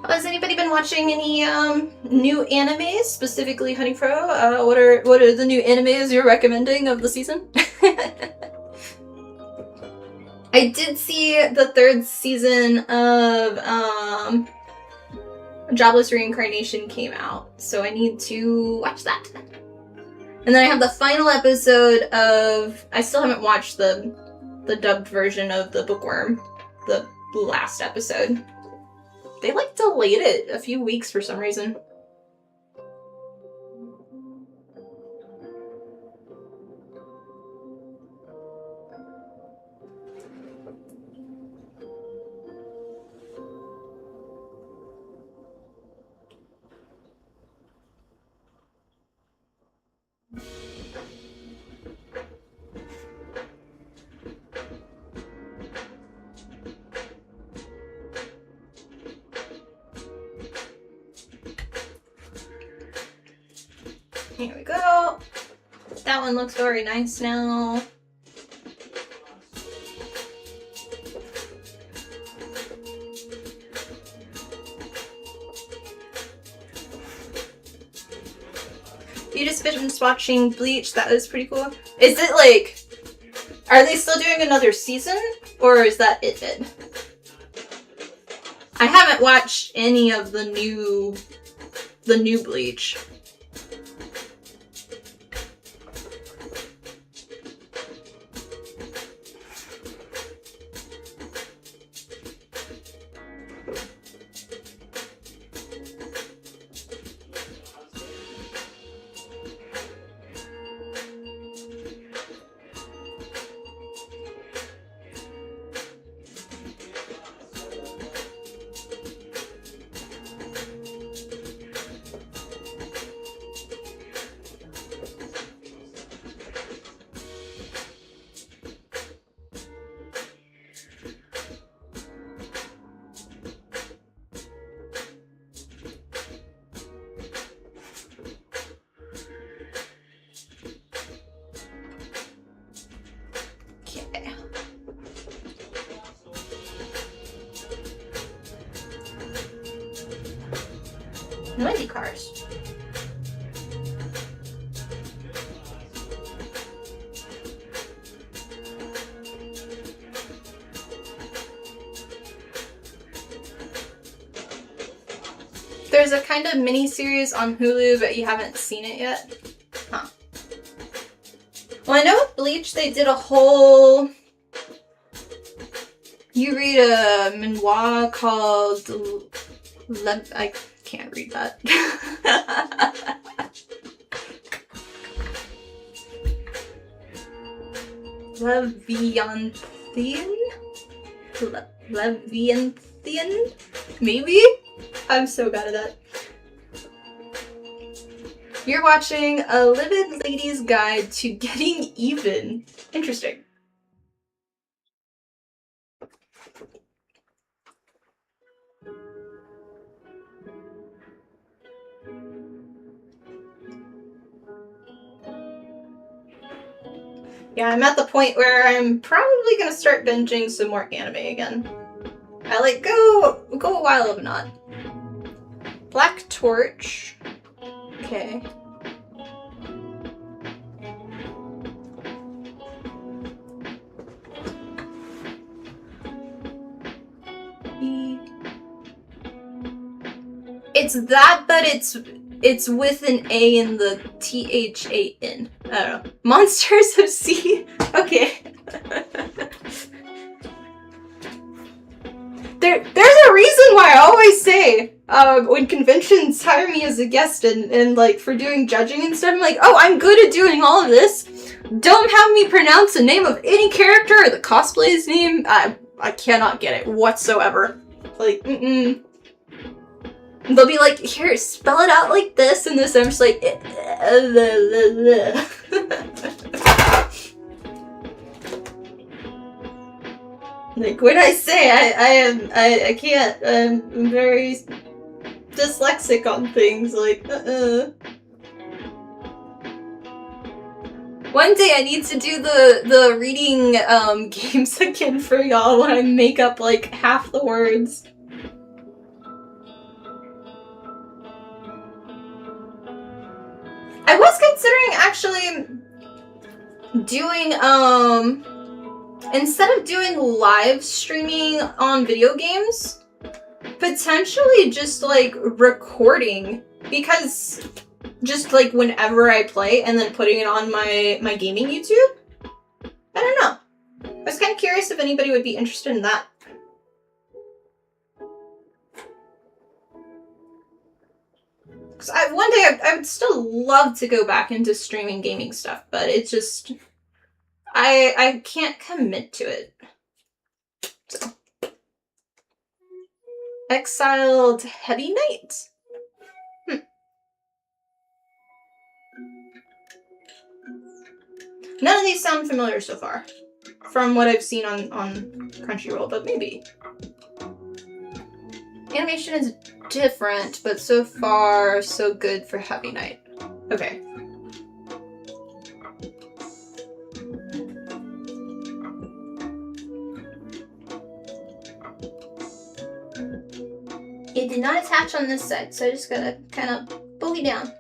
Has anybody been watching any new animes, specifically Honey Pro? What are the new animes you're recommending of the season? I did see the 3rd season of Jobless Reincarnation came out, so I need to watch that. And then I have the final episode of, I still haven't watched the dubbed version of the Bookworm, the last episode. They like delayed it a few weeks for some reason. Here we go. That one looks very nice now. You just finished watching Bleach. That was pretty cool. Is it like, are they still doing another season, or is that it? I haven't watched any of the new Bleach. Noisy cars. there's a kind of mini-series on Hulu, but you haven't seen it yet? Huh. Well, I know with Bleach they did a whole... You read a memoir called... I can't read that. Levianthian? Maybe? I'm so bad at that. You're watching A Livid Lady's Guide to Getting Even. Interesting. Yeah, I'm at the point where I'm probably gonna start binging some more anime again. I like go a while of not. Black Torch. Okay. It's that, but it's with an A in the THAN. I don't know. Monsters of Sea. Okay. There's a reason why I always say when conventions hire me as a guest and like for doing judging and stuff, I'm like, oh, I'm good at doing all of this. Don't have me pronounce the name of any character or the cosplay's name. I cannot get it whatsoever. Like, They'll be like, here, spell it out like this and this. And I'm just like, like when I say I can't. I'm very dyslexic on things. Like, One day I need to do the reading games again for y'all when I make up like half the words. I was considering actually doing, instead of doing live streaming on video games, potentially just like recording, because just like whenever I play and then putting it on my gaming YouTube. I don't know. I was kind of curious if anybody would be interested in that. One day I would still love to go back into streaming gaming stuff, but it's just I can't commit to it. So. Exiled Heavy Knight. None of these sound familiar so far, from what I've seen on Crunchyroll, but maybe. Animation is different, but so far, so good for Heavy Knight. Okay. It did not attach on this side, so I just gotta kind of boogie down.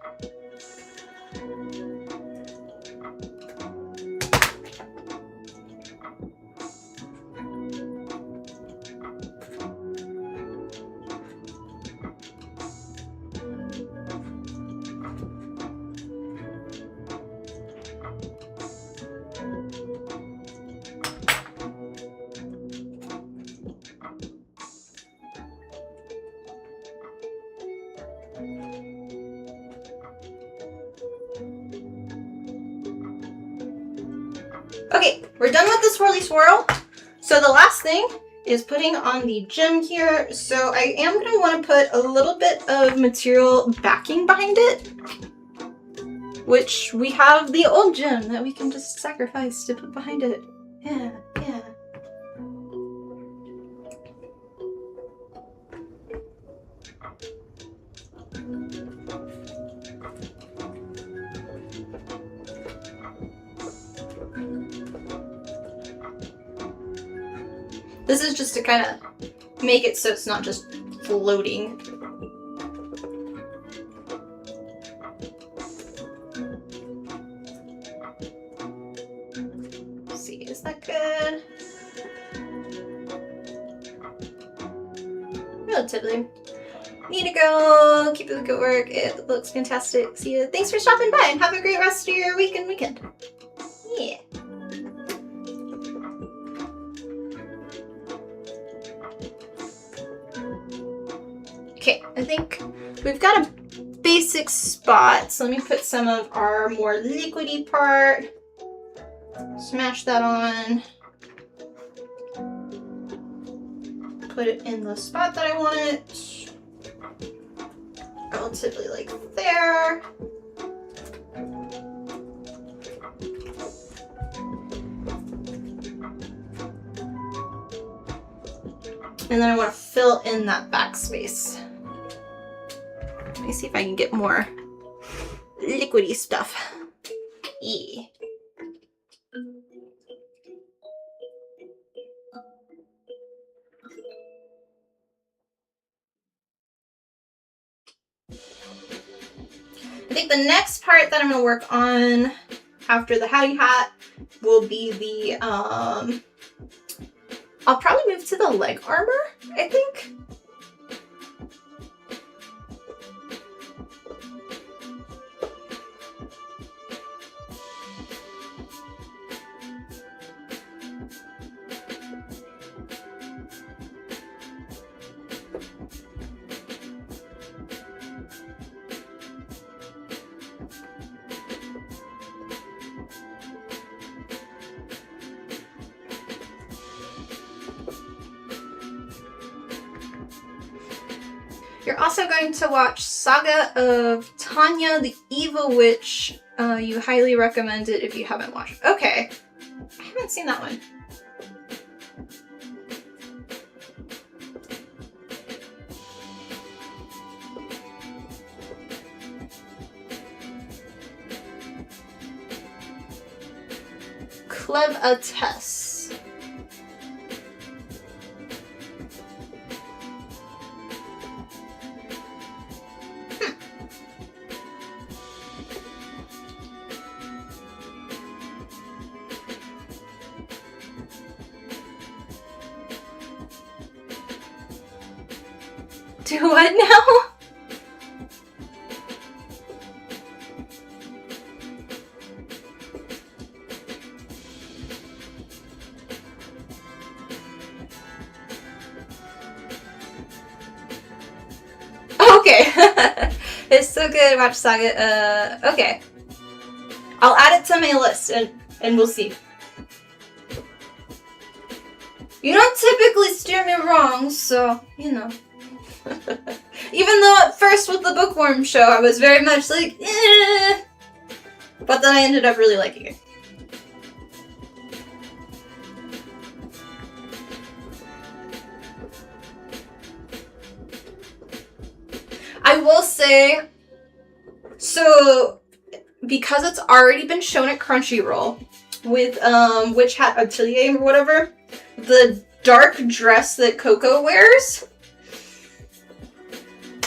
Okay, we're done with the swirly swirl. So the last thing is putting on the gem here. So I am going to want to put a little bit of material backing behind it, which we have the old gem that we can just sacrifice to put behind it. Yeah, yeah. This is just to kind of make it so it's not just floating. Let's see, is that good? Relatively. Need to go. Keep up the good work. It looks fantastic. See you. Thanks for stopping by and have a great rest of your weekend. Yeah. Okay, I think we've got a basic spot. So let me put some of our more liquidy part. Smash that on. Put it in the spot that I want it. Relatively like there. And then I want to fill in that backspace. Let me see if I can get more liquidy stuff. Yeah. I think the next part that I'm going to work on after the Howdy Hat will be the, I'll probably move to the leg armor, I think. You're also going to watch Saga of Tanya the Evil Witch. You highly recommend it if you haven't watched. Okay. I haven't seen that one. Clev-a-tess. Do what now? Okay. It's so good. Watch Saga. Okay. I'll add it to my list and we'll see. You don't typically steer me wrong, so, you know. Even though at first with the Bookworm show I was very much like, eh. But then I ended up really liking it. I will say, so because it's already been shown at Crunchyroll with Witch Hat Atelier or whatever, the dark dress that Coco wears,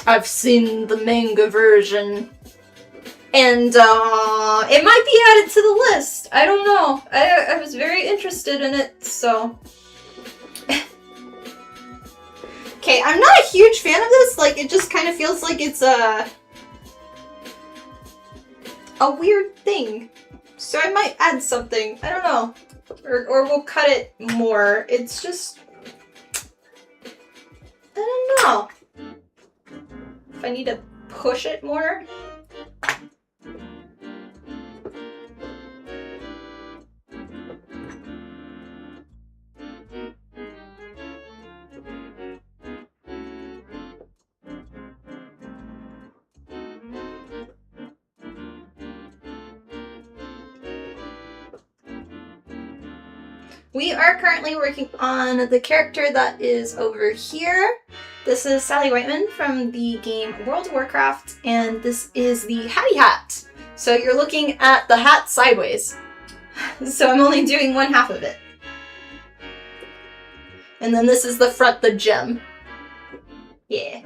I've seen the manga version, and it might be added to the list. I don't know. I was very interested in it, so. Okay, I'm not a huge fan of this. Like, it just kind of feels like it's a weird thing. So I might add something. I don't know. Or we'll cut it more. It's just, I don't know. If I need to push it more. We are currently working on the character that is over here. This is Sally Whitemane from the game World of Warcraft, and this is the Hattie Hat. So you're looking at the hat sideways. So I'm only doing one half of it. And then this is the front, the gem. Yeah.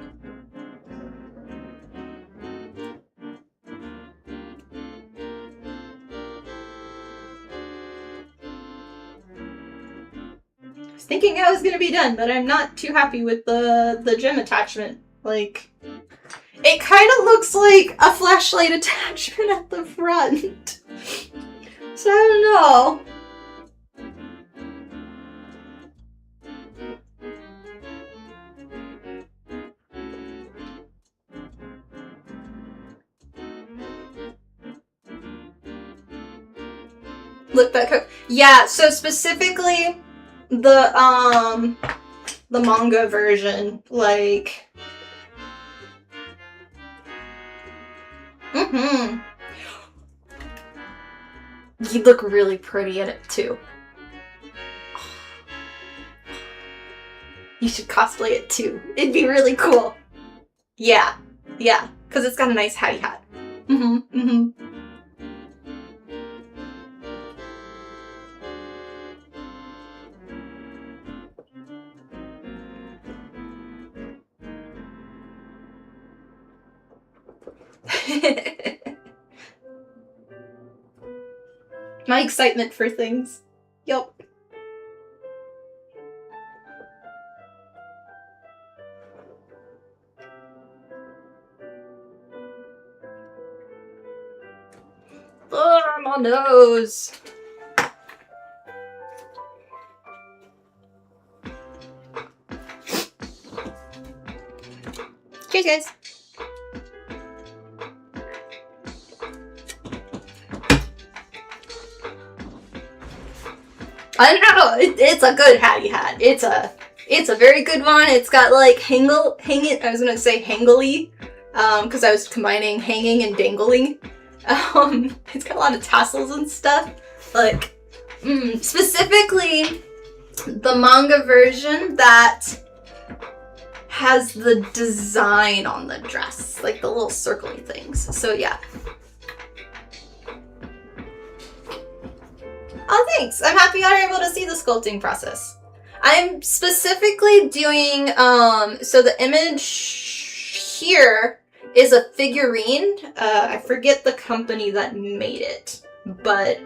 Thinking I was gonna be done, but I'm not too happy with the gem attachment. Like, It kind of looks like a flashlight attachment at the front. So I don't know. Look back up. Yeah, so specifically the manga version, like you look really pretty in it too. You should cosplay it too. It'd be really cool. Yeah, yeah, because it's got a nice hattie hat. My excitement for things. Yup. Oh, my nose. Cheers, guys. I don't know. It's a good hattie hat. It's a very good one. It's got like hanging. I was gonna say hangly, because I was combining hanging and dangling. It's got a lot of tassels and stuff. Like, specifically the manga version that has the design on the dress, like the little circly things. So yeah. Oh, thanks. I'm happy you are able to see the sculpting process. I'm specifically doing, so the image here is a figurine. I forget the company that made it, but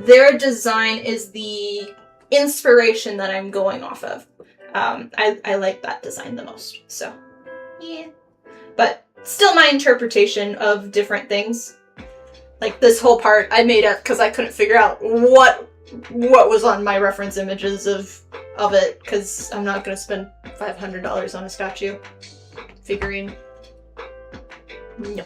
their design is the inspiration that I'm going off of. I like that design the most, so yeah. But still my interpretation of different things. Like this whole part I made up because I couldn't figure out what was on my reference images of it, because I'm not going to spend $500 on a statue figurine. No.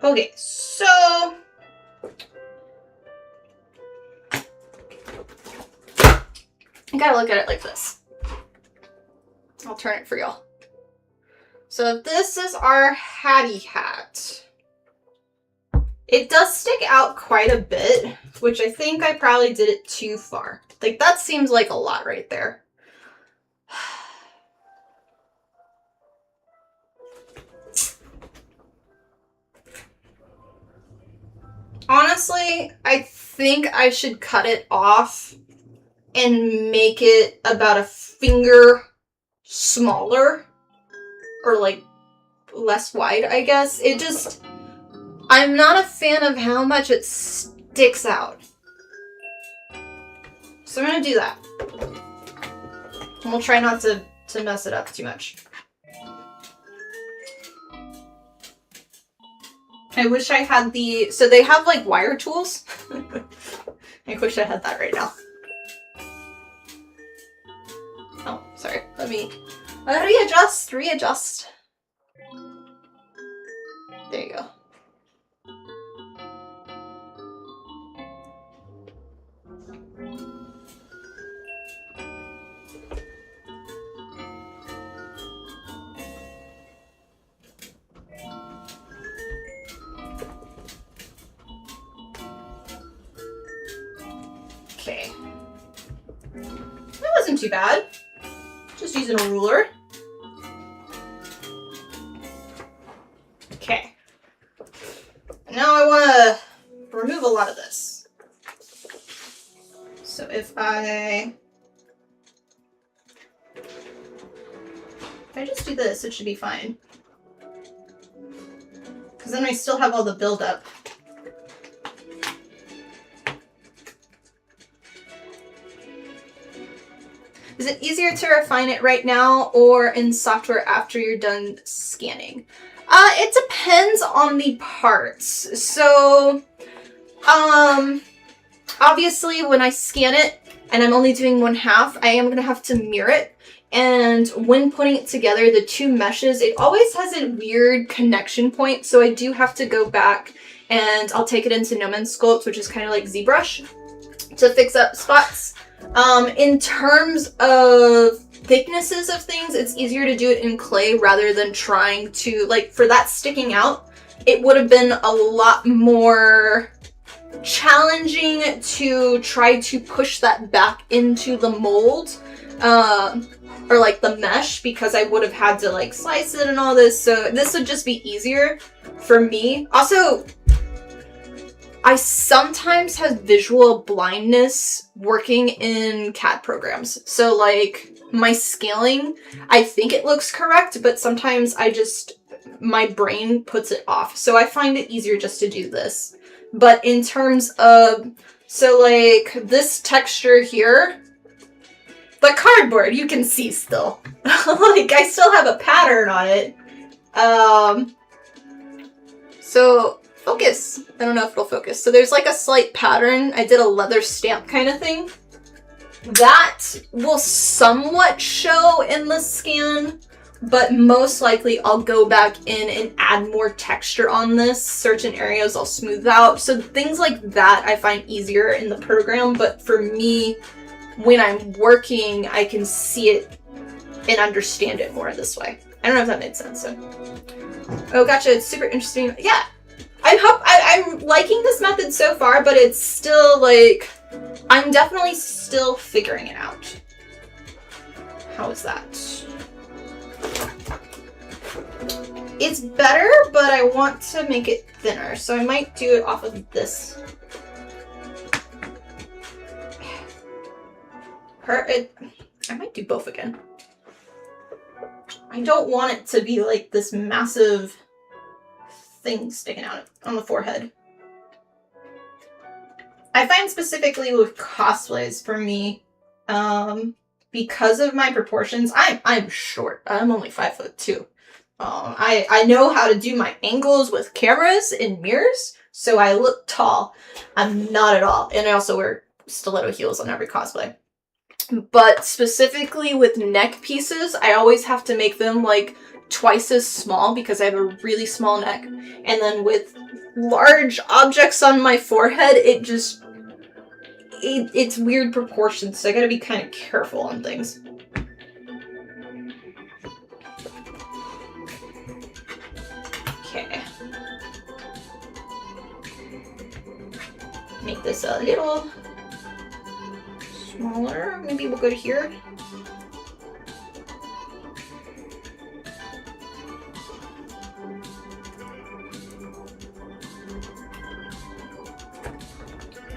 Okay, so I gotta look at it like this. I'll turn it for y'all. So this is our hattie hat. It does stick out quite a bit, which I think I probably did it too far. Like that seems like a lot right there. Honestly, I think I should cut it off and make it about a finger smaller, or like less wide, I guess. It just, I'm not a fan of how much it sticks out. So I'm gonna do that. And we'll try not to mess it up too much. I wish I had the, so they have like wire tools. I wish I had that right now. Oh, sorry. Let me readjust. There you go. Okay. That wasn't too bad. Just using a ruler. Okay. Now I want to remove a lot of this. So if I just do this, it should be fine. Because then I still have all the buildup. Is it easier to refine it right now or in software after you're done scanning? It depends on the parts. So, obviously when I scan it and I'm only doing 1/2, I am going to have to mirror it. And when putting it together, the two meshes, it always has a weird connection point. So I do have to go back and I'll take it into No Man's Sculpt, which is kind of like ZBrush, to fix up spots. In terms of thicknesses of things, it's easier to do it in clay rather than trying to, like, for that sticking out, it would have been a lot more challenging to try to push that back into the mold, or like the mesh, because I would have had to like slice it and all this, so this would just be easier for me. Also, I sometimes have visual blindness working in CAD programs. So like my scaling, I think it looks correct, but sometimes my brain puts it off. So I find it easier just to do this. But in terms of, so like this texture here, the cardboard, you can see still. Like I still have a pattern on it. So focus. I don't know if it'll focus. So there's like a slight pattern. I did a leather stamp kind of thing. That will somewhat show in the scan, but most likely I'll go back in and add more texture on this. Certain areas I'll smooth out. So things like that I find easier in the program, but for me, when I'm working, I can see it and understand it more this way. I don't know if that made sense. So. Oh, gotcha. It's super interesting. Yeah. I'm liking this method so far, but it's still like, I'm definitely still figuring it out. How is that? It's better, but I want to make it thinner, so I might do it off of this. I might do both again. I don't want it to be like this massive thing sticking out on the forehead. I find specifically with cosplays for me, because of my proportions, I'm short. I'm only 5'2". I know how to do my angles with cameras and mirrors, so I look tall. I'm not at all. And I also wear stiletto heels on every cosplay. But specifically with neck pieces, I always have to make them like twice as small because I have a really small neck. And then with large objects on my forehead, it's weird proportions, so I gotta be kind of careful on things. Okay. Make this a little smaller. Maybe we'll go to here.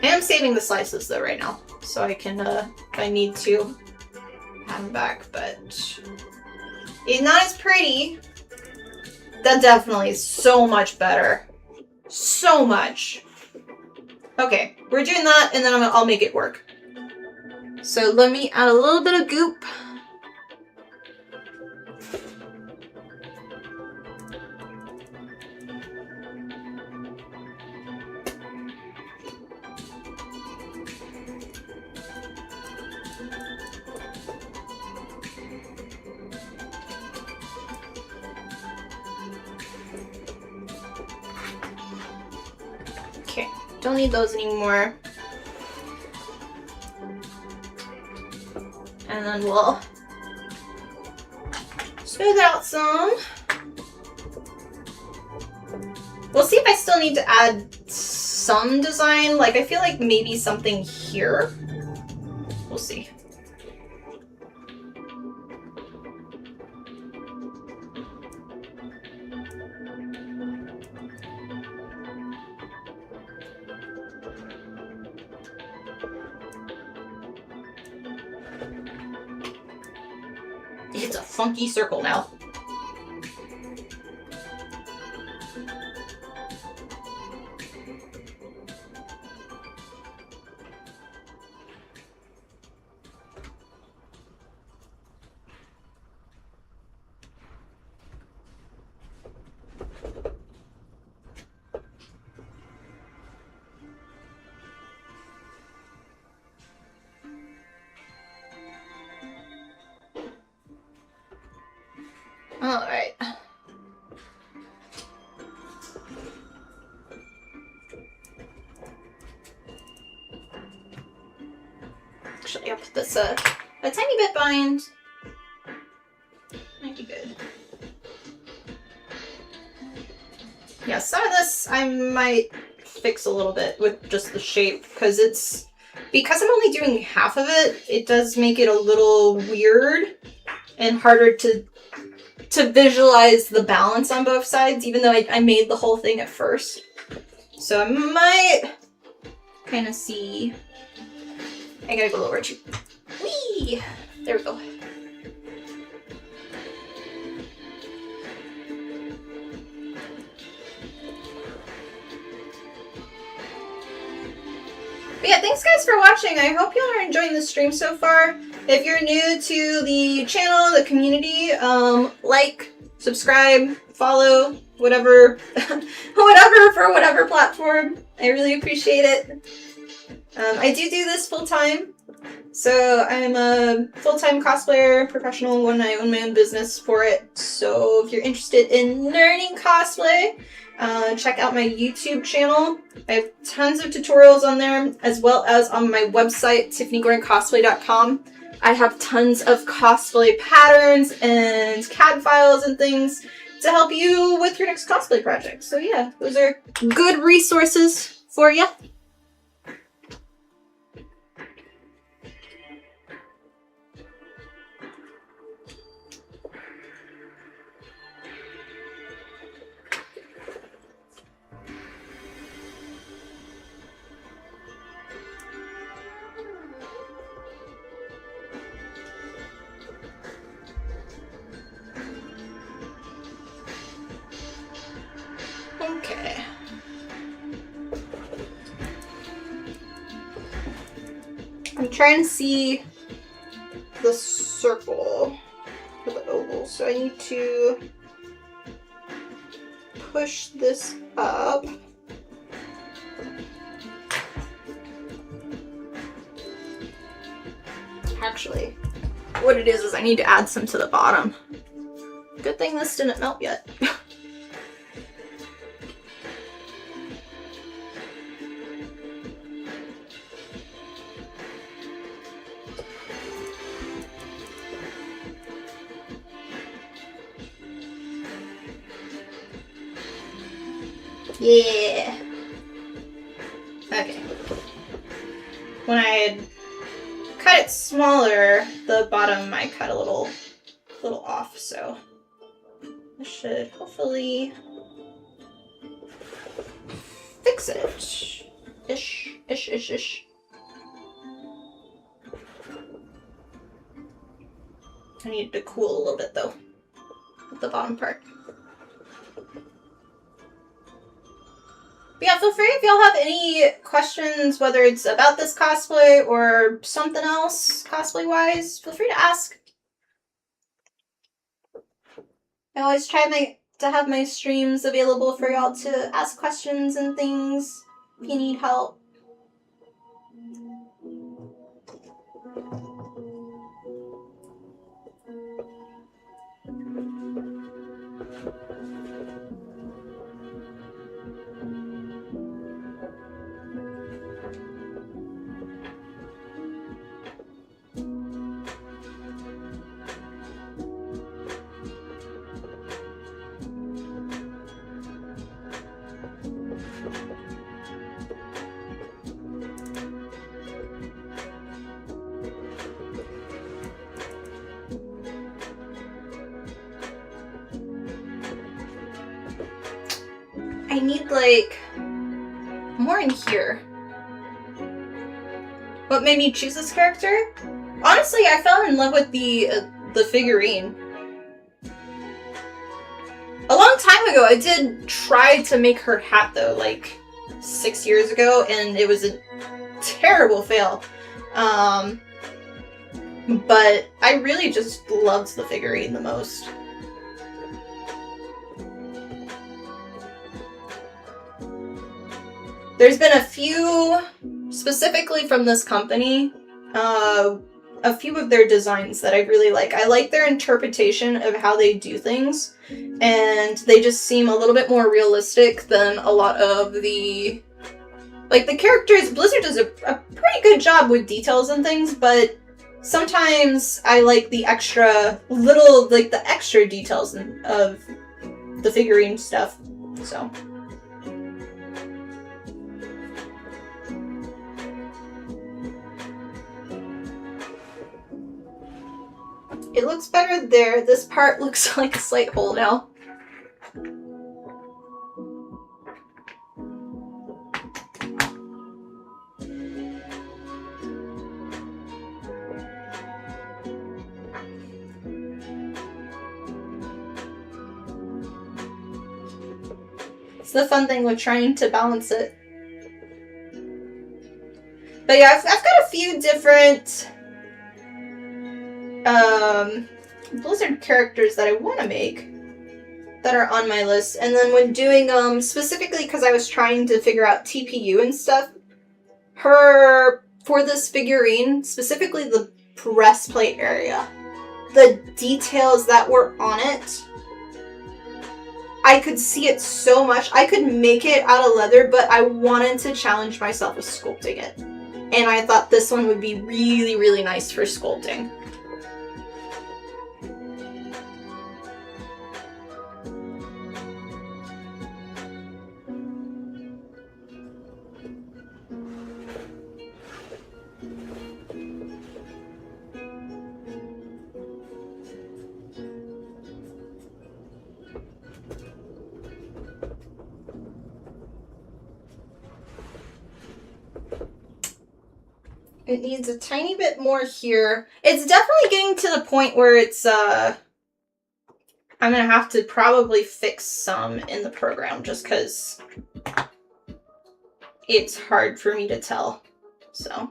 I am saving the slices though right now, so I can, if I need to, add them back, but it's not as pretty. That definitely is so much better. So much. Okay, we're doing that, and then I'll make it work. So let me add a little bit of goop. Okay, don't need those anymore. And then we'll smooth it out some. We'll see if I still need to add some design. Like, I feel like maybe something here. We'll see. It's a funky circle now. All right. Actually, I'll put this a tiny bit behind. Might be good. Yeah, some of this I might fix a little bit with just the shape because I'm only doing half of it, it does make it a little weird and harder to visualize the balance on both sides, even though I made the whole thing at first. So I might kind of see. I gotta go lower too. Whee! There we go. But yeah, thanks guys for watching. I hope y'all are enjoying the stream so far. If you're new to the channel, the community, like, subscribe, follow, whatever, whatever for whatever platform. I really appreciate it. I do this full time. So I'm a full-time cosplayer, professional, and I own my own business for it. So if you're interested in learning cosplay, check out my YouTube channel. I have tons of tutorials on there, as well as on my website, TiffanyGordonCosplay.com. I have tons of cosplay patterns and CAD files and things to help you with your next cosplay project. So yeah, those are good resources for you. Okay. I'm trying to see the circle for the oval, so I need to push this up. Actually, what it is I need to add some to the bottom. Good thing this didn't melt yet. Yeah. Okay. When I had cut it smaller, the bottom I cut a little off, so I should hopefully fix it. Ish. I need it to cool a little bit though, with the bottom part. But yeah, feel free if y'all have any questions, whether it's about this cosplay or something else cosplay-wise, feel free to ask. I always try to have my streams available for y'all to ask questions and things if you need help. I need, like, more in here. What made me choose this character? Honestly, I fell in love with the the figurine. A long time ago, I did try to make her hat though, like 6 years ago, and it was a terrible fail. But I really just loved the figurine the most. There's been a few, specifically from this company, a few of their designs that I really like. I like their interpretation of how they do things, and they just seem a little bit more realistic than a lot of the... Like, the characters... Blizzard does a pretty good job with details and things, but sometimes I like the extra details of the figurine stuff, so... It looks better there. This part looks like a slight hole now. It's the fun thing with trying to balance it. But yeah, I've got a few different Blizzard characters that I want to make that are on my list. And then when doing specifically because I was trying to figure out TPU and stuff, for this figurine, specifically the breastplate area, the details that were on it, I could see it so much. I could make it out of leather, but I wanted to challenge myself with sculpting it. And I thought this one would be really, really nice for sculpting. It needs a tiny bit more here. It's definitely getting to the point where it's, I'm gonna have to probably fix some in the program just because it's hard for me to tell, so.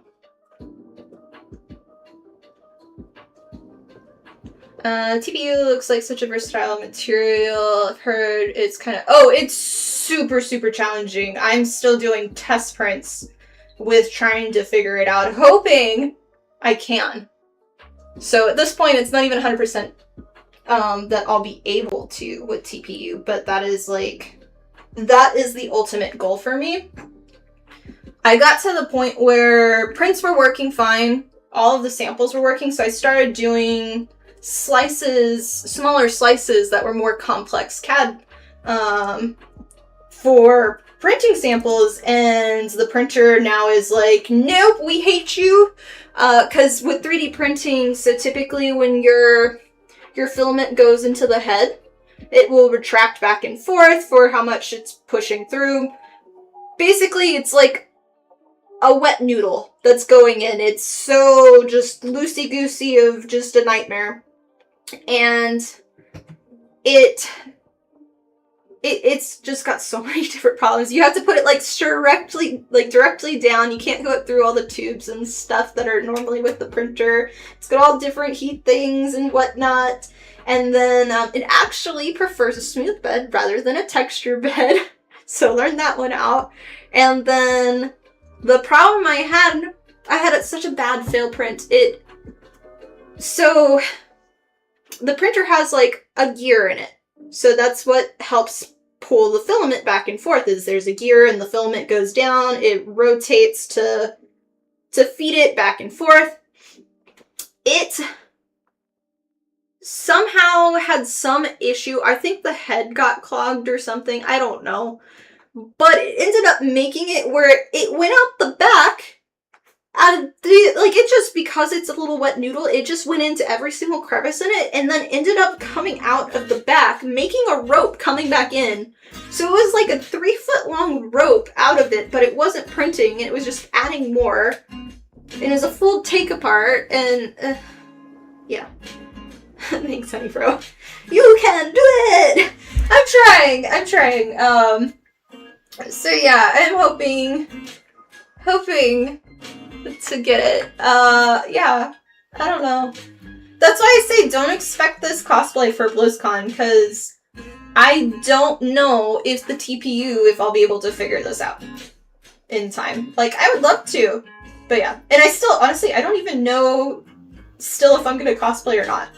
TPU looks like such a versatile material. I've heard it's kind of, it's super, super challenging. I'm still doing test prints with trying to figure it out, hoping I can. So at this point, it's not even 100% that I'll be able to with TPU, but that is the ultimate goal for me. I got to the point where prints were working fine, all of the samples were working, so I started doing smaller slices that were more complex CAD for printing samples, and the printer now is like, nope, we hate you, because with 3D printing, so typically when your filament goes into the head, it will retract back and forth for how much it's pushing through. Basically, it's like a wet noodle that's going in. It's so just loosey-goosey of just a nightmare, and it's just got so many different problems. You have to put it directly down. You can't go through all the tubes and stuff that are normally with the printer. It's got all different heat things and whatnot. And then it actually prefers a smooth bed rather than a texture bed. So learn that one out. And then the problem I had such a bad fail print. So the printer has like a gear in it. So that's what helps pull the filament back and forth, is there's a gear and the filament goes down, it rotates to feed it back and forth. It somehow had some issue. I think the head got clogged or something. I don't know. But it ended up making it where it went out the back. It just, because it's a little wet noodle, it just went into every single crevice in it, and then ended up coming out of the back, making a rope coming back in. So it was like a 3-foot long rope out of it, but it wasn't printing, it was just adding more. And it was a full take apart, and yeah. Thanks, honey bro. You can do it! I'm trying. So yeah, I'm hoping to get it. Yeah, I don't know. That's why I say don't expect this cosplay for BlizzCon, because I don't know if the TPU, if I'll be able to figure this out in time. Like, I would love to, but yeah. And I still, honestly, I don't even know still if I'm gonna cosplay or not.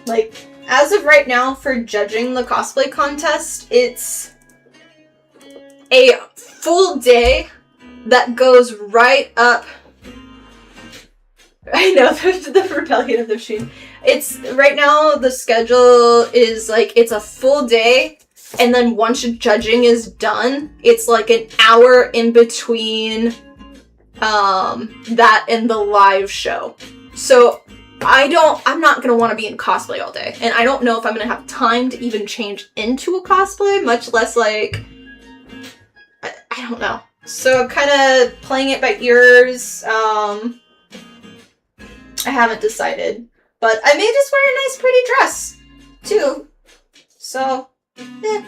Like, as of right now, for judging the cosplay contest, it's a full day that goes right up. I know, the rebellion of the machine. It's, right now, the schedule is, like, it's a full day, and then once judging is done, it's, like, an hour in between, that and the live show. So, I'm not gonna want to be in cosplay all day, and I don't know if I'm gonna have time to even change into a cosplay, much less, like, I don't know. So I'm kind of playing it by ears. I haven't decided, but I may just wear a nice pretty dress too. So, eh.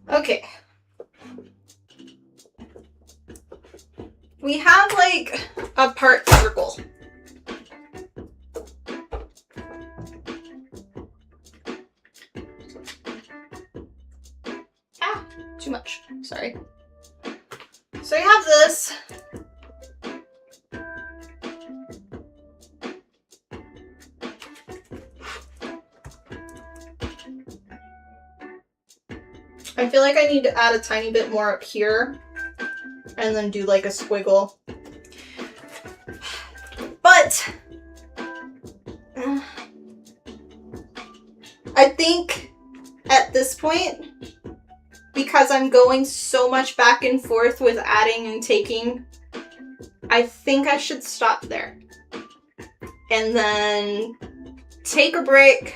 Okay. We have, like, a part circle. Ah, too much. Sorry. So we have this. I feel like I need to add a tiny bit more up here and then do like a squiggle. But I think at this point, because I'm going so much back and forth with adding and taking, I think I should stop there. And then take a break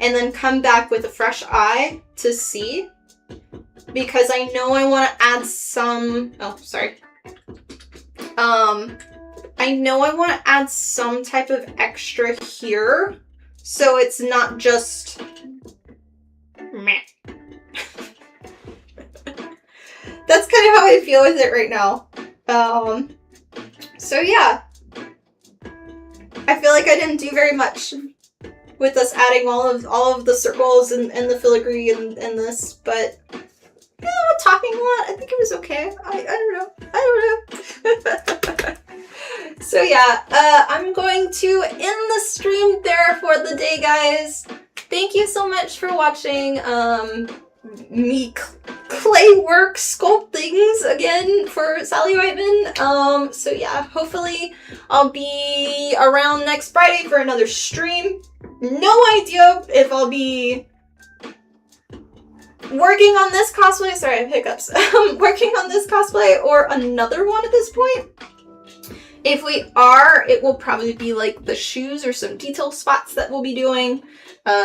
and then come back with a fresh eye to see. Because I know I want to add some... Oh, sorry. I know I want to add some type of extra here. So it's not just... meh. That's kind of how I feel with it right now. So yeah. I feel like I didn't do very much with us adding all of the circles and the filigree and this, but yeah, talking a lot. I think it was okay. I don't know. So yeah, I'm going to end the stream there for the day, guys. Thank you so much for watching me clay work sculpt things again for Sally Whitemane. So yeah, hopefully I'll be around next Friday for another stream. No idea if I'll be working on this cosplay. Sorry, I have hiccups. Working on this cosplay or another one at this point. If we are, it will probably be like the shoes or some detail spots that we'll be doing.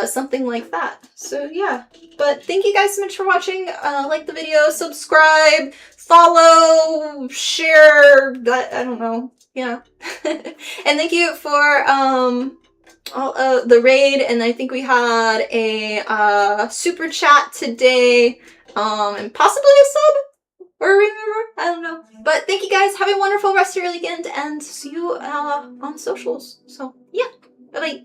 Something like that. So yeah, but thank you guys so much for watching. Like the video, subscribe, follow, share, I don't know, yeah. And thank you for all the raid, and I think we had a super chat today, and possibly a sub or a remember, I don't know. But thank you guys, have a wonderful rest of your weekend, and see you on socials. So yeah, bye bye.